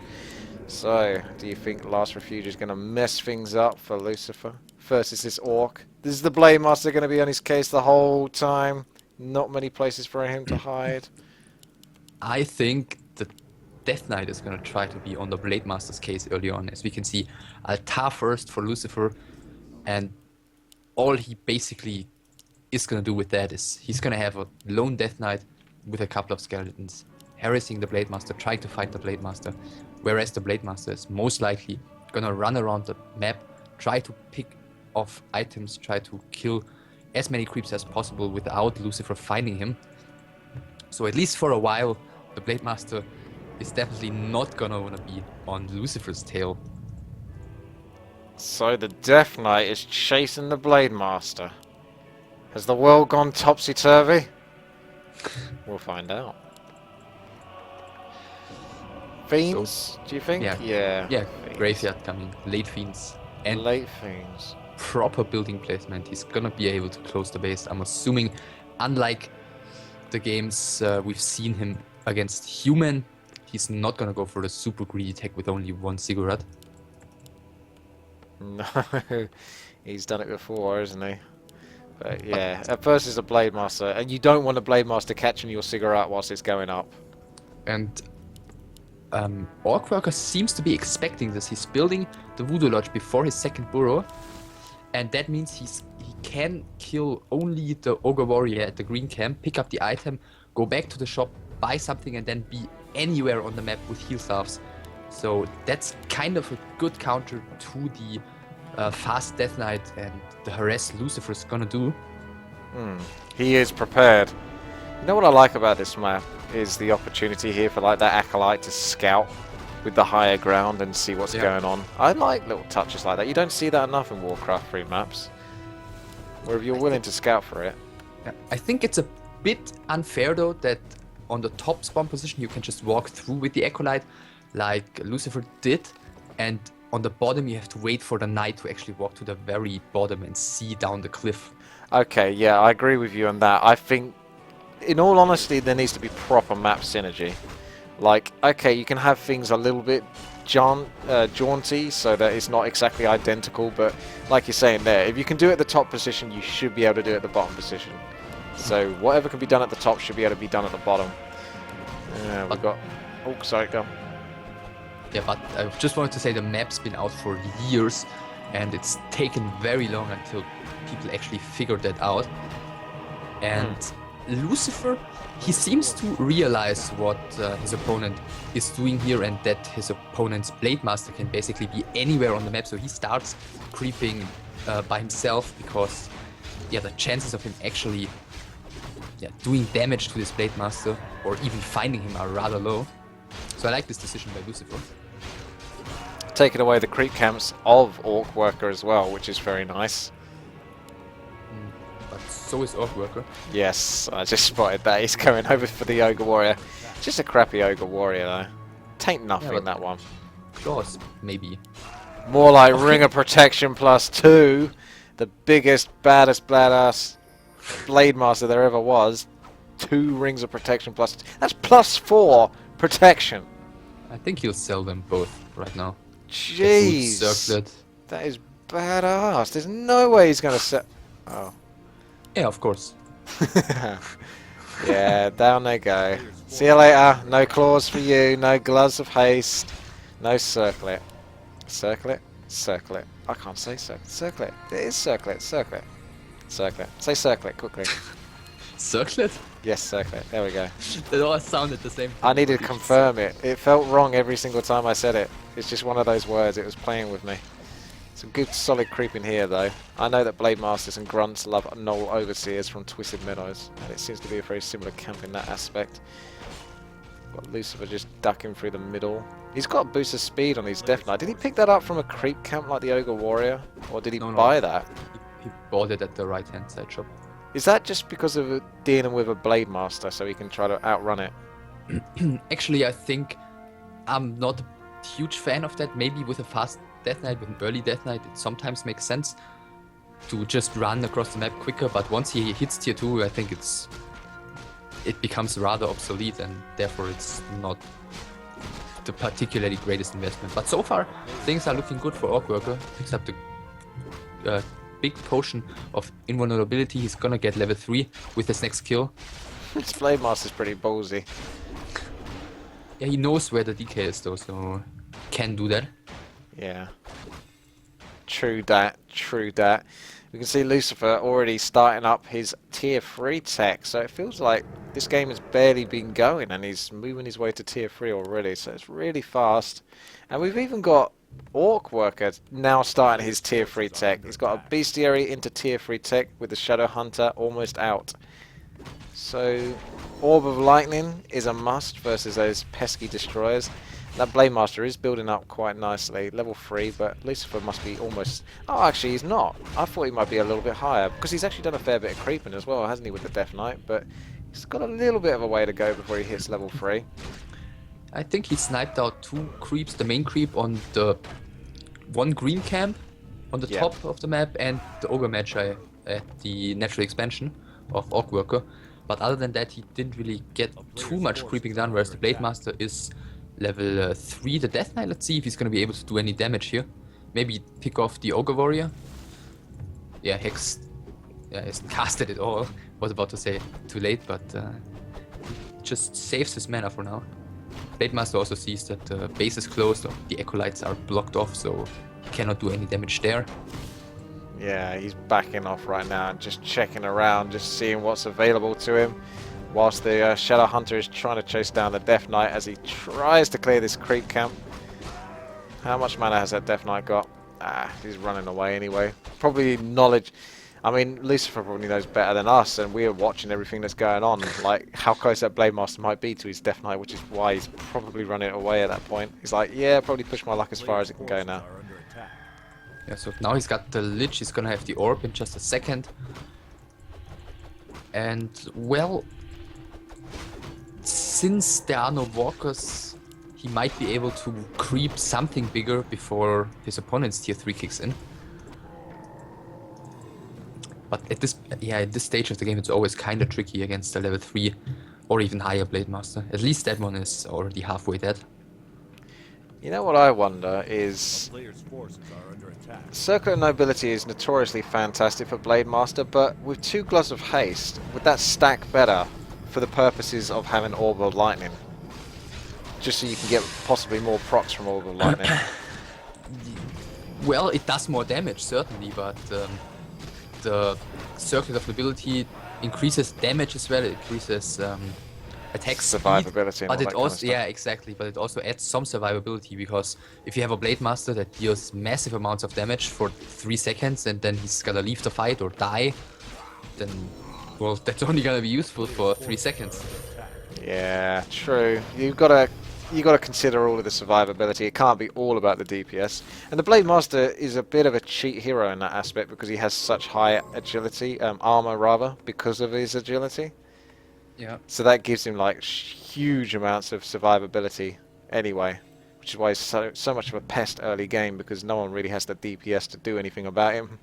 So, do you think Last Refuge is going to mess things up for Lucifer versus this orc? Is the Blade Master going to be on his case the whole time? Not many places for him to hide. I think the Death Knight is going to try to be on the Blade Master's case early on. As we can see, Altar first for Lucifer, and all he basically is going to do with that is he's going to have a lone Death Knight with a couple of skeletons, harassing the Blade Master, trying to fight the Blade Master, whereas the Blade Master is most likely going to run around the map, try to pick off items, try to kill as many creeps as possible without Lucifer finding him. So at least for a while, the Blade Master is definitely not going to want to be on Lucifer's tail. So the Death Knight is chasing the Blade Master. Has the world gone topsy-turvy? We'll find out. Fiends, do you think? Yeah. Yeah. Yeah, Fiends. Graveyard coming, late Fiends, and Late Fiends. proper building placement. He's gonna be able to close the base. I'm assuming, unlike the games we've seen him against human, he's not gonna go for the super greedy tech with only one cigarette. No, he's done it before, hasn't he? But yeah, at first it's a Blade Master, and you don't want a Blade Master catching your cigarette whilst it's going up. And Orcworker seems to be expecting this. He's building the Voodoo Lodge before his second burrow, and that means he can kill only the Ogre Warrior at the green camp, pick up the item, go back to the shop, buy something, and then be anywhere on the map with heal staffs. So that's kind of a good counter to the fast Death Knight and the harass Lucifer is gonna do. He is prepared. You know what I like about this map is the opportunity here for like that Acolyte to scout with the higher ground and see what's going on. I like little touches like that. You don't see that enough in Warcraft 3 maps, where if you're willing to scout for it. Yeah, I think it's a bit unfair though that on the top spawn position you can just walk through with the Acolyte like Lucifer did, and on the bottom you have to wait for the Knight to actually walk to the very bottom and see down the cliff. Okay, yeah, I agree with you on that. I think, in all honesty, there needs to be proper map synergy. Like, okay, you can have things a little bit jaunty so that it's not exactly identical, but like you're saying there, if you can do it at the top position, you should be able to do it at the bottom position. So whatever can be done at the top should be able to be done at the bottom. We've got... Oh, sorry, go. Yeah, but I just wanted to say the map's been out for years and it's taken very long until people actually figured that out. And Lucifer, he seems to realize what his opponent is doing here, and that his opponent's Blade Master can basically be anywhere on the map, so he starts creeping by himself because the chances of him actually doing damage to this Blade Master or even finding him are rather low. So I like this decision by Lucifer. Taking away the creep camps of Orcworker as well, which is very nice. But so is Orcworker. Yes, I just spotted that. He's going over for the Ogre Warrior. Just a crappy Ogre Warrior though. Tain't nothing, that one. Claws, maybe. More like Ring of Protection +2. The biggest, baddest, badass Blade Master there ever was. 2 Rings of Protection +2. That's +4 protection. I think he'll sell them both right now. Jeez. Circlet. That is badass. There's no way he's going to sell... Oh. Yeah, of course. Yeah, down they go. See you later. No claws for you. No gloves of haste. No circlet. Circlet? Circlet. I can't say circlet. Circlet. It is circlet. Circlet. Circlet. Say circlet quickly. Circlet? Yes, circlet. There we go. They all sounded the same. I needed to confirm it. It felt wrong every single time I said it. It's just one of those words. It was playing with me. Some good solid creeping here though. I know that Blade Masters and Grunts love Knoll Overseers from Twisted Meadows, and it seems to be a very similar camp in that aspect. Got Lucifer just ducking through the middle. He's got a boost of speed on his Death Knight. Did he pick that up from a creep camp like the Ogre Warrior? Or did he buy that? He bought it at the right hand side shop. Is that just because of dealing with a Blade Master so he can try to outrun it? Actually, I think I'm not a huge fan of that. Maybe with a fast Death Knight, with an early Death Knight, it sometimes makes sense to just run across the map quicker, but once he hits tier 2, I think it becomes rather obsolete, and therefore it's not the particularly greatest investment. But so far, things are looking good for Orcworker. Picks up the big potion of invulnerability. He's gonna get level 3 with his next kill. This Blade Master's pretty ballsy. Yeah, he knows where the DK is though, so can do that. Yeah. True that, true that. We can see Lucifer already starting up his tier 3 tech, so it feels like this game has barely been going and he's moving his way to tier 3 already, so it's really fast. And we've even got Orcworker now starting his tier 3 tech. He's got a Bestiary into tier 3 tech with the Shadow Hunter almost out. So Orb of Lightning is a must versus those pesky destroyers. That Blade Master is building up quite nicely, level 3, but Lucifer must be almost... Oh, actually he's not. I thought he might be a little bit higher, because he's actually done a fair bit of creeping as well, hasn't he, with the Death Knight, but he's got a little bit of a way to go before he hits level 3. I think he sniped out 2 creeps, the main creep on the one green camp on the Yeah. top of the map and the ogre magi at the natural expansion of Orcworker. But other than that, he didn't really get too much creeping done, whereas the Blade Master is level 3, the Death Knight. Let's see if he's going to be able to do any damage here. Maybe pick off the Ogre Warrior. Yeah, Hex hasn't casted it all. Was about to say too late, but just saves his mana for now. Blade Master also sees that the base is closed, or the Acolytes are blocked off, so he cannot do any damage there. Yeah, he's backing off right now and just checking around, just seeing what's available to him. Whilst the Shadow Hunter is trying to chase down the Death Knight as he tries to clear this creep camp. How much mana has that Death Knight got? Ah, he's running away anyway. Probably knowledge. I mean, Lucifer probably knows better than us, and we're watching everything that's going on. Like, how close that Blade Master might be to his Death Knight, which is why he's probably running away at that point. He's like, yeah, probably push my luck as far as it can go now. Are under attack. Yeah, so now he's got the Lich, he's gonna have the Orb in just a second. And, well, since there are no walkers, he might be able to creep something bigger before his opponent's tier 3 kicks in. But at this stage of the game, it's always kind of tricky against the level 3 or even higher Blade Master. At least that one is already halfway dead. You know what I wonder is... Player's forces are under attack. Circle of Nobility is notoriously fantastic for Blade Master, but with 2 Gloves of Haste, would that stack better for the purposes of having Orb of Lightning? Just so you can get possibly more procs from Orb of Lightning. Well, it does more damage, certainly, but the Circle of Nobility increases damage as well, it increases attack Survivability speed, and all but that it kind of also, stuff. yeah, exactly, but it also adds some survivability, because if you have a Blade Master that deals massive amounts of damage for 3 seconds and then he's gonna leave the fight or die, then, well, that's only gonna be useful for 3 seconds. Yeah, true. You gotta consider all of the survivability. It can't be all about the DPS. And the Blade Master is a bit of a cheat hero in that aspect because he has such high agility, armor rather, because of his agility. Yeah. So that gives him like huge amounts of survivability anyway, which is why he's so much of a pest early game, because no one really has the DPS to do anything about him.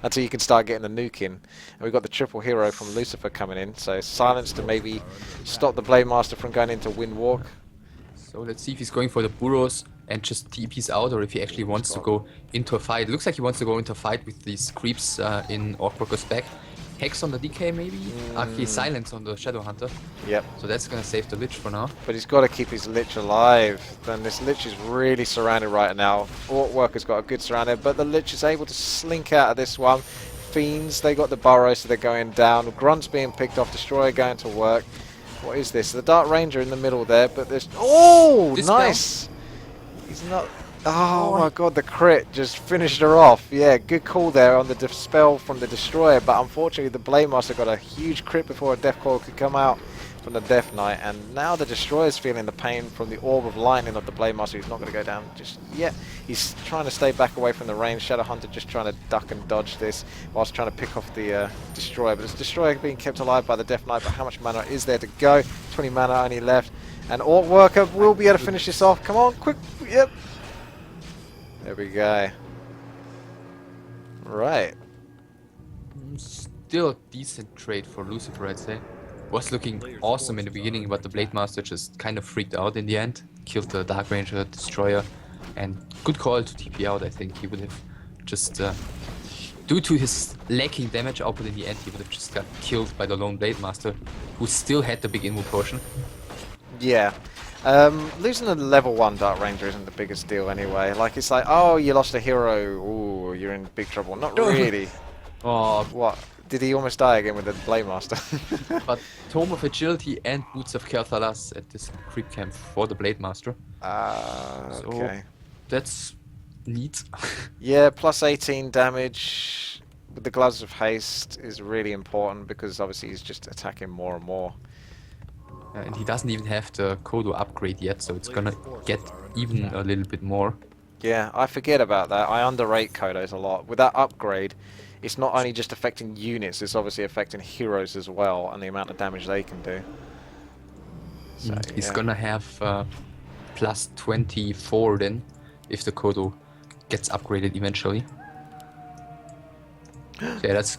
Until you can start getting the nuke in. And we've got the triple hero from Lucifer coming in, so silence to maybe stop the Blade Master from going into Windwalk. So let's see if he's going for the burrows and just TPs out, or if he actually wants to go into a fight. It looks like he wants to go into a fight with these creeps in Orcworker's back. Hex on the DK maybe? Actually silence on the Shadow Hunter. Yep. So that's gonna save the Lich for now. But he's got to keep his Lich alive. Then this Lich is really surrounded right now. Orcworker's got a good surrounding, but the Lich is able to slink out of this one. Fiends, they got the burrow, so they're going down. Grunt's being picked off. Destroyer going to work. What is this? The Dark Ranger in the middle there, but there's... Oh, Dispel. nice! He's not... Oh my god, the crit just finished her off. Yeah, good call there on the dispel from the Destroyer, but unfortunately the Blade Master got a huge crit before a Death Coil could come out from the Death Knight, and now the Destroyer's feeling the pain from the Orb of Lightning of the Blade Master. He's not going to go down just yet. He's trying to stay back away from the range. Shadow Hunter just trying to duck and dodge this whilst trying to pick off the Destroyer, but it's Destroyer being kept alive by the Death Knight. But how much mana is there to go? 20 mana only left, and Orcworker will be able to finish this off. Come on, quick! Yep. There we go. Right. Still a decent trade for Lucifer, I'd say. Was looking awesome in the beginning, but the Blade Master just kind of freaked out in the end. Killed the Dark Ranger, Destroyer, and good call to TP out. I think he would have just, due to his lacking damage output in the end, he would have just got killed by the lone Blade Master, who still had the big inmove potion. Yeah. Losing a level 1 Dark Ranger isn't the biggest deal anyway. Like, it's like, oh, you lost a hero. Ooh, you're in big trouble. Not really. Oh, What? Did he almost die again with the Blade Master? but Tome of Agility and Boots of Kel'Thalas at this creep camp for the Blade Master. Okay. That's neat. Yeah, plus 18 damage with the Gloves of Haste is really important because obviously he's just attacking more and more. And he doesn't even have the Kodo upgrade yet, so it's gonna get even a little bit more. Yeah, I forget about that. I underrate Kodos a lot. With that upgrade, it's not only just affecting units, it's obviously affecting heroes as well, and the amount of damage they can do. So, He's yeah. gonna have plus 24 then, if the Kodo gets upgraded eventually. So yeah, that's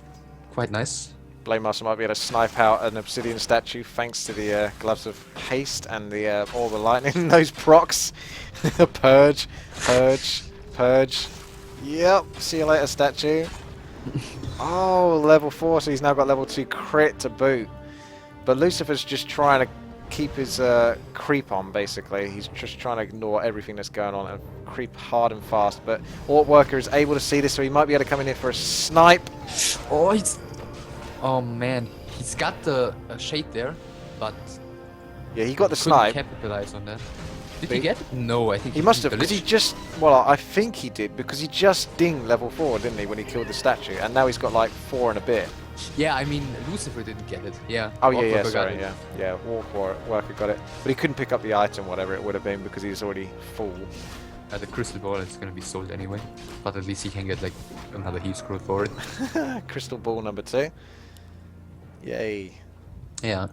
quite nice. Blade Master might be able to snipe out an obsidian statue thanks to the gloves of haste and the all the lightning. Those procs. Purge, purge, purge. Yep. See you later, statue. Oh, level 4, so he's now got level 2 crit to boot. But Lucifer's just trying to keep his creep on, basically. He's just trying to ignore everything that's going on and creep hard and fast. But Orcworker is able to see this, so he might be able to come in here for a snipe. Oh, oh man, he's got the shade there, but Yeah, he got the couldn't snipe. capitalize on that. Did But he get it? No, I think He must have, didn't. because he just, well, I think he did, because he just dinged level 4, didn't he, when he killed the statue, and now he's got like 4 and a bit. Yeah, I mean, Lucifer didn't get it. Yeah. Oh yeah, Orcworker yeah, got sorry, it. yeah, Worker got it, but he couldn't pick up the item, whatever it would have been, because he was already full. The crystal ball is gonna be sold anyway, but at least he can get like another heal scroll for it. Crystal ball number 2. Yay. Yeah.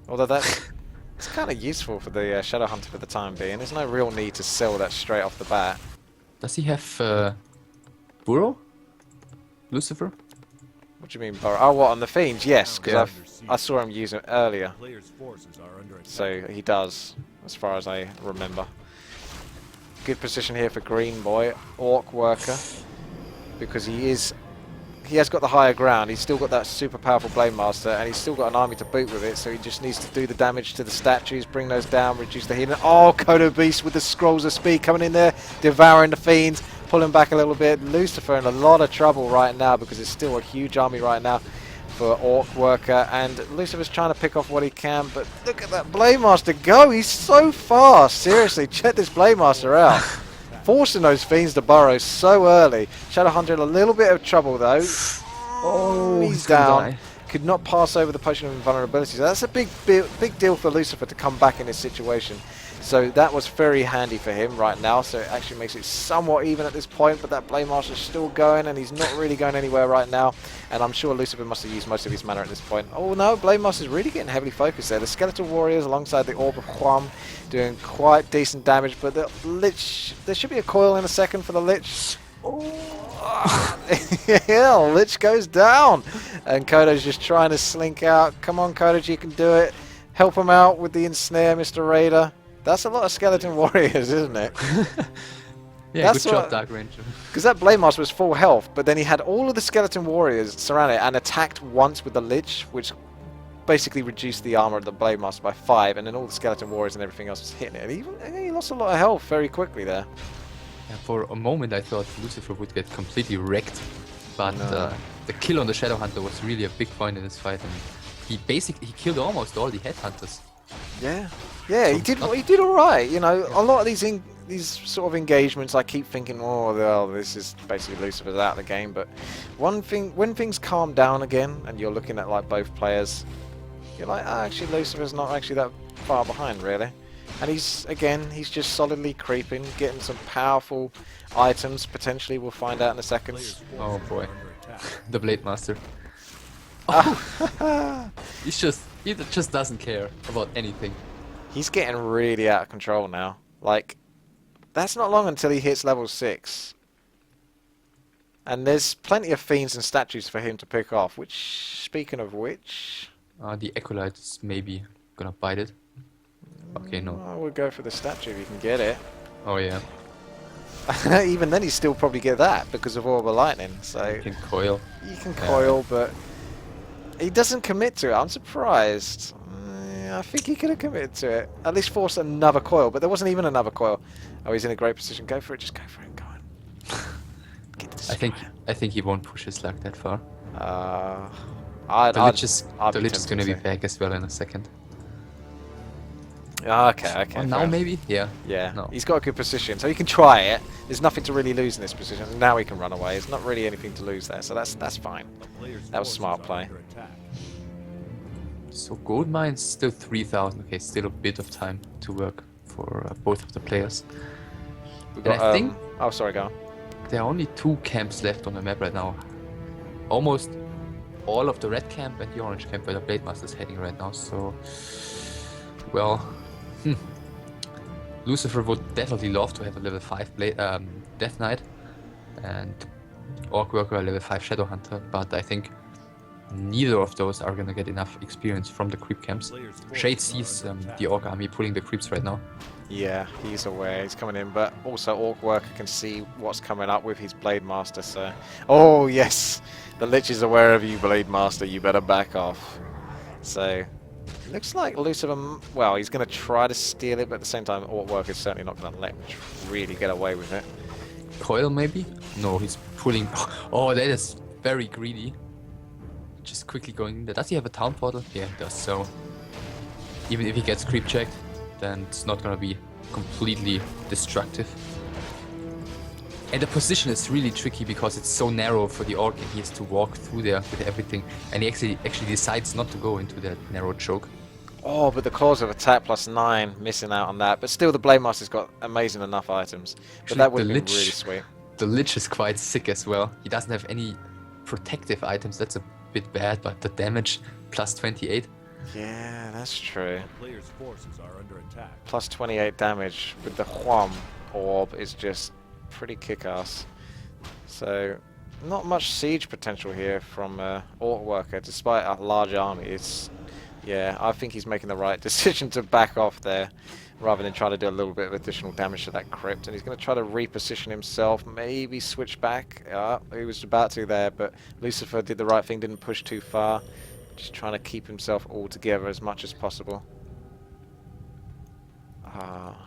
Although that's it's kind of useful for the Shadow Hunter for the time being. There's no real need to sell that straight off the bat. Does he have Burrow? Lucifer? What do you mean, Burrow? Oh, what, on the Fiends? Yes, because Yeah. I saw him use it earlier. Players' forces are under attack. So he does, as far as I remember. Good position here for Green Boy, Orcworker, because he has got the higher ground. He's still got that super powerful Blade Master, and he's still got an army to boot with it. So he just needs to do the damage to the statues, bring those down, reduce the healing. Oh, Kodo Beast with the scrolls of speed coming in there, devouring the Fiends, pulling back a little bit. Lucifer in a lot of trouble right now because it's still a huge army right now for Orcworker, and Lucifer's trying to pick off what he can, but look at that Blade Master go! He's so fast! Seriously, check this Blade Master out. Forcing those Fiends to burrow so early. Shadow Hunter in a little bit of trouble though. Oh, he's gonna down. die. Could not pass over the potion of invulnerability. So that's a big deal for Lucifer to come back in this situation. So that was very handy for him right now. So it actually makes it somewhat even at this point. But that Blade Master's still going, and he's not really going anywhere right now. And I'm sure Lucifer must have used most of his mana at this point. Oh no, Blade Master's really getting heavily focused there. The Skeletal Warriors alongside the Orb of Quam doing quite decent damage. But the Lich, there should be a coil in a second for the Lich. Yeah, Lich goes down, and Kodo's just trying to slink out. Come on, Kodo, you can do it. Help him out with the ensnare, Mr. Raider. That's a lot of skeleton warriors, isn't it? Yeah, That's good job, what- Dark Ranger. Because that Blade Master was full health, but then he had all of the skeleton warriors surrounded and attacked once with the Lich, which basically reduced the armor of the Blade Master by 5, and then all the skeleton warriors and everything else was hitting it. And he lost a lot of health very quickly there. Yeah, for a moment I thought Lucifer would get completely wrecked, but No. the kill on the Shadow Hunter was really a big point in this fight, and he killed almost all the headhunters. Yeah, yeah, he did all right. You know, a lot of these sort of engagements, I keep thinking, oh, well, this is basically Lucifer's out of the game. But one thing, when things calm down again, and you're looking at like both players, you're like, oh, actually, Lucifer's not actually that far behind, really. And he's just solidly creeping, getting some powerful items. Potentially, we'll find out in a second. Players' Oh forces boy. are under attack. The Blade Master. He just doesn't care about anything. He's getting really out of control now. Like, that's not long until he hits level 6. And there's plenty of fiends and statues for him to pick off. Which, speaking of which, The Acolyte is maybe gonna bite it. Okay, no. I would go for the statue if you can get it. Oh yeah, Even then, he'd still probably get that because of Orb of Lightning. So you can coil. you can coil, but he doesn't commit to it. I'm surprised. I think he could have committed to it. At least force another coil, but there wasn't even another coil. Oh, he's in a great position. Go for it. Just go for it. Go on. Get the I think he won't push his luck that far. The Lich is gonna be back as well in a second. Okay. Oh, now fair. maybe? Yeah. Yeah, No. he's got a good position, so he can try it. There's nothing to really lose in this position. Now he can run away. There's not really anything to lose there, so that's fine. The players' That was forces smart are play. under attack. So gold mines still 3,000. Okay, still a bit of time to work for both of the players. We've And I think Oh, sorry, go on. there are only 2 camps left on the map right now. Almost all of the red camp and the orange camp where the Blade Master is heading right now. So, well, Lucifer would definitely love to have a level 5 Death Knight and Orcworker a level 5 Shadowhunter, but I think neither of those are gonna get enough experience from the creep camps. Shade sees the Orc army pulling the creeps right now. Yeah, he's aware he's coming in, but also Orcworker can see what's coming up with his Blade Master, so... Oh, yes! The Lich is aware of you, Blade Master, you better back off. So, looks like Lucifer... Well, he's going to try to steal it, but at the same time, Orcworker's certainly not going to let him really get away with it. Coil, maybe? No, he's pulling... Oh, that is very greedy. Just quickly going in there. Does he have a town portal? Yeah, he does, so... Even if he gets creep checked, then it's not gonna be completely destructive. And the position is really tricky because it's so narrow for the Orc and he has to walk through there with everything. And he actually decides not to go into that narrow choke. Oh, but the claws of attack +9, missing out on that. But still, the Blade Master's got amazing enough items. But that would be really sweet. The Lich is quite sick as well. He doesn't have any protective items, that's a bit bad, but the damage +28. Yeah, that's true. The player's forces are under attack. +28 damage with the Huam orb is just pretty kick-ass. So, not much siege potential here from Orcworker, despite a large army. It's, yeah, I think he's making the right decision to back off there, rather than try to do a little bit of additional damage to that crypt. And he's going to try to reposition himself, maybe switch back. He was about to there, but Lucifer did the right thing, didn't push too far. Just trying to keep himself all together as much as possible.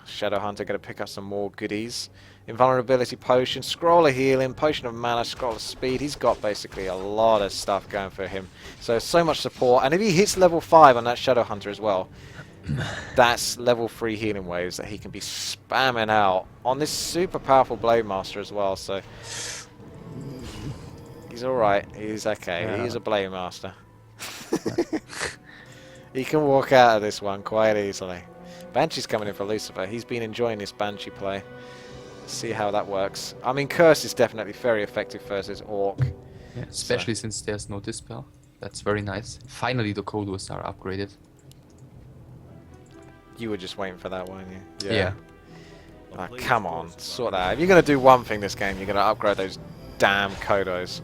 Shadowhunter going to pick up some more goodies. Invulnerability potion, scroll of healing, potion of mana, scroll of speed. He's got basically a lot of stuff going for him. So much support. And if he hits level 5 on that Shadowhunter as well, that's level 3 healing waves that he can be spamming out on this super powerful Blade Master as well. So he's alright. He's okay. Yeah. He is a Blade Master. He can walk out of this one quite easily. Banshee's coming in for Lucifer. He's been enjoying this Banshee play. See how that works. I mean, Curse is definitely very effective versus Orc. Yeah, especially since there's no Dispel. That's very nice. Finally, the Kodos are upgraded. You were just waiting for that, weren't you? Yeah. Come on, sort that out. If you're going to do one thing this game, you're going to upgrade those damn Kodos.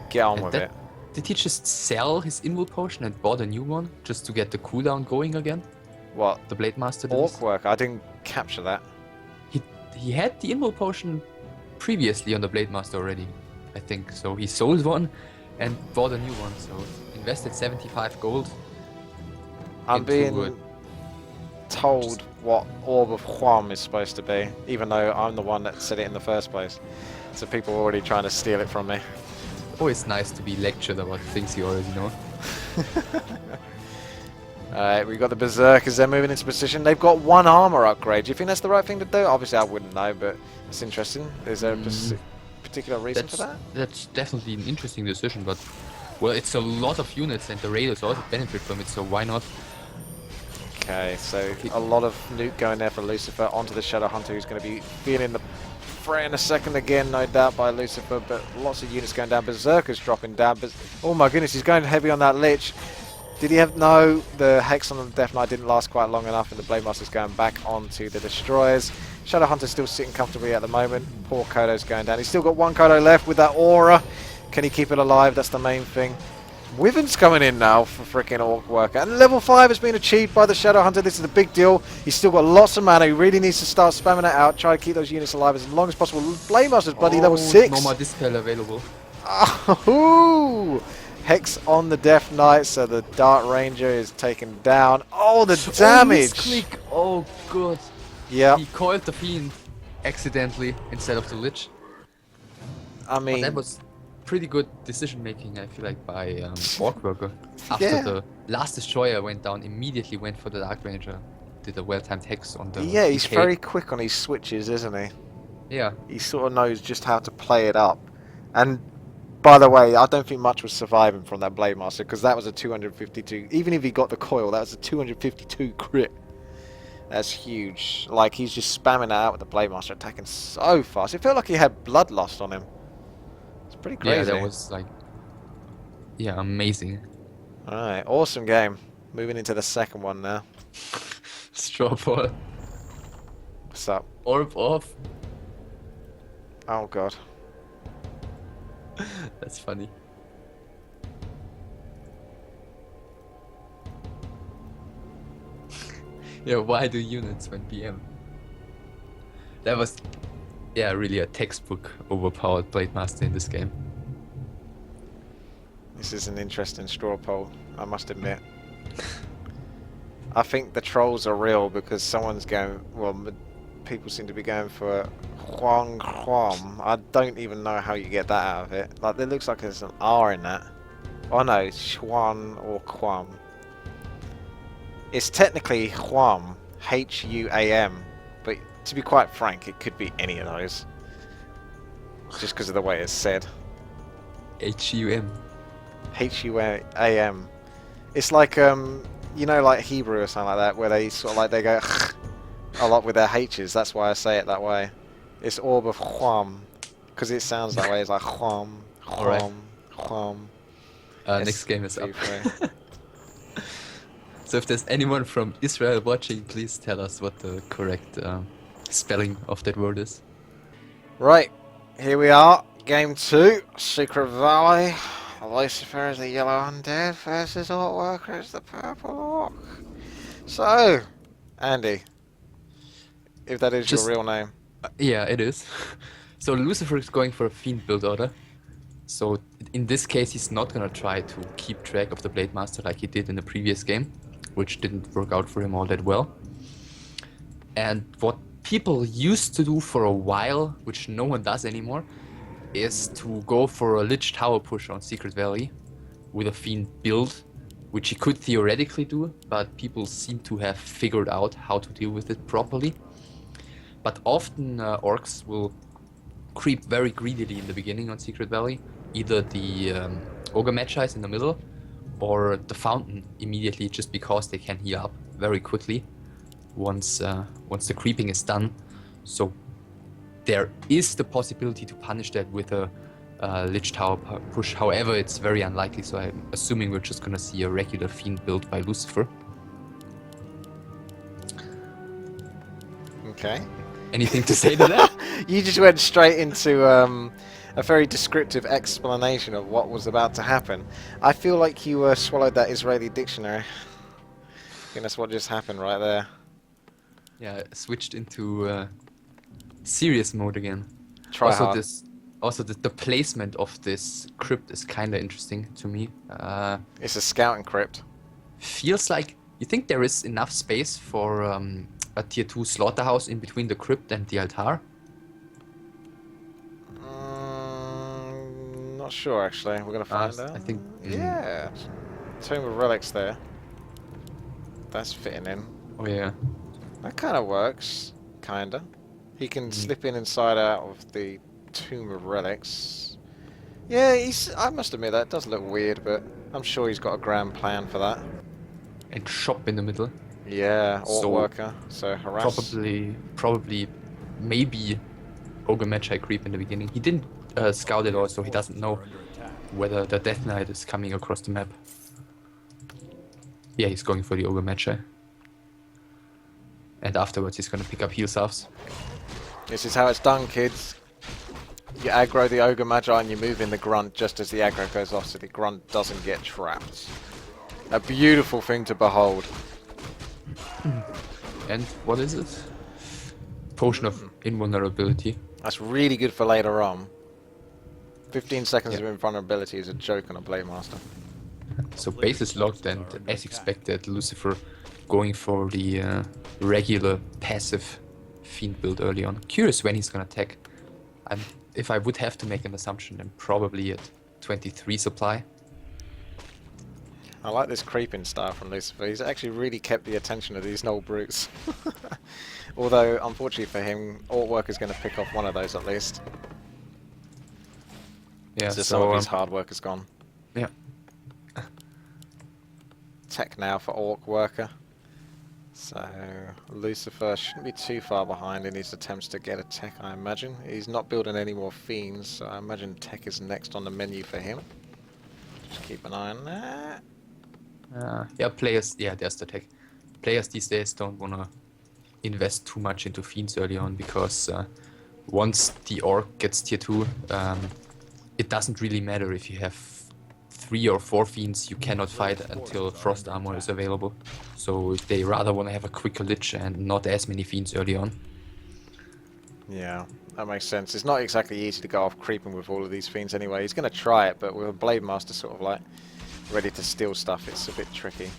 Get on with it. Did he just sell his Invul Potion and bought a new one just to get the cooldown going again? What? The Blade Master did. Orcworker? I didn't capture that. He had the Invul Potion previously on the Blade Master already, I think. So he sold one and bought a new one. So invested 75 gold. I'm being told what Orb of Huam is supposed to be, even though I'm the one that said it in the first place. So people are already trying to steal it from me. Always nice to be lectured about things you already know. Alright, we've got the Berserkers, they're moving into position. They've got one armor upgrade. Do you think that's the right thing to do? Obviously I wouldn't know, but it's interesting. Is there a particular reason for that? That's definitely an interesting decision, but well, it's a lot of units and the Raiders also benefit from it, so why not? Okay, so a lot of loot going there for Lucifer onto the Shadowhunter, who's going to be feeling the fray in a second again, no doubt, by Lucifer, but lots of units going down. Berserkers dropping down, but oh my goodness, he's going heavy on that Lich. Did he have... No, the Hex on the Death Knight didn't last quite long enough, and the Blade Master's going back onto the Destroyers. Shadowhunter's still sitting comfortably at the moment. Poor Kodo's going down. He's still got one Kodo left with that Aura. Can he keep it alive? That's the main thing. Wyvern's coming in now for freaking Orcworker. And level 5 has been achieved by the Shadowhunter. This is a big deal. He's still got lots of mana. He really needs to start spamming it out. Try to keep those units alive as long as possible. Blade Master's bloody level 6. No more Dispel available. Oh, Hex on the Death Knight, so the Dart Ranger is taken down. Oh, the damage! Misclick. Oh, good. Yeah. He coiled the Fiend accidentally instead of the Lich. I mean... But that was pretty good decision making, I feel like, by Orcworker. After the last Destroyer went down, immediately went for the Dark Ranger. Did a well-timed Hex on the Yeah, he's DK. very quick on his switches, isn't he? Yeah. He sort of knows just how to play it up. And... By the way, I don't think much was surviving from that Blade Master, because that was a 252. Even if he got the coil, that was a 252 crit. That's huge. Like, he's just spamming it out with the Blade Master, attacking so fast. It felt like he had bloodlust on him. It's pretty crazy. Yeah, that was like... Yeah, amazing. Alright, awesome game. Moving into the second one now. Strawpoll. What's up? Orb off. Oh god. That's funny. Yeah, why do units when PM? That was, yeah, really a textbook overpowered Blade Master in this game. This is an interesting straw poll, I must admit. I think the trolls are real because someone's going, well, people seem to be going for Huang Huam. I don't even know how you get that out of it. Like, it looks like there's an R in that. Oh no, Xuan or Quam. It's technically Huam, H-U-A-M, but to be quite frank, it could be any of those. Just because of the way it's said. H-U-M. H-U-A-M. It's like, you know, like Hebrew or something like that, where they sort of like, they go a lot with their H's. That's why I say it that way. It's Orb of Huam, because it sounds that way. It's like Huam, Huam, Huam. Next game is up. So if there's anyone from Israel watching, please tell us what the correct spelling of that word is. Right, here we are. Game 2, Secret Valley. Lucifer is the yellow undead versus Orcworker is the purple orc. So, Andy, if that is your real name. Yeah, it is. So Lucifer is going for a Fiend build order. So in this case, he's not gonna try to keep track of the Blade Master like he did in the previous game, which didn't work out for him all that well. And what people used to do for a while, which no one does anymore, is to go for a Lich Tower push on Secret Valley with a Fiend build, which he could theoretically do, but people seem to have figured out how to deal with it properly. But often orcs will creep very greedily in the beginning on Secret Valley, either the Ogre Magi in the middle or the Fountain immediately, just because they can heal up very quickly once the creeping is done. So there is the possibility to punish that with a Lich Tower push. However, it's very unlikely, so I'm assuming we're just gonna see a regular Fiend build by Lucifer. Okay. Anything to say to that? You just went straight into a very descriptive explanation of what was about to happen. I feel like you swallowed that Israeli dictionary. I think that's what just happened right there. Yeah, switched into serious mode again. Try hard. The placement of this crypt is kind of interesting to me. It's a scouting crypt. Feels like, you think there is enough space for a tier 2 slaughterhouse in between the crypt and the altar? Not sure actually. We're gonna find out. I think. Yeah. Tomb of Relics there. That's fitting in. Oh yeah. That kind of works. Kinda. He can slip in inside out of the Tomb of Relics. Yeah, I must admit that does look weird, but I'm sure he's got a grand plan for that. And shop in the middle. Yeah, Orcworker. So harass. Probably, maybe Ogre Magi creep in the beginning. He didn't scout it all, so he doesn't know whether the Death Knight is coming across the map. Yeah, he's going for the Ogre Magi. And afterwards he's gonna pick up heal salves. This is how it's done, kids. You aggro the Ogre Magi and you move in the Grunt just as the aggro goes off so the Grunt doesn't get trapped. A beautiful thing to behold. And what is it? Potion of Invulnerability. That's really good for later on. 15 seconds of invulnerability is a joke on a Blade Master. So base is locked, and as expected, Lucifer going for the regular passive Fiend build early on. Curious when he's gonna attack. If I would have to make an assumption, then probably at 23 supply. I like this creeping style from Lucifer. He's actually really kept the attention of these Null Brutes. Although, unfortunately for him, Orcworker's going to pick off one of those at least. Yeah, so some of his hard work is gone. Yeah. Tech now for Orcworker. So, Lucifer shouldn't be too far behind in his attempts to get a tech, I imagine. He's not building any more Fiends, so I imagine tech is next on the menu for him. Just keep an eye on that. Yeah, players. Yeah, there's the tech. players these days don't want to invest too much into Fiends early on, because once the Orc gets tier 2, it doesn't really matter if you have 3 or 4 Fiends, you cannot fight until Frost Armor is available. So they rather want to have a quicker Lich and not as many Fiends early on. Yeah, that makes sense. It's not exactly easy to go off creeping with all of these Fiends anyway. He's going to try it, but with a Blade Master sort of like ready to steal stuff, it's a bit tricky.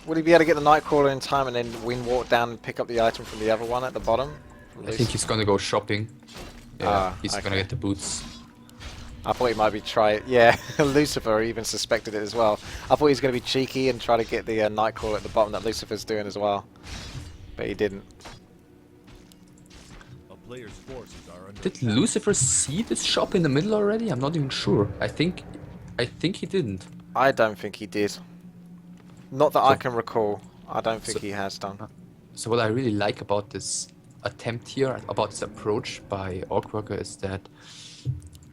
Would he be able to get the Nightcrawler in time and then wind walk down and pick up the item from the other one at the bottom? I think he's gonna go shopping. Yeah, he's gonna get the boots. I thought he might be yeah, Lucifer even suspected it as well. I thought he was going to be cheeky and try to get the Nightcrawler at the bottom that Lucifer's doing as well. But he didn't. A player's forces are under Did Lucifer see this shop in the middle already? I'm not even sure. I think he didn't. I don't think he did. Not that I can recall. I don't think he has done. So what I really like about this attempt here, about this approach by Orcworker, is that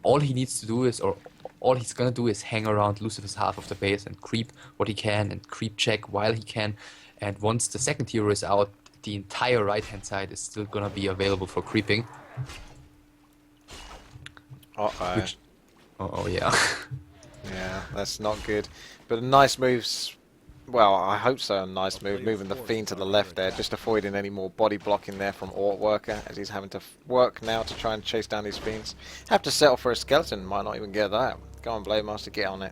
all he needs to do is, or all he's gonna do is hang around Lucifer's half of the base and creep what he can and creep check while he can. And once the second hero is out, the entire right hand side is still gonna be available for creeping. Uh-oh. Oh yeah. Yeah, that's not good. But a nice moves. Well, I hope so. A nice move, moving the Fiend to the left there, just avoiding any more body blocking there from Orcworker, as he's having to work now to try and chase down these Fiends. Have to settle for a skeleton, might not even get that. Go on, Blade Master, get on it.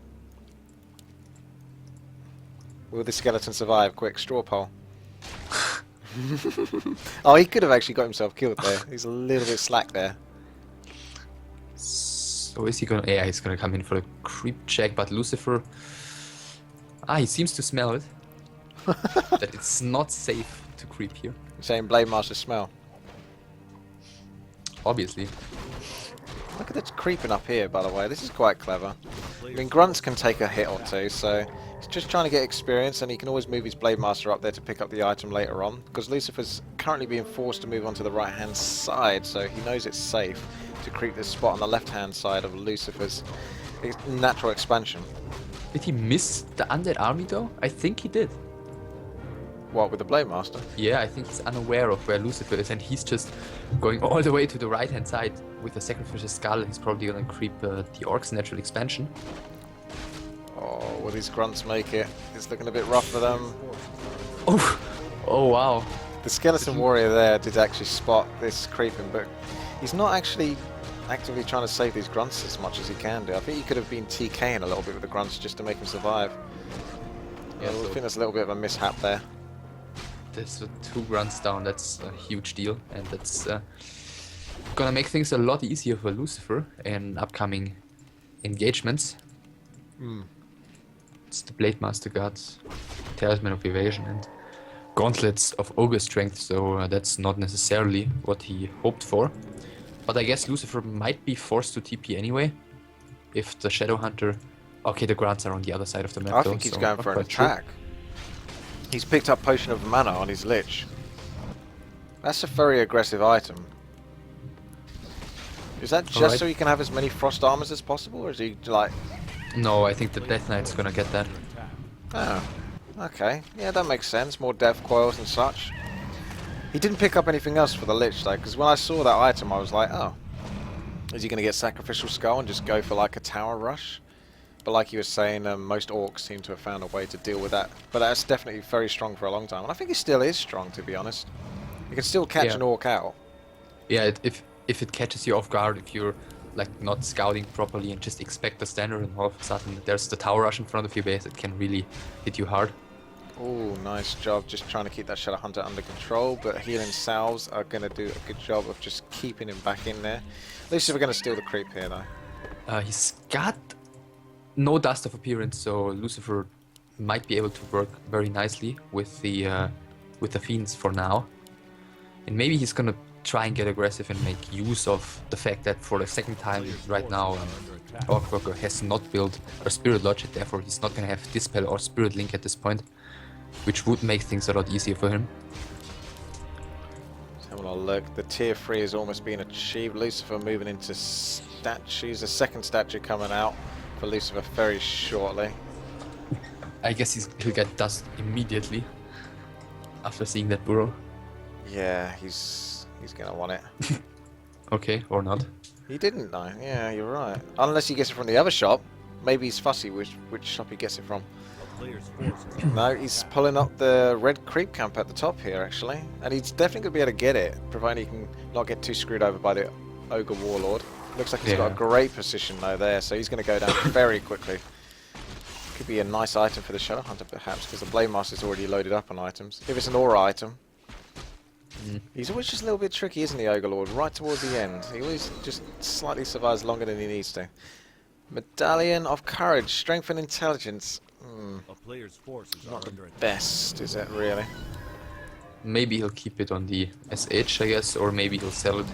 Will the skeleton survive? Quick, Strawpoll. Oh, he could have actually got himself killed there. He's a little bit slack there. So is he gonna? Yeah, he's gonna come in for a creep check, but Lucifer. He seems to smell it. That it's not safe to creep here. You're saying Blade Master smell. Obviously. Look at it creeping up here, by the way. This is quite clever. I mean, Grunts can take a hit or two, so he's just trying to get experience, and he can always move his Blade Master up there to pick up the item later on, because Lucifer's currently being forced to move onto the right-hand side, so he knows it's safe to creep this spot on the left-hand side of Lucifer's natural expansion. Did he miss the undead army though? I think he did. What, with the Blade Master? Yeah, I think he's unaware of where Lucifer is, and he's just going all the way to the right hand side with the Sacrificial Skull. He's probably gonna creep the Orc's natural expansion. Oh, will these Grunts make it? It's looking a bit rough for them. Oh wow. The Skeleton Warrior there did actually spot this creeping, but he's not actually actively trying to save these Grunts as much as he can do. I think he could have been TKing a little bit with the Grunts just to make him survive. Yeah, I think there's a little bit of a mishap there. There's 2 Grunts down, that's a huge deal, and that's gonna make things a lot easier for Lucifer in upcoming engagements. It's the Blade Master got Talisman of Evasion and Gauntlets of Ogre Strength, so that's not necessarily what he hoped for. But I guess Lucifer might be forced to TP anyway, if the Shadow Hunter... Okay, the Grunts are on the other side of the map. I think he's going for an attack. He's picked up Potion of Mana on his Lich. That's a very aggressive item. Is that just so he can have as many Frost Armors as possible, or is he like... No, I think the Death Knight's gonna get that. Oh, okay. Yeah, that makes sense. More Death Coils and such. He didn't pick up anything else for the Lich though, because when I saw that item I was like, oh, is he going to get Sacrificial Skull and just go for like a tower rush? But like you were saying, most Orcs seem to have found a way to deal with that. But that's definitely very strong for a long time, and I think he still is strong, to be honest. You can still catch an Orc out. Yeah, if it catches you off guard, if you're like not scouting properly and just expect the standard and all of a sudden there's the tower rush in front of your base, it can really hit you hard. Oh, nice job just trying to keep that Shadow Hunter under control, but healing salves are going to do a good job of just keeping him back in there. At least if we're going to steal the creep here though. He's got no Dust of Appearance, so Lucifer might be able to work very nicely with the Fiends for now. And maybe he's going to try and get aggressive and make use of the fact that for the second time right now Orcworker has not built a Spirit Lodge, therefore he's not going to have Dispel or Spirit Link at this point, which would make things a lot easier for him. Let's have a look. The tier 3 has almost been achieved. Lucifer moving into statues. A second statue coming out for Lucifer very shortly. I guess he'll get dust immediately after seeing that burrow. Yeah, he's gonna want it. Okay, or not. He didn't though. Yeah, you're right. Unless he gets it from the other shop. Maybe he's fussy which shop he gets it from. A player's forces are No, he's pulling up the red creep camp at the top here actually. And he's definitely gonna be able to get it, provided he can not get too screwed over by the Ogre Warlord. Looks like he's got a great position though there, so he's gonna go down very quickly. Could be a nice item for the Shadow Hunter perhaps, because the Blade Master's already loaded up on items. If it's an aura item. He's always just a little bit tricky, isn't he, Ogre Lord? Right towards the end. He always just slightly survives longer than he needs to. Medallion of Courage, Strength and Intelligence. a player's forces are Not the under attack. best, is it really? Maybe he'll keep it on the SH, I guess, or maybe he'll sell it.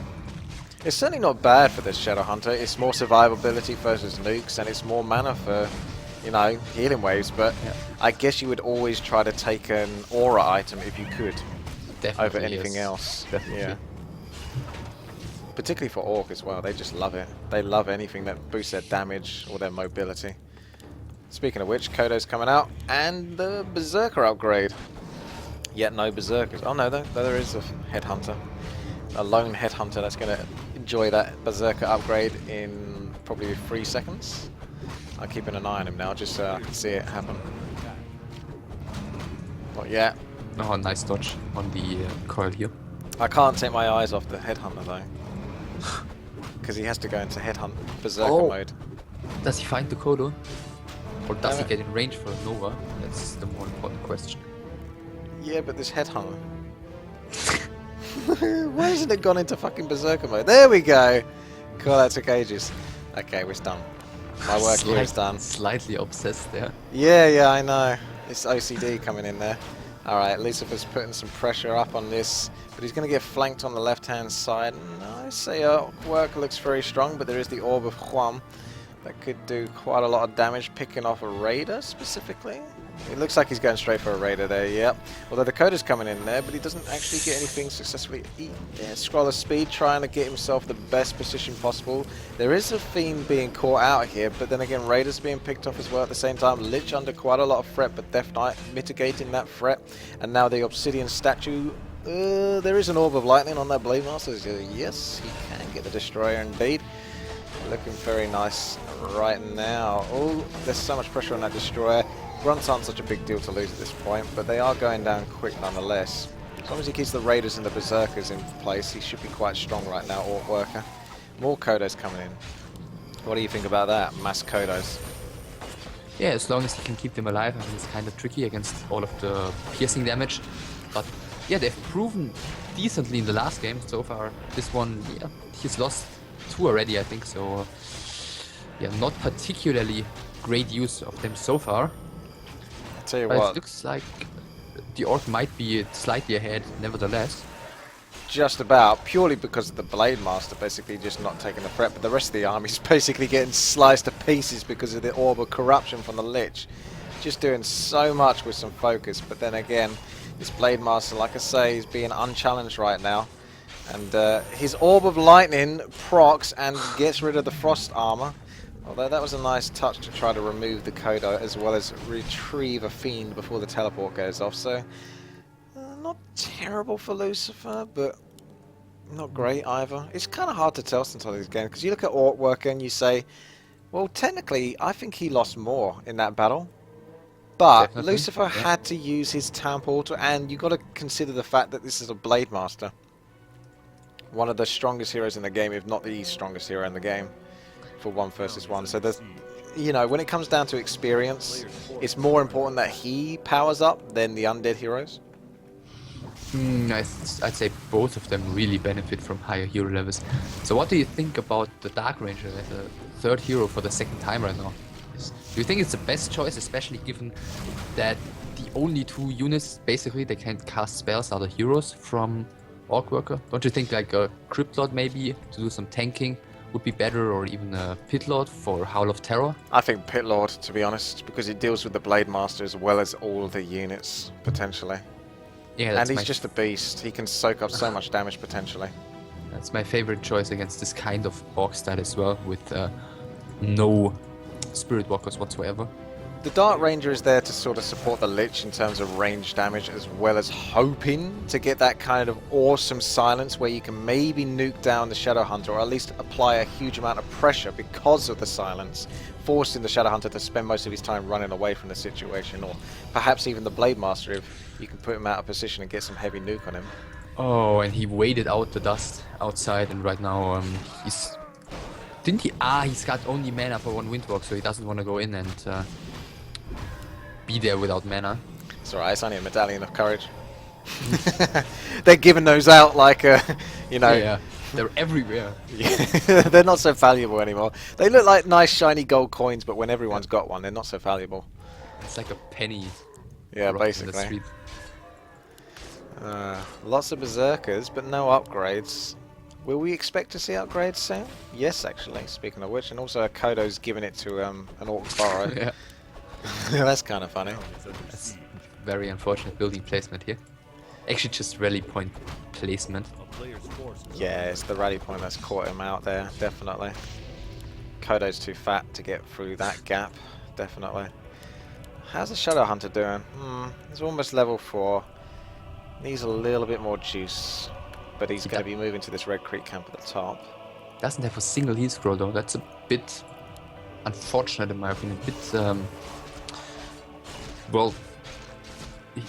It's certainly not bad for this Shadow Hunter. It's more survivability versus nukes, and it's more mana for, you know, healing waves. But I guess you would always try to take an aura item if you could, Definitely, over anything yes. else. Definitely. Yeah. Particularly for Orc as well. They just love it. They love anything that boosts their damage or their mobility. Speaking of which, Kodo's coming out, and the Berserker upgrade. Yet no Berserkers. Oh no, there is a Headhunter. A lone Headhunter that's going to enjoy that Berserker upgrade in probably 3 seconds. I'm keeping an eye on him now, just so I can see it happen. Not yet. Oh, nice dodge on the coil here. I can't take my eyes off the Headhunter though. Because he has to go into Headhunt Berserker mode. Does he find the Kodo? Or does he get in range for a Nova? That's the more important question. Yeah, but this Headhunter. Why hasn't it gone into fucking Berserker mode? There we go! Cool, that took ages. Okay, we're done. My work here is done. Slightly obsessed there. Yeah, I know. It's OCD coming in there. Alright, Lucifer's putting some pressure up on this, but he's going to get flanked on the left-hand side. I say Orcworker looks very strong, but there is the Orb of Huam that could do quite a lot of damage, picking off a Raider specifically. It looks like he's going straight for a Raider there, yep. Although the Coda's coming in there, but he doesn't actually get anything successfully. Scroll of Speed, trying to get himself the best position possible. There is a Fiend being caught out here, but then again, Raiders being picked off as well at the same time. Lich under quite a lot of threat, but Death Knight mitigating that threat. And now the Obsidian Statue. There is an Orb of Lightning on that Blade Master. Yes, he can get the Destroyer indeed. Looking very nice right now. Oh, there's so much pressure on that Destroyer. Grunts aren't such a big deal to lose at this point, but they are going down quick nonetheless. As long as he keeps the Raiders and the Berserkers in place, he should be quite strong right now, Orcworker. More Kodos coming in. What do you think about that? Mass Kodos. Yeah, as long as he can keep them alive, I think it's kind of tricky against all of the piercing damage. But yeah, they've proven decently in the last game so far. This one, yeah, he's lost 2 already, I think, so yeah, not particularly great use of them so far. Tell you But what, it looks like the Orc might be slightly ahead, nevertheless. just about, purely because of the Blade Master basically just not taking the threat, but the rest of the army's basically getting sliced to pieces because of the Orb of Corruption from the Lich. Just doing so much with some focus, but then again, this Blade Master, like I say, is being unchallenged right now. And his Orb of Lightning procs and gets rid of the Frost Armor. Although that was a nice touch to try to remove the Kodo as well as retrieve a Fiend before the teleport goes off. So, not terrible for Lucifer, but not great either. It's kind of hard to tell sometimes these games, because you look at Orcworker and you say, well, technically, I think he lost more in that battle. But Definitely, Lucifer had to use his Town Portal, and you've got to consider the fact that this is a Blade Master. One of the strongest heroes in the game, if not the strongest hero in the game. For 1 versus 1, so there's, you know, when it comes down to experience, it's more important that he powers up than the undead heroes. I'd say both of them really benefit from higher hero levels. So what do you think about the Dark Ranger as a 3rd hero for the 2nd time right now? Do you think it's the best choice, especially given that the only 2 units basically that can cast spells are the heroes from Orcworker? Don't you think like a Crypt Lord maybe to do some tanking would be better, or even a Pit Lord for Howl of Terror? I think Pit Lord, to be honest, because it deals with the Blade Master as well as all the units, potentially. Yeah, and he's just a beast. He can soak up so much damage, potentially. That's my favorite choice against this kind of Orc style as well, with no Spirit Walkers whatsoever. the Dark Ranger is there to sort of support the Lich in terms of range damage, as well as hoping to get that kind of awesome silence where you can maybe nuke down the Shadow Hunter, or at least apply a huge amount of pressure because of the silence, forcing the Shadow Hunter to spend most of his time running away from the situation, or perhaps even the Blade Master if you can put him out of position and get some heavy nuke on him. Oh, and he waited out the dust outside, and right now he's... Didn't he? Ah, he's got only mana for one Windwalk, so he doesn't want to go in and be there without mana. It's alright, it's only a Medallion of Courage. They're giving those out like, you know... Yeah, they're everywhere. They're not so valuable anymore. They look like nice shiny gold coins, but when everyone's got one, they're not so valuable. It's like a penny. Yeah, dropped in the basically. street. Lots of Berserkers, but no upgrades. Will we expect to see upgrades soon? Yes, actually, speaking of which. And also Kodo's giving it to an Orc Burrow. Yeah, That's kind of funny. that's very unfortunate building placement here. Actually, just rally point placement. A player's forces are Yeah, it's the rally point that's caught him out there, definitely. Kodo's too fat to get through that gap, definitely. How's the Shadow Hunter doing? He's almost level 4. Needs a little bit more juice, but he's going to be moving to this Red Creek camp at the top. Doesn't have a single heal scroll though. That's a bit unfortunate in my opinion. A bit, well,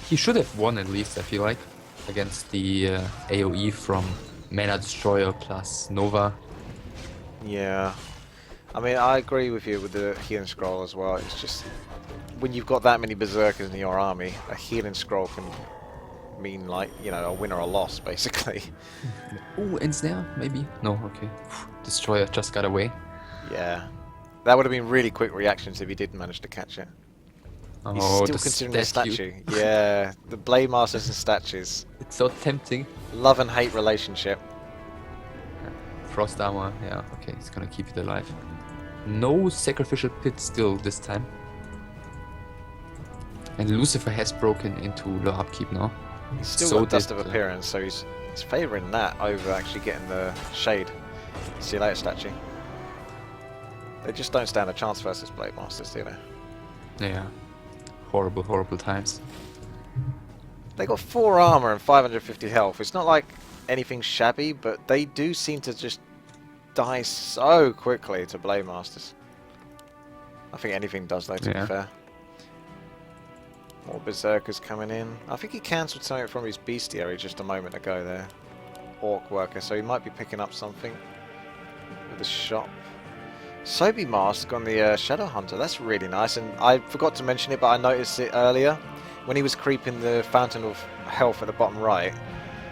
he should have won at least, I feel like, against the AoE from Mana Destroyer plus Nova. Yeah. I mean, I agree with you with the healing scroll as well. It's just, when you've got that many Berserkers in your army, a healing scroll can mean, like, you know, a win or a loss, basically. Ooh, ensnare, maybe? No, okay. Destroyer just got away. Yeah. That would have been really quick reactions if he did manage to catch it. He's Oh, still the considering the statue. statue. Yeah, the Blade Masters and statues. It's so tempting. Love and hate relationship. Frost armor, yeah, okay, he's gonna keep it alive. No sacrificial pit still this time. And Lucifer has broken into low upkeep now. He's still So got Dust did, of Appearance, so he's favouring that over actually getting the Shade. See you later, statue. They just don't stand a chance versus Blade Masters, do they? Yeah. Horrible, horrible times. They got 4 armor and 550 health. It's not like anything shabby, but they do seem to just die so quickly to Blade Masters. I think anything does though, to be fair. More Berserkers coming in. I think he cancelled something from his bestiary just a moment ago there. Orcworker, so he might be picking up something with the shop. Sobi Mask on the Shadow Hunter, that's really nice, and I forgot to mention it, but I noticed it earlier. When he was creeping the Fountain of Health at the bottom right,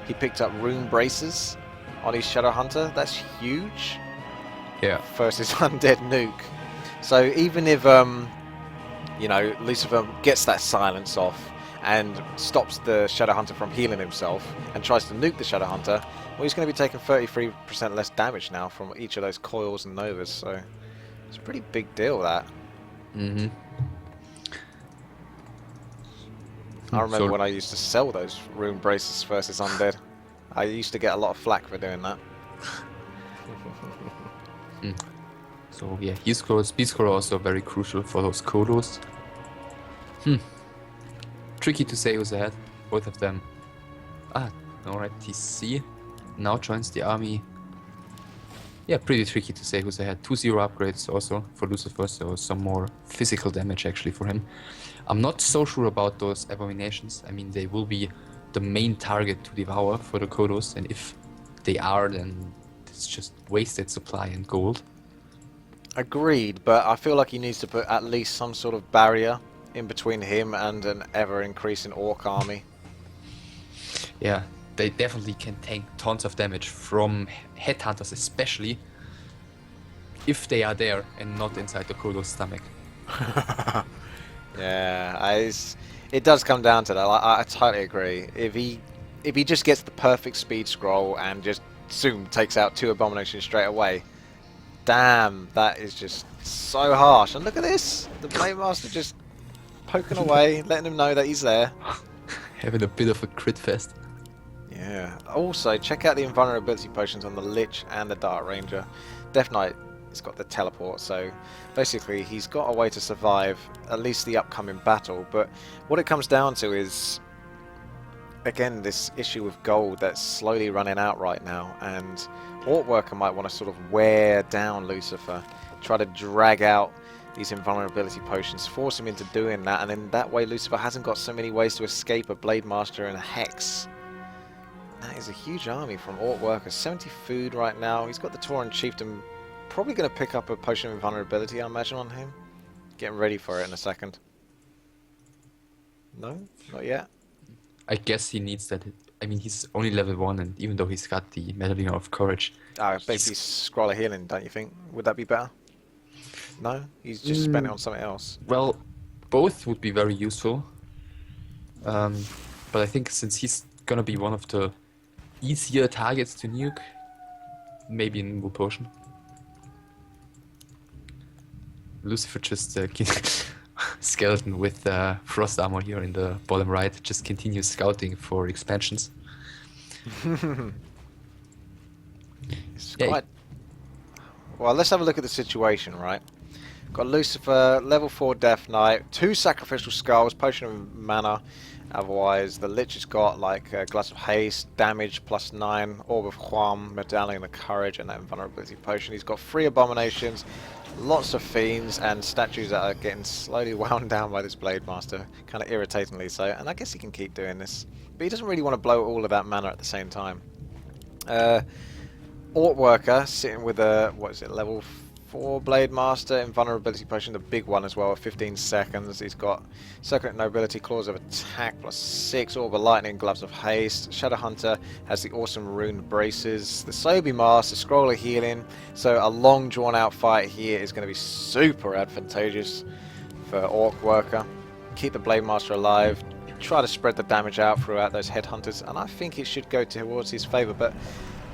he picked up Rune Braces on his Shadow Hunter. That's huge. Yeah. Versus Undead Nuke. So even if, you know, Lucifer gets that silence off and stops the Shadow Hunter from healing himself and tries to nuke the Shadow Hunter, well, he's going to be taking 33% less damage now from each of those coils and novas, so it's a pretty big deal, that. Mm-hmm. I remember when I used to sell those Rune Braces versus Undead. I used to get a lot of flack for doing that. So yeah, heal scroll, speed scroll also very crucial for those Kodos. Tricky to say who's ahead, both of them. Ah, alright, TC now joins the army. Yeah, pretty tricky to say who's ahead. 2-0 upgrades also for Lucifer, so some more physical damage actually for him. I'm not so sure about those abominations. I mean, they will be the main target to devour for the Kodos, and if they are, then it's just wasted supply and gold. Agreed, but I feel like he needs to put at least some sort of barrier in between him and an ever-increasing Orc army. Yeah, they definitely can tank tons of damage from headhunters, especially if they are there and not inside the Kodo's stomach. Yeah, it does come down to that. I totally agree. If he just gets the perfect speed scroll and just zoom takes out 2 abominations straight away, damn, that is just so harsh. And look at this, the Blade Master just poking away, letting him know that he's there. Having a bit of a crit fest. Yeah. Also, check out the invulnerability potions on the Lich and the Dark Ranger. Death Knight He's got the teleport, so basically he's got a way to survive at least the upcoming battle. But what it comes down to is, again, this issue with gold that's slowly running out right now, and Orcworker might want to sort of wear down Lucifer, try to drag out these invulnerability potions, force him into doing that, and then that way Lucifer hasn't got so many ways to escape a Blade Master and a Hex. That is a huge army from Orcworker. 70 food right now. He's got the Tauren Chieftain, probably going to pick up a potion of invulnerability, I imagine, on him. Getting ready for it in a second. No? Not yet? I guess he needs that. I mean, he's only level 1, and even though he's got the Medallion of Courage... Maybe Scroll of Healing, don't you think? Would that be better? No? He's just spent it on something else. Well, both would be very useful. But I think since he's gonna be one of the easier targets to nuke, maybe an Nimble Potion. Lucifer just skeleton with frost armor here in the bottom right just continues scouting for expansions. It's quite... Well, let's have a look at the situation, right? Got Lucifer, level 4 Death Knight, 2 Sacrificial Skulls, Potion of Mana. Otherwise, the Lich has got like Glass of Haste, Damage +9, Orb of Huam, Medallion of Courage, and that Invulnerability Potion. He's got 3 Abominations, lots of Fiends, and statues that are getting slowly wound down by this Blade Master, kind of irritatingly so. And I guess he can keep doing this, but he doesn't really want to blow all of that mana at the same time. Orcworker sitting with a, what is it, level 4 Blade Master, Invulnerability Potion, the big one as well, at 15 seconds. He's got Circuit Nobility, Claws of Attack +6, Orb of Lightning, Gloves of Haste. Shadow Hunter has the awesome Rune Braces, the Sobi Mask, the Scroll of Healing. So a long drawn out fight here is going to be super advantageous for Orcworker. Keep the Blade Master alive, try to spread the damage out throughout those Headhunters, and I think it should go towards his favour. But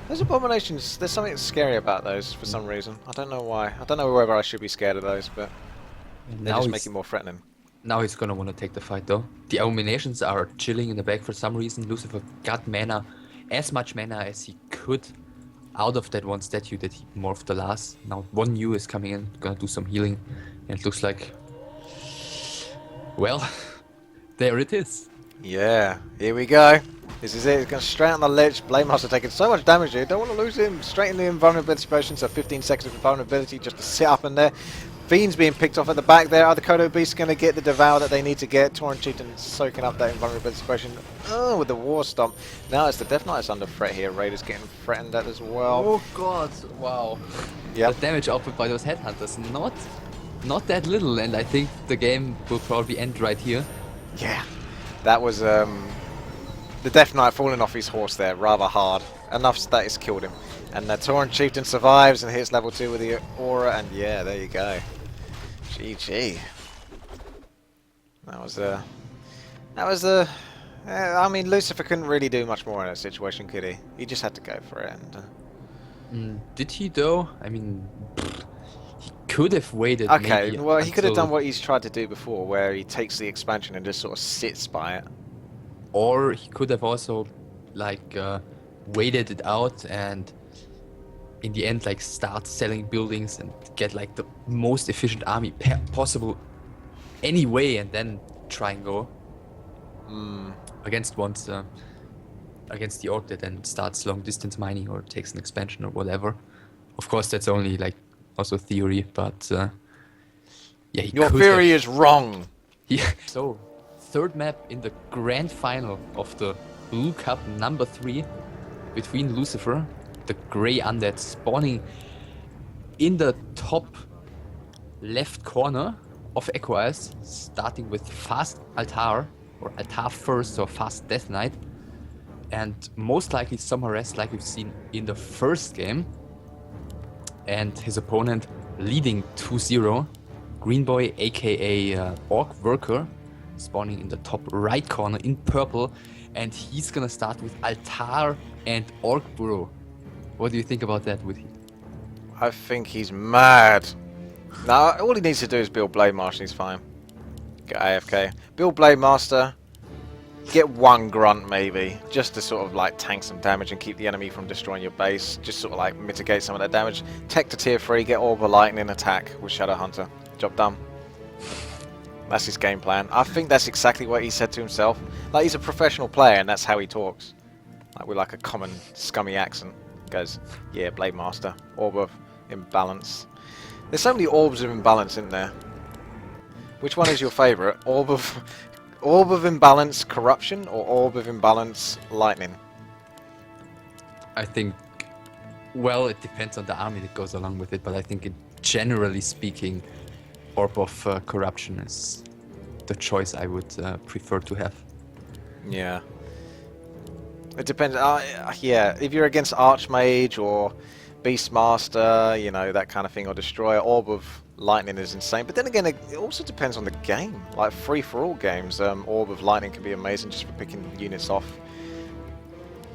those Abominations, there's something scary about those for some reason. I don't know why. I don't know whether I should be scared of those, but they just make it more threatening. Now he's gonna want to take the fight though. The Abominations are chilling in the back for some reason. Lucifer got mana, as much mana as he could out of that one statue that he morphed the last. Now one new is coming in, gonna do some healing, and it looks like... well, there it is. Yeah, here we go. This is it. It's going straight on the Lich. Blade Master taking so much damage here. Don't want to lose him. Straight in the invulnerability potion. So 15 seconds of invulnerability just to sit up in there. Fiends being picked off at the back there. Are the Kodo Beasts going to get the devour that they need to get? Tauren Chieftain soaking up that invulnerability potion. Oh, with the War Stomp. Now it's the Death Knight that's under threat here. Raiders getting threatened at as well. Oh god, wow. Yeah. The damage output by those Headhunters, not that little, and I think the game will probably end right here. Yeah. That was the Death Knight falling off his horse there rather hard. Enough that it's killed him. And the Tauren Chieftain survives and hits level 2 with the aura, and yeah, there you go. GG. That was I mean, Lucifer couldn't really do much more in that situation, could he? He just had to go for it. And, did he though? I mean, he could have waited. okay, maybe well, he could have until- done what he's tried to do before, where he takes the expansion and just sort of sits by it. Or he could have also, like, waited it out and in the end, like, start selling buildings and get, like, the most efficient army possible anyway, and then try and go against against the orc that then starts long distance mining or takes an expansion or whatever. Of course, that's only, like, also theory, but yeah, he Your could theory have- is wrong! Yeah. So, third map in the grand final of the Blue Cup number 3 between Lucifer, the Grey Undead, spawning in the top left corner of Echo Isles, starting with Fast Altar, or Altar first, or Fast Death Knight, and most likely some harass like we've seen in the first game, and his opponent leading 2-0, Green Boy aka Orcworker, spawning in the top right corner in purple, and he's gonna start with Altar and Orc Burrow. What do you think about that, Witty? I think he's mad. Now, all he needs to do is build Blade Master and he's fine. Get AFK. Build Blade Master. Get one grunt maybe, just to sort of like tank some damage and keep the enemy from destroying your base. Just sort of like mitigate some of that damage. Tech to tier 3, get Orb of Lightning, attack with Shadowhunter. Job done. That's his game plan. I think that's exactly what he said to himself. Like, he's a professional player and that's how he talks. Like with like a common scummy accent. Goes, yeah, Blade Master, Orb of Imbalance. There's so many Orbs of Imbalance, isn't there? Which one is your favourite? Orb of Imbalance Corruption or Orb of Imbalance Lightning? I think, well, it depends on the army that goes along with it, but I think generally speaking, Orb of Corruption is the choice I would prefer to have. Yeah. It depends. Yeah, if you're against Archmage or Beastmaster, you know, that kind of thing, or Destroyer, Orb of Lightning is insane. But then again, it also depends on the game. Like free-for-all games, Orb of Lightning can be amazing just for picking units off.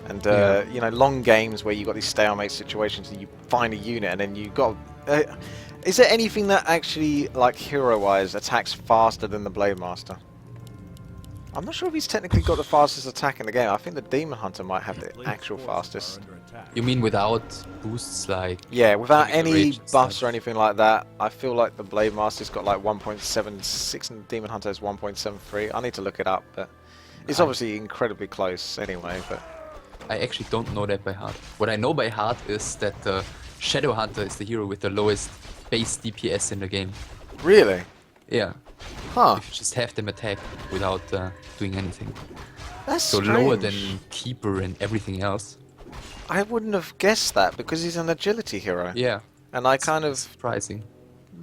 And, you know, long games where you've got these stalemate situations and you find a unit and then you've got... is there anything that actually, like, hero-wise, attacks faster than the Blade Master? I'm not sure if he's technically got the fastest attack in the game. I think the Demon Hunter might have the actual fastest. You mean without boosts like... Yeah, without any rage buffs stuff? or anything like that. I feel like the Blade Master's got like 1.76 and the Demon Hunter has 1.73. I need to look it up, but it's obviously incredibly close anyway. But I actually don't know that by heart. What I know by heart is that Shadowhunter is the hero with the lowest base DPS in the game. really? Yeah, Huh. if you just have them attack without doing anything. That's So strange. lower than Keeper and everything else. I wouldn't have guessed that because he's an agility hero. Yeah, And I kind of... surprising.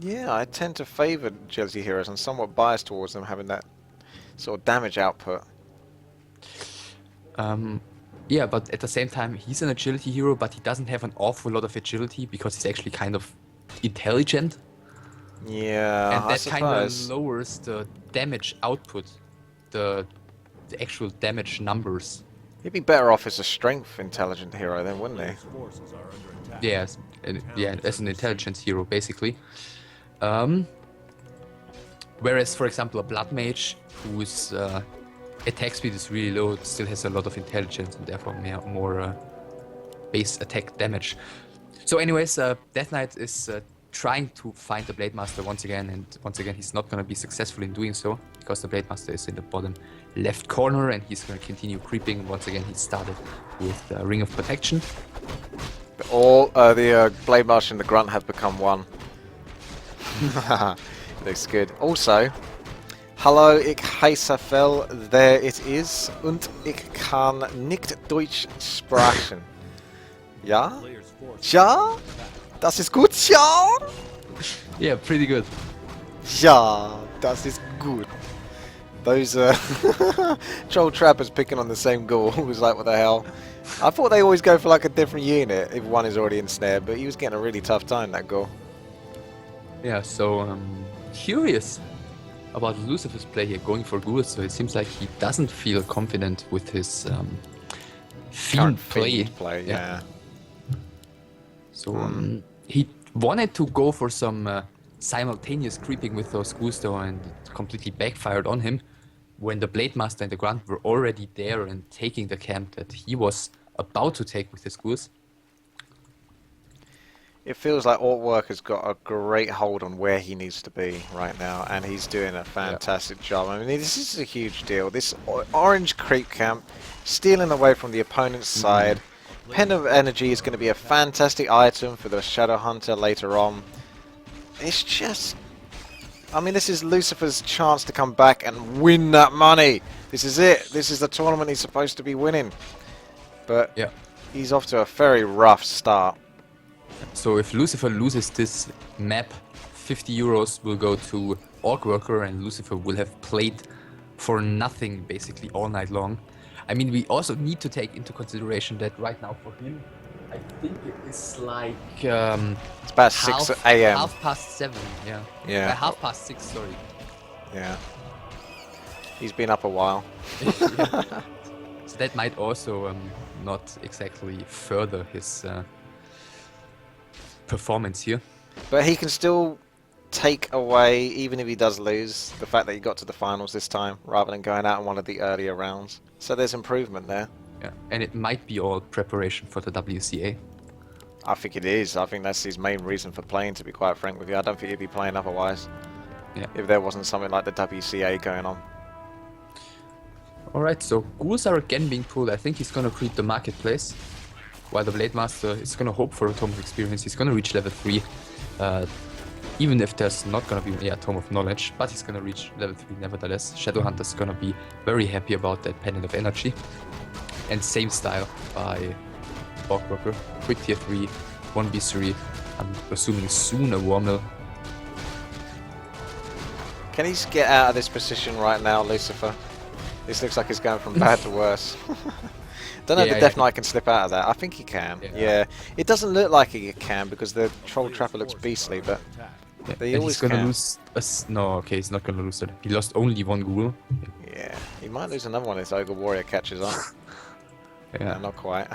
Yeah, I tend to favour agility heroes. I'm somewhat biased towards them having that sort of damage output. Yeah, but at the same time, he's an agility hero, but he doesn't have an awful lot of agility because he's actually kind of intelligent. Yeah, And I that kind of suppose. lowers the damage output, the actual damage numbers. He'd be better off as a strength intelligent hero then, wouldn't he? Forces are under attack. Yes, yeah, as an intelligence hero, basically. Whereas, for example, a Blood Mage, whose attack speed is really low, still has a lot of intelligence and therefore more base attack damage. So anyways, Death Knight is trying to find the Blade Master once again, and once again he's not going to be successful in doing so, because the Blade Master is in the bottom left corner and he's going to continue creeping. Once again he started with the Ring of Protection. All the Blade Master and the Grunt have become one. Looks good. Also, hallo, ich heiße Fel, there it is, und ich kann nicht Deutsch sprechen. Ja? Players forces Ja? Das ist gut, ja? Yeah, pretty good. Ja, das ist gut. Those troll trappers picking on the same ghoul was like, what the hell? I thought they always go for like a different unit if one is already ensnared, but he was getting a really tough time, that ghoul. Yeah, so curious about Lucifer's play here, going for ghouls. So it seems like he doesn't feel confident with his fiend play. Play, yeah. So he wanted to go for some simultaneous creeping with those ghouls though, and it completely backfired on him when the Blade Master and the Grunt were already there and taking the camp that he was about to take with his ghouls. It feels like Orcworker's got a great hold on where he needs to be right now, and he's doing a fantastic job. I mean, this is a huge deal. This orange creep camp, stealing away from the opponent's side. Pen of Energy is going to be a fantastic item for the Shadow Hunter later on. It's just... I mean, this is Lucifer's chance to come back and win that money. This is it. This is the tournament he's supposed to be winning. But Yeah. he's off to a very rough start. So if Lucifer loses this map, 50 euros will go to Orcworker and Lucifer will have played for nothing basically all night long. I mean, we also need to take into consideration that right now for him, I think it is like It's about 6 a.m. 7:30, yeah. Yeah. 6:30, sorry. Yeah. He's been up a while. So that might also not exactly further his performance here. But he can still take away, even if he does lose, the fact that he got to the finals this time rather than going out in one of the earlier rounds. So there's improvement there. Yeah, and it might be all preparation for the WCA. I think it is. I think that's his main reason for playing, to be quite frank with you. I don't think he'd be playing otherwise. Yeah. If there wasn't something like the WCA going on. Alright, so ghouls are again being pulled. I think he's gonna creep the marketplace. While the Blade Master is gonna hope for a Tome of Experience. He's gonna reach level 3. Even if there's not gonna be a Tome of Knowledge, but he's gonna reach level 3 nevertheless. Shadowhunter's gonna be very happy about that Pendant of Energy. And same style by Orcworker. Quick tier 3, 1v3. I'm assuming soon a Wormel. Can he get out of this position right now, Lucifer? This looks like it's going from bad to worse. Don't know if the Death Knight can slip out of that. I think he can. Yeah. It doesn't look like he can because the Troll Trapper looks beastly, but they always he's gonna can. lose no, okay, he's not gonna lose it. He lost only one ghoul. Yeah, he might lose another one if Ogre Warrior catches on. Yeah, no, not quite.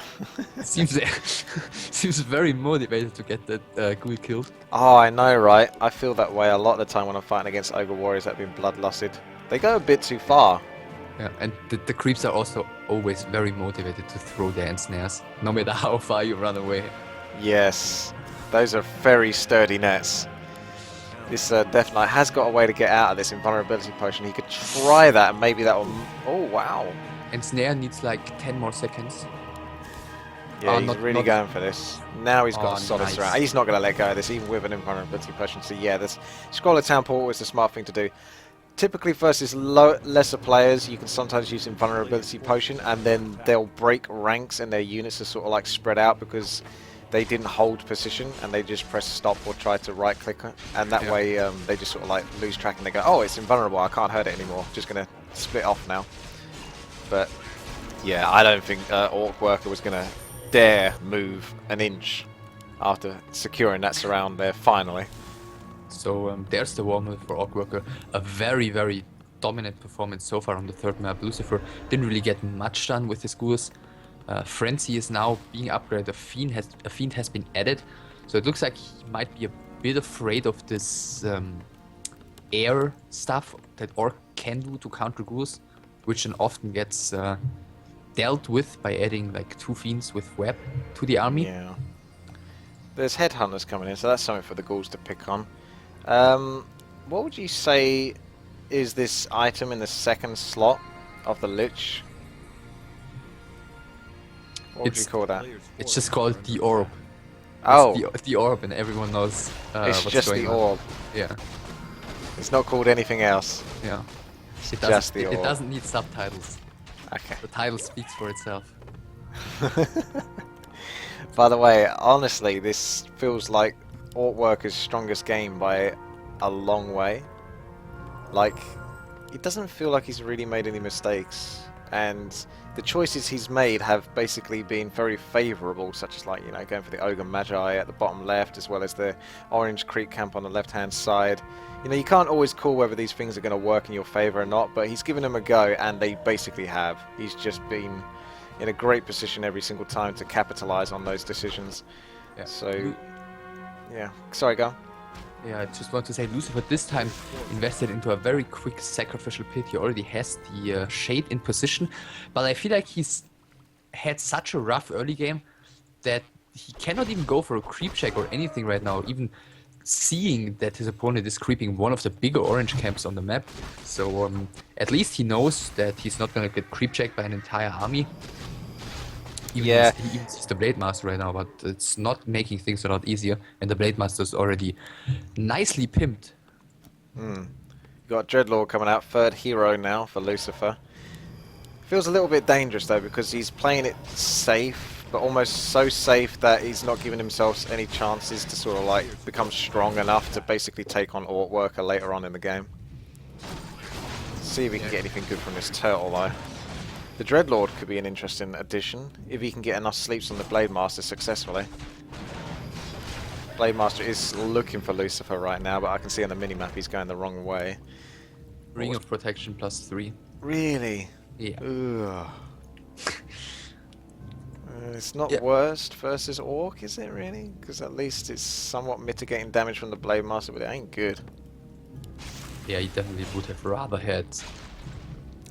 seems very motivated to get that ghoul killed. Oh, I know, right? I feel that way a lot of the time when I'm fighting against Ogre Warriors that have been bloodlusted. They go a bit too far. Yeah, and the creeps are also always very motivated to throw their ensnares, no matter how far you run away. Yes, those are very sturdy nets. This Death Knight has got a way to get out of this invulnerability potion. He could try that and maybe that will... Oh, wow. Ensnare needs like 10 more seconds. Yeah, he's really going for this. Now he's got a solid nice. surround. He's not going to let go of this, even with an invulnerability potion. So yeah, this Scroll of Town Portal is the smart thing to do. Typically versus lesser players, you can sometimes use invulnerability potion and then they'll break ranks and their units are sort of like spread out because they didn't hold position and they just press stop or try to right click it, and that way they just sort of like lose track and they go, oh, it's invulnerable, I can't hurt it anymore, just going to split off now. But yeah, I don't think Orcworker was going to dare move an inch after securing that surround there finally. So there's the Wormel for Orcworker. A very, very dominant performance so far on the third map. Lucifer didn't really get much done with his ghouls. Frenzy is now being upgraded. A fiend has been added. So it looks like he might be a bit afraid of this air stuff that Orc can do to counter ghouls, which then often gets dealt with by adding like 2 fiends with web to the army. Yeah. There's headhunters coming in, so that's something for the ghouls to pick on. What would you say is this item in the second slot of the Lich? What would you call that? It's just called the Orb. Oh, it's the Orb, and everyone knows it's what's just going the on. orb. Yeah. It's not called anything else. Yeah. Just the orb. It doesn't need subtitles. Okay. The title speaks for itself. By the way, honestly, this feels like Orcworker's strongest game by a long way. Like, it doesn't feel like he's really made any mistakes, and the choices he's made have basically been very favourable, such as like, you know, going for the Ogre Magi at the bottom left, as well as the Orange Creek Camp on the left hand side. You know, you can't always call whether these things are going to work in your favour or not, but he's given them a go, and they basically have. He's just been in a great position every single time to capitalise on those decisions. Yeah. So, yeah. Sorry, go on. Yeah, I just want to say Lucifer this time invested into a very quick sacrificial pit. He already has the shade in position, but I feel like he's had such a rough early game that he cannot even go for a creep check or anything right now, even seeing that his opponent is creeping one of the bigger orange camps on the map. So at least he knows that he's not going to get creep checked by an entire army. He even sees the Blade Master right now, but it's not making things a lot easier, and the Blade Master is already nicely pimped. You got Dreadlord coming out, third hero now for Lucifer. Feels a little bit dangerous though, because he's playing it safe, but almost so safe that he's not giving himself any chances to sort of like become strong enough to basically take on Orcworker later on in the game. See if we can get anything good from this turtle though. The Dreadlord could be an interesting addition if he can get enough sleeps on the Blade Master successfully. Blade Master is looking for Lucifer right now, but I can see on the minimap he's going the wrong way. Ring of Protection +3. Really? Yeah. Ugh. It's not Yeah. worst versus Orc, is it really? Because at least it's somewhat mitigating damage from the Blade Master, but it ain't good. Yeah, he definitely would have rather had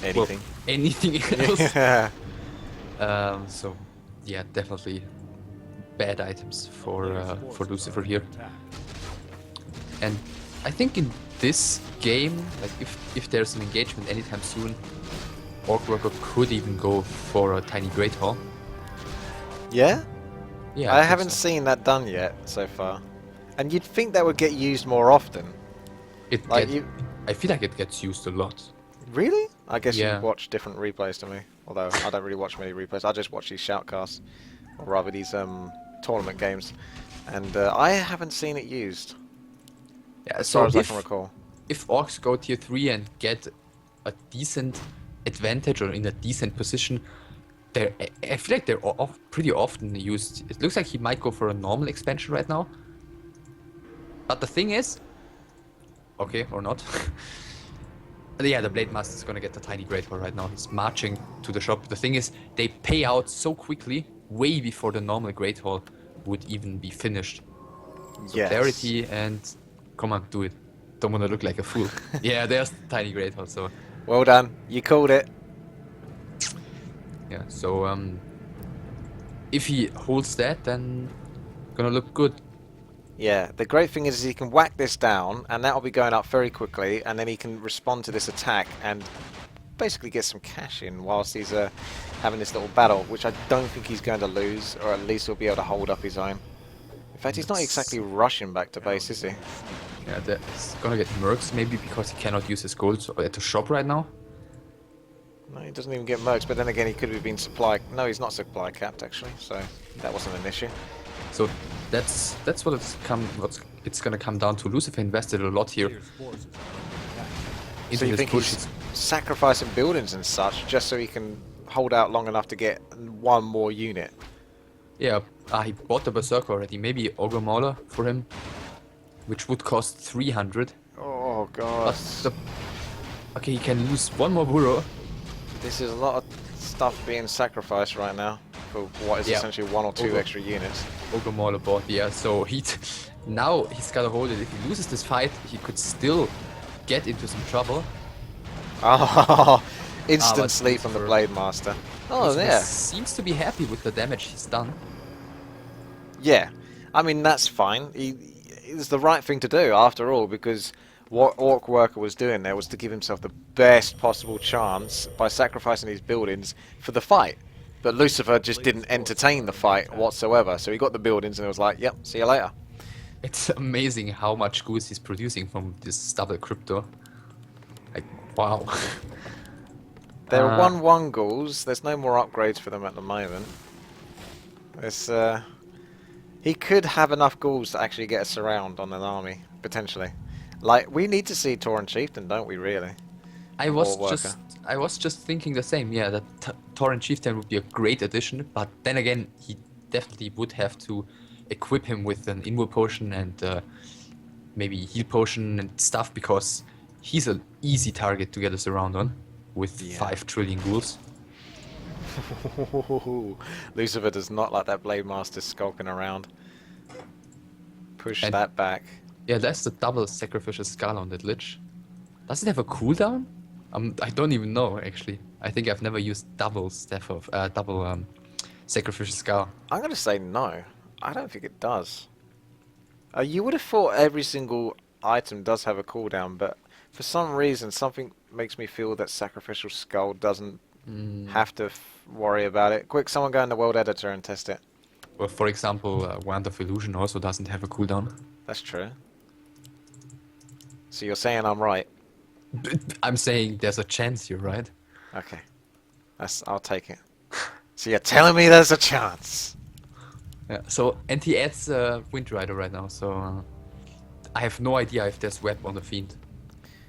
Anything. well, anything else. Yeah. So yeah, definitely bad items for Lucifer here. And I think in this game, like if there's an engagement anytime soon, Orcworker could even go for a tiny Great Hall. Yeah? Yeah, I think haven't so. seen that done yet so far. And you'd think that would get used more often. It Like get, I feel like it gets used a lot. Really? I guess Yeah. you watch different replays to me. Although I don't really watch many replays. I just watch these shoutcasts. Or rather these tournament games. And I haven't seen it used. Yeah, As so far as I can recall. if Orcs go tier 3 and get a decent advantage or in a decent position, I feel like they're pretty often used. It looks like he might go for a normal expansion right now. But the thing is, okay, or not. But yeah, the Blade Master is gonna get the tiny Great Hall right now. He's marching to the shop. The thing is, they pay out so quickly, way before the normal Great Hall would even be finished. So Yes. clarity and come on, do it. Don't wanna look like a fool. Yeah, there's the tiny Great Hall. So Well done. You called it. yeah, so if he holds that, then gonna look good. Yeah, the great thing is he can whack this down, and that'll be going up very quickly, and then he can respond to this attack and basically get some cash in whilst he's having this little battle, which I don't think he's going to lose, or at least he'll be able to hold up his own. In fact, he's not exactly rushing back to base, is he? Yeah, he's gonna get mercs maybe because he cannot use his gold at the shop right now. No, he doesn't even get mercs, but then again, he could have been supply... No, he's not supply capped, actually, so that wasn't an issue. So that's what it's gonna come down to. Lucifer invested a lot here into So you this think push. he's sacrificing buildings and such just so he can hold out long enough to get one more unit? Yeah, he bought the Berserker already. Maybe Ogre Mauler for him, which would cost 300. Oh god. But okay, he can lose one more burrow. This is a lot of stuff being sacrificed right now for what is Yeah. essentially one or two Ogre. extra units. Ogre Mauler bought, yeah. So now he's gotta hold it. If he loses this fight, he could still get into some trouble. Oh, but instant sleep on the Lucifer- Blade Master. Oh, Lucifer yeah. seems to be happy with the damage he's done. Yeah. I mean, that's fine. It's the right thing to do, after all, because what Orcworker was doing there was to give himself the best possible chance by sacrificing his buildings for the fight. But Lucifer just didn't entertain the fight whatsoever, so he got the buildings and it was like, yep, see you later. It's amazing how much goose he's producing from this double crypto. Like, wow. There are 1/1 ghouls. There's no more upgrades for them at the moment. It's, he could have enough ghouls to actually get us around on an army, potentially. Like, we need to see Tauren Chieftain, don't we, really? I was Warcraft. just thinking the same. Yeah, that Tauren Chieftain would be a great addition, but then again, he definitely would have to equip him with an inward potion and maybe heal potion and stuff because he's an easy target to get us around on with 5 trillion ghouls. Lucifer does not like that Blade Master skulking around. Push And- that back. Yeah, that's the double sacrificial skull on that lich. Does it have a cooldown? I don't even know actually. I think I've never used double sacrificial skull. I'm going to say no. I don't think it does. You would have thought every single item does have a cooldown, but for some reason, something makes me feel that Sacrificial Skull doesn't have to worry about it. Quick, someone go in the World Editor and test it. Well, for example, Wand of Illusion also doesn't have a cooldown. That's true. So you're saying I'm right? I'm saying there's a chance you're right. Okay. I'll take it. So you're telling me there's a chance? Yeah. So and he adds Wind Rider right now. So I have no idea if there's web on the Fiend.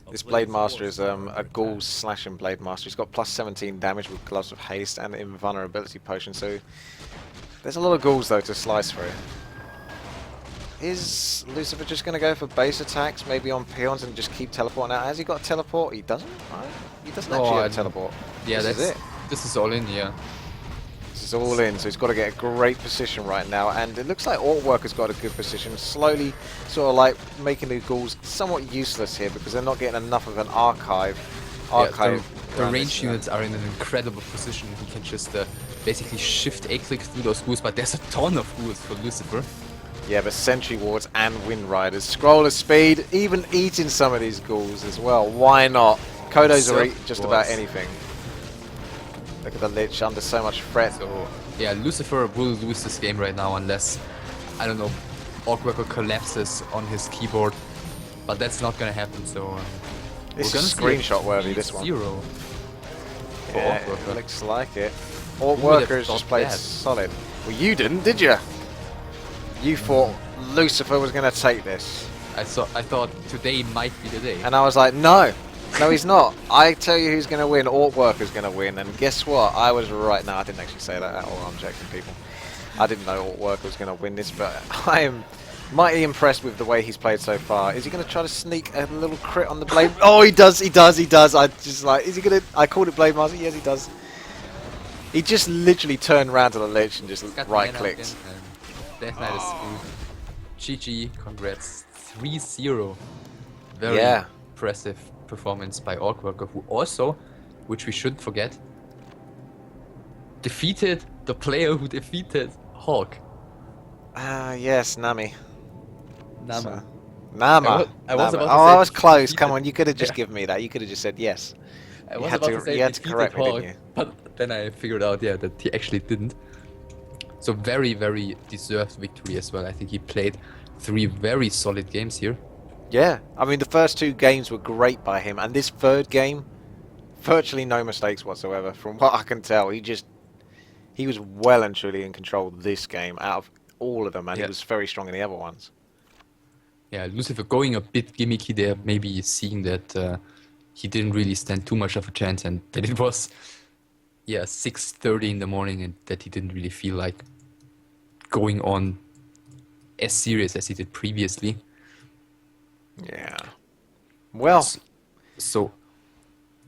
This Blade Master is a Ghoul slashing Blade Master. He's got plus 17 damage with Gloves of Haste and Invulnerability Potion, so there's a lot of Ghouls though to slice through. Is Lucifer just going to go for base attacks, maybe on peons, and just keep teleporting out? Has he got a teleport? He doesn't, right? He doesn't actually have a teleport. Yeah, This is it. This is all in, yeah. This is He's all in, so he's got to get a great position right now. And it looks like Orcworker's got a good position. Slowly, sort of like making the ghouls somewhat useless here because they're not getting enough of an archive. The range units are in an incredible position. He can just basically shift A-click through those ghouls, but there's a ton of ghouls for Lucifer. Yeah, but Sentry Wards and Wind Riders. Scroller speed, even eating some of these ghouls as well. Why not? Kodos are eating just about anything. Look at the Lich under so much threat. So, yeah, Lucifer will lose this game right now unless, I don't know, Orcworker collapses on his keyboard. But that's not gonna happen, so... This is screenshot worthy, this one. 0 for Yeah, Orcworker. it looks like it. Orcworker has just played solid. Well, you didn't, did you? You thought Lucifer was going to take this. I thought today might be the day. And I was like, no. No, he's not. I tell you who's going to win. Orcworker's going to win. And guess what? I was right. No, I didn't actually say that at all. I'm joking, people. I didn't know Orcworker was going to win this, but I am mighty impressed with the way he's played so far. Is he going to try to sneak a little crit on the Blade? Oh, he does. I just like, is he going to... I called it Blade Master. Yes, he does. He just literally turned around to the Lich and just right-clicked. Death Knight is screwed. GG, congrats. 3-0. Very impressive performance by Orcworker, who also, which we shouldn't forget, defeated the player who defeated Hawk. Yes, Naama. Naama. Naama. I was about to say I was close. defeated. Come on, you could have just given me that. You could have just said yes. I was about to say you had to correct me, didn't you? But then I figured out, yeah, that he actually didn't. So very, very deserved victory as well. I think he played 3 very solid games here. Yeah, I mean the first 2 games were great by him, and this third game, virtually no mistakes whatsoever. From what I can tell, he was well and truly in control of this game out of all of them, and he was very strong in the other ones. Yeah, Lucifer going a bit gimmicky there, maybe seeing that he didn't really stand too much of a chance, and that it was 6:30 in the morning, and that he didn't really feel like going on as serious as he did previously. Yeah. Well, so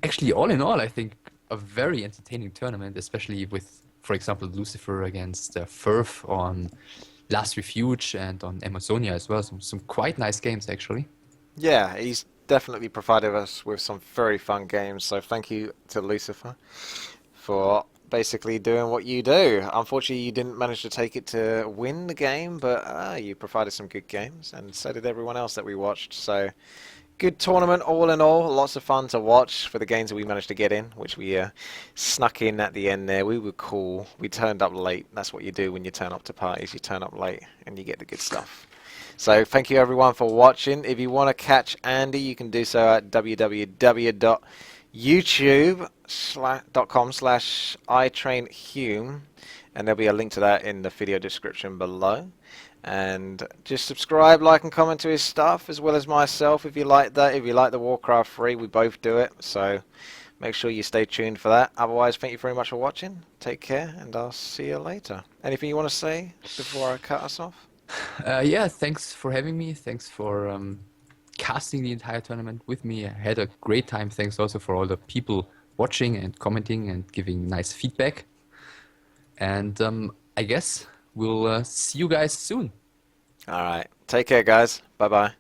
actually, all in all, I think a very entertaining tournament, especially with, for example, Lucifer against Ferfe on Last Refuge and on Amazonia as well. Some quite nice games, actually. Yeah, he's definitely provided us with some very fun games. So thank you to Lucifer for basically doing what you do. Unfortunately, you didn't manage to take it to win the game, but you provided some good games, and so did everyone else that we watched. So good tournament all in all. Lots of fun to watch for the games that we managed to get in, which we snuck in at the end there. We were cool. We turned up late. That's what you do when you turn up to parties. You turn up late and you get the good stuff. So thank you everyone for watching. If you want to catch Andy, you can do so at www.youtube.com/itrainhume, and there'll be a link to that in the video description below. And just subscribe, like and comment to his stuff, as well as myself if you like that. If you like the Warcraft 3, we both do it, so make sure you stay tuned for that. Otherwise, thank you very much for watching. Take care, and I'll see you later. Anything you want to say before I cut us off? Yeah, thanks for having me. Thanks for casting the entire tournament with me. I had a great time. Thanks also for all the people watching and commenting and giving nice feedback. And I guess we'll see you guys soon. All right. Take care, guys. Bye-bye.